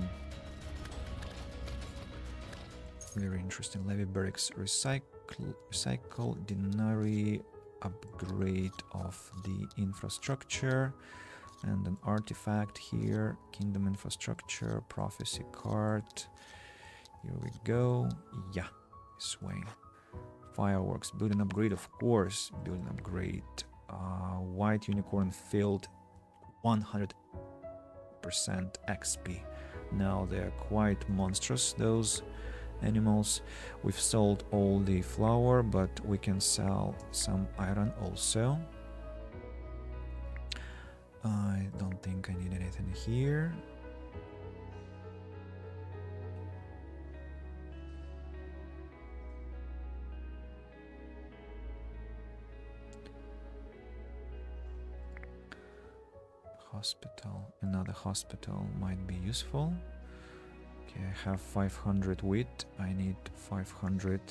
very interesting. Levy barracks, recycle denarii, upgrade of the infrastructure, and an artifact here. Kingdom infrastructure, prophecy card. Here we go. Yeah, this way. Fireworks, building upgrade, of course. Building upgrade. White unicorn filled 100% XP. Now they're quite monstrous, those animals. We've sold all the flour, but we can sell some iron also. I don't think I need anything here. Hospital, another hospital might be useful. Okay, I have 500 wheat. I need 500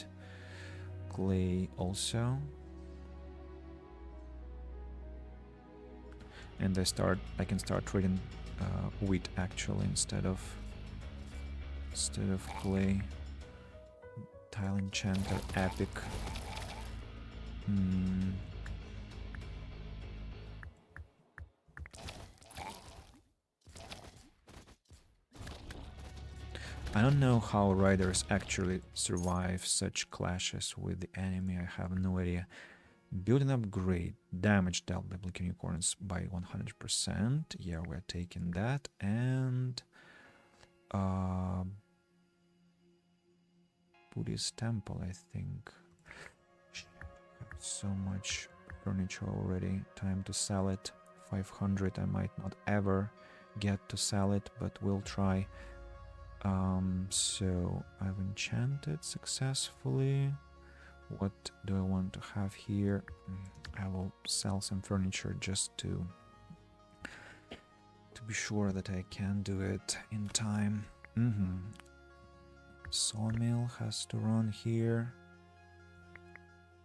clay also. And I can start trading wheat actually instead of clay. Tile enchanter epic. I don't know how riders actually survive such clashes with the enemy. I have no idea. Building upgrade, damage dealt by Blinking Unicorns by 100%. Yeah, we're taking that. And Buddhist temple, I think. So much furniture already. Time to sell it. 500. I might not ever get to sell it, but we'll try. So I've enchanted successfully. What do I want to have here? I will sell some furniture just to be sure that I can do it in time. Sawmill has to run here.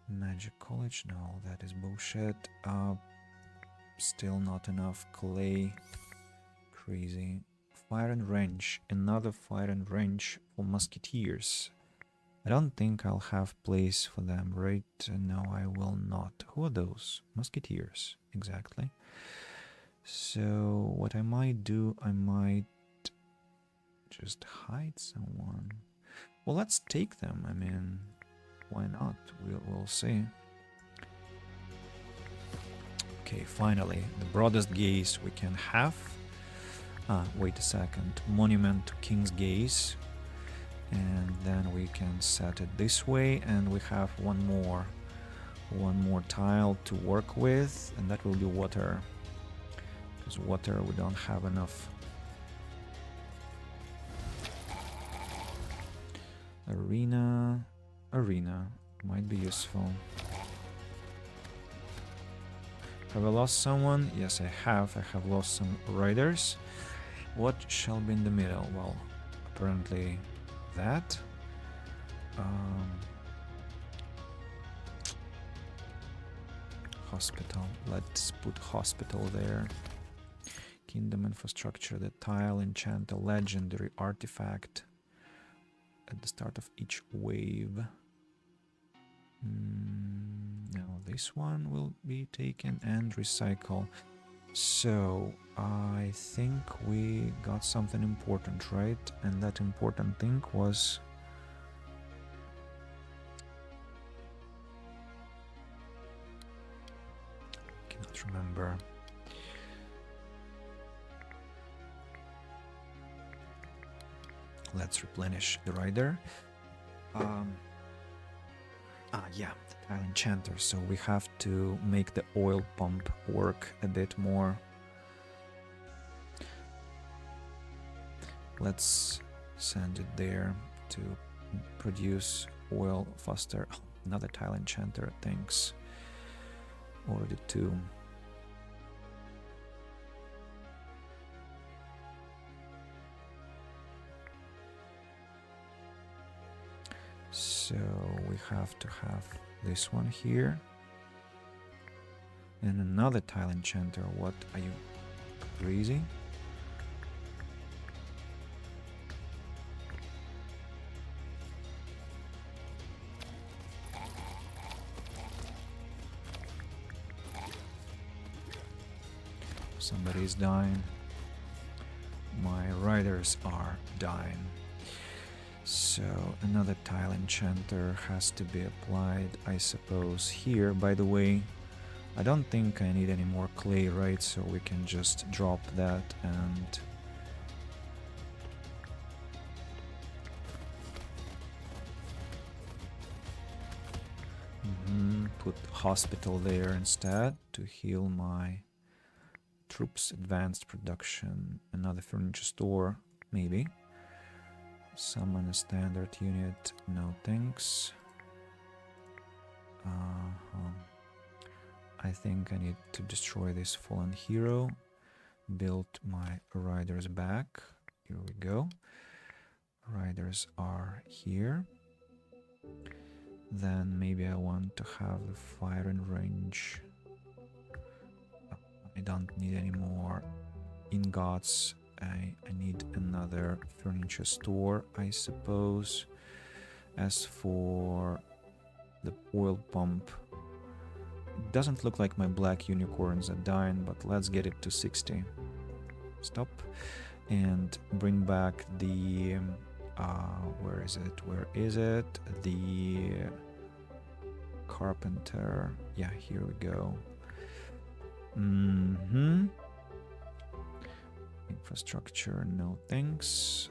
Magic College, no, that is bullshit. Still not enough clay. Crazy. Fire and Range, another fire and range for musketeers. I don't think I'll have place for them, right? No, I will not. Who are those? Musketeers, exactly. So what I might do, I might just hide someone. Well, let's take them. I mean, why not? We'll see. Okay, finally, the broadest gaze we can have. Wait a second. Monument to King's Gaze. And then we can set it this way, and we have one more tile to work with, and that will be water. Because water we don't have enough. Arena might be useful. Have I lost someone? Yes, I have. I have lost some riders. What shall be in the middle? Well, apparently that. Hospital. Let's put hospital there. Kingdom infrastructure, the tile, enchant a legendary artifact at the start of each wave. Now this one will be taken and recycle. So I think we got something important, right? And that important thing was cannot remember. Let's replenish the rider. Yeah, the tile enchanter. So we have to make the oil pump work a bit more. Let's send it there to produce oil faster. Oh, another tile enchanter, thanks. Already two. So we have to have this one here. And another tile enchanter. What, are you crazy? Somebody's dying. My riders are dying. So another tile enchanter has to be applied, I suppose, here. By the way, I don't think I need any more clay, right? So we can just drop that and... put hospital there instead to heal my troops. Advanced production, another furniture store, maybe. Summon a standard unit, no thanks. I think I need to destroy this fallen hero. Build my riders back. Here we go. Riders are here. Then maybe I want to have the firing range. I don't need any more ingots. I need another furniture store, I suppose. As for the oil pump, it doesn't look like my black unicorns are dying, but let's get it to 60. Stop. And bring back the... where is it? Where is it? The carpenter. Yeah, here we go. Infrastructure, no thanks.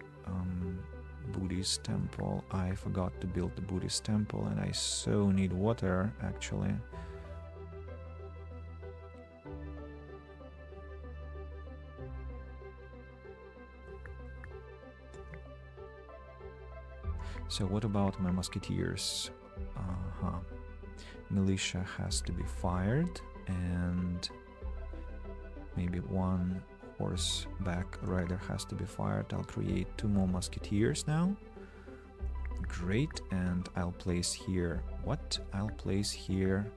Buddhist temple. I forgot to build the Buddhist temple, and I so need water, actually. So what about my musketeers? Militia has to be fired, and maybe one horseback rider has to be fired. I'll create 2 more musketeers now. Great, and I'll place here... What? I'll place here...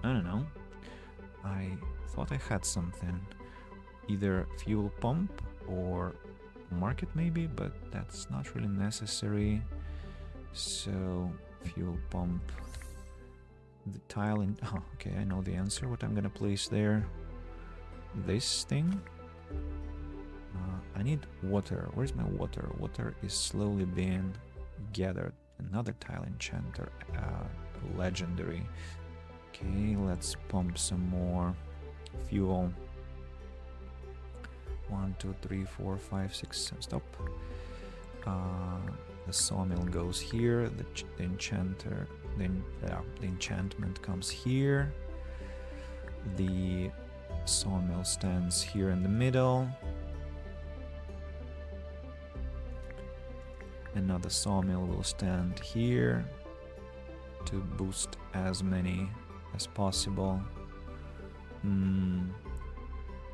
I don't know. I thought I had something. Either fuel pump or market maybe, but that's not really necessary. So fuel pump, the tile in... Oh, okay, I know the answer. What I'm gonna place there. This thing. I need water. Where's my water? Water is slowly being gathered. Another tile enchanter, legendary. Okay, let's pump some more fuel. 1, 2, 3, 4, 5, 6, 7. Stop. The sawmill goes here. The enchanter, the enchantment comes here. The sawmill stands here in the middle. Another sawmill will stand here to boost as many as possible.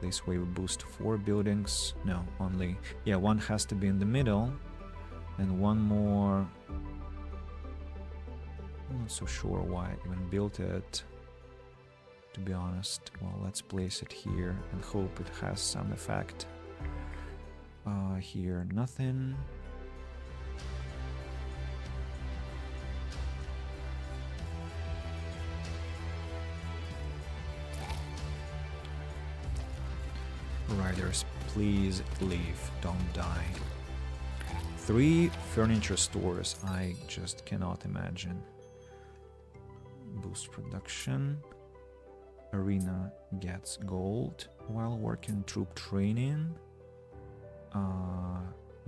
This way we boost 4 buildings. No, only... Yeah, one has to be in the middle. And one more... I'm not so sure why I even built it, to be honest. Well, let's place it here and hope it has some effect. Here, nothing. Riders, please leave, don't die. 3 furniture stores, I just cannot imagine. Boost production. Arena gets gold while working troop training.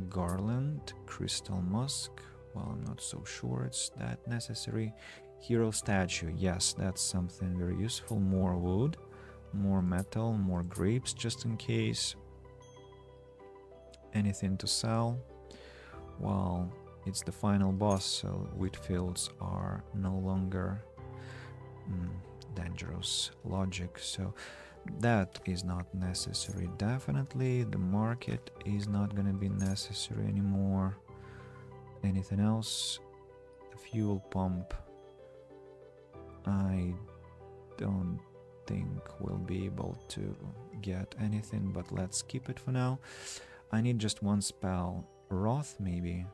Garland, Crystal Musk. Well, I'm not so sure it's that necessary. Hero statue, yes, that's something very useful. More wood, more metal, more grapes just in case. Anything to sell? Well, it's the final boss, so wheat fields are no longer dangerous logic, so that is not necessary. Definitely the market is not gonna be necessary anymore. Anything else? The fuel pump, I don't think we'll be able to get anything, but let's keep it for now. I need just 1 spell. Wrath maybe,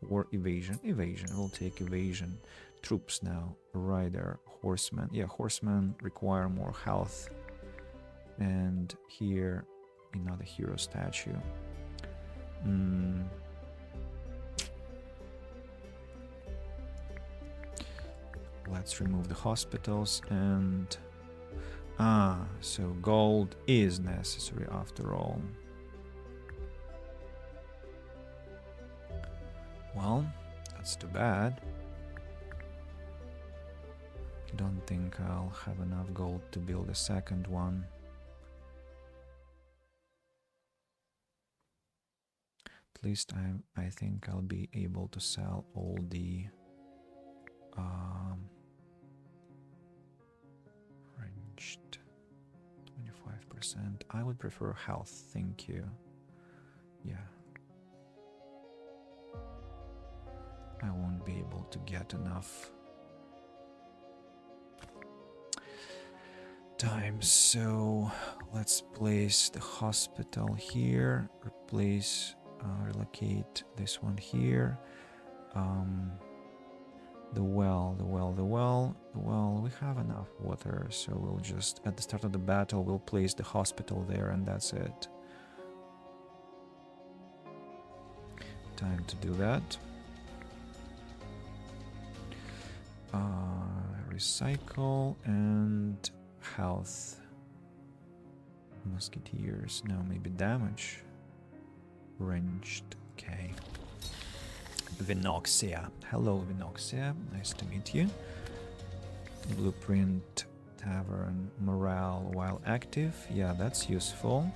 or evasion. Evasion, we'll take evasion. Troops now. Rider, horseman. Yeah, horsemen require more health. And here another hero statue. let's remove the hospitals and... so gold is necessary after all. Well, that's too bad. Don't think I'll have enough gold to build a second one. At least I think I'll be able to sell all the ranged 25%. I would prefer health, thank you. Yeah. I won't be able to get enough time, so let's place the hospital here, relocate this one here. The well, we have enough water, so we'll just, at the start of the battle, we'll place the hospital there and that's it. Time to do that. Recycle and health. Musketeers, no, maybe damage. Ranged, okay. Vinoxia. Hello, Vinoxia. Nice to meet you. Blueprint, tavern, morale while active. Yeah, that's useful.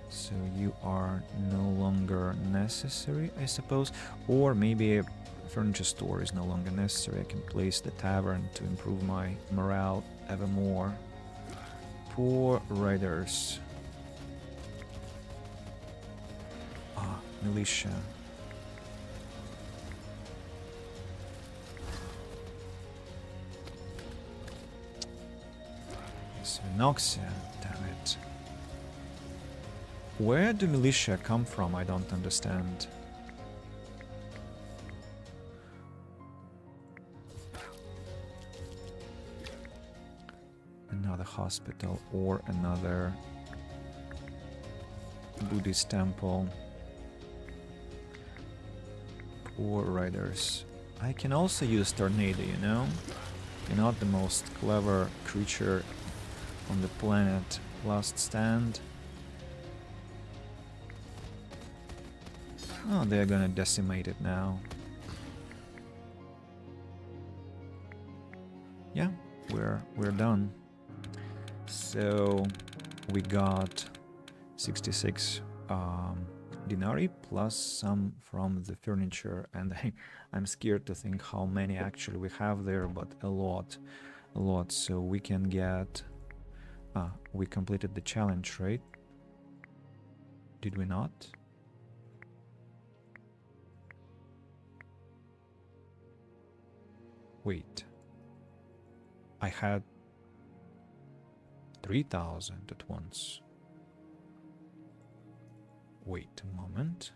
So you are no longer necessary, I suppose. Or maybe a furniture store is no longer necessary. I can place the tavern to improve my morale ever more. Poor riders. Militia. It's Vinoxia, damn it. Where do militia come from? I don't understand. Another hospital or another Buddhist temple. Poor riders. I can also use tornado, you know? You're not the most clever creature on the planet. Last stand. Oh, they're gonna decimate it now. Yeah, we're done. So we got 66 denarii plus some from the furniture, and I'm scared to think how many actually we have there, but a lot. So we can get... we completed the challenge, right? Did we not? Wait. I had 3,000 at once. Wait a moment.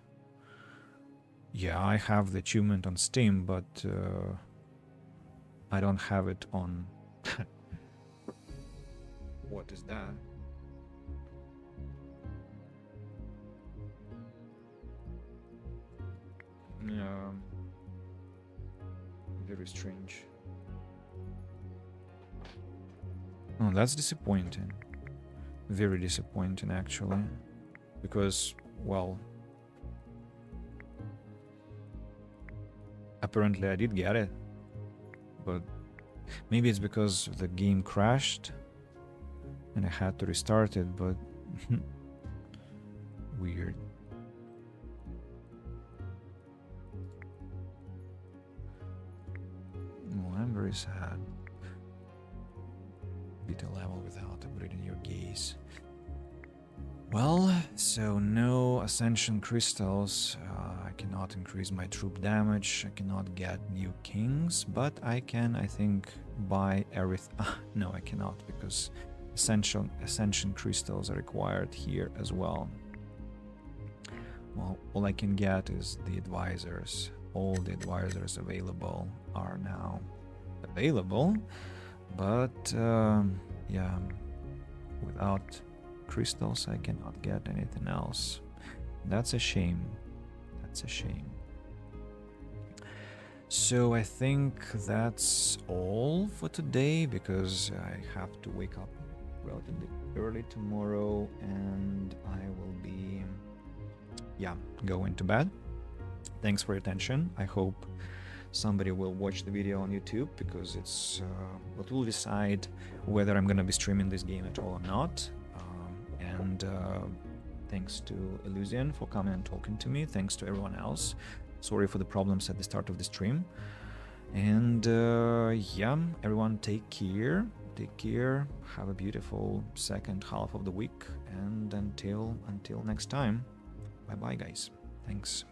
Yeah, I have the achievement on Steam, but I don't have it on... What is that? Very strange. Oh, that's disappointing. Very disappointing, actually. Because, well... apparently I did get it. But maybe it's because the game crashed and I had to restart it, but... weird. Well, I'm very sad. Beat a level without upgrading your gaze. Well, so no ascension crystals. I cannot increase my troop damage. I cannot get new kings, but I can, I think, buy everything. No, I cannot, because ascension crystals are required here as well. Well, all I can get is the advisors. All the advisors available are now available, but yeah, without crystals I cannot get anything else. That's a shame. That's a shame. So I think that's all for today because I have to wake up relatively early tomorrow and I will be, going to bed. Thanks for your attention. I hope somebody will watch the video on YouTube because it's what will decide whether I'm gonna be streaming this game at all or not. And thanks to Illusion for coming and talking to me. Thanks to everyone else. Sorry for the problems at the start of the stream. And everyone take care. Take care. Have a beautiful second half of the week. And until next time. Bye bye, guys. Thanks.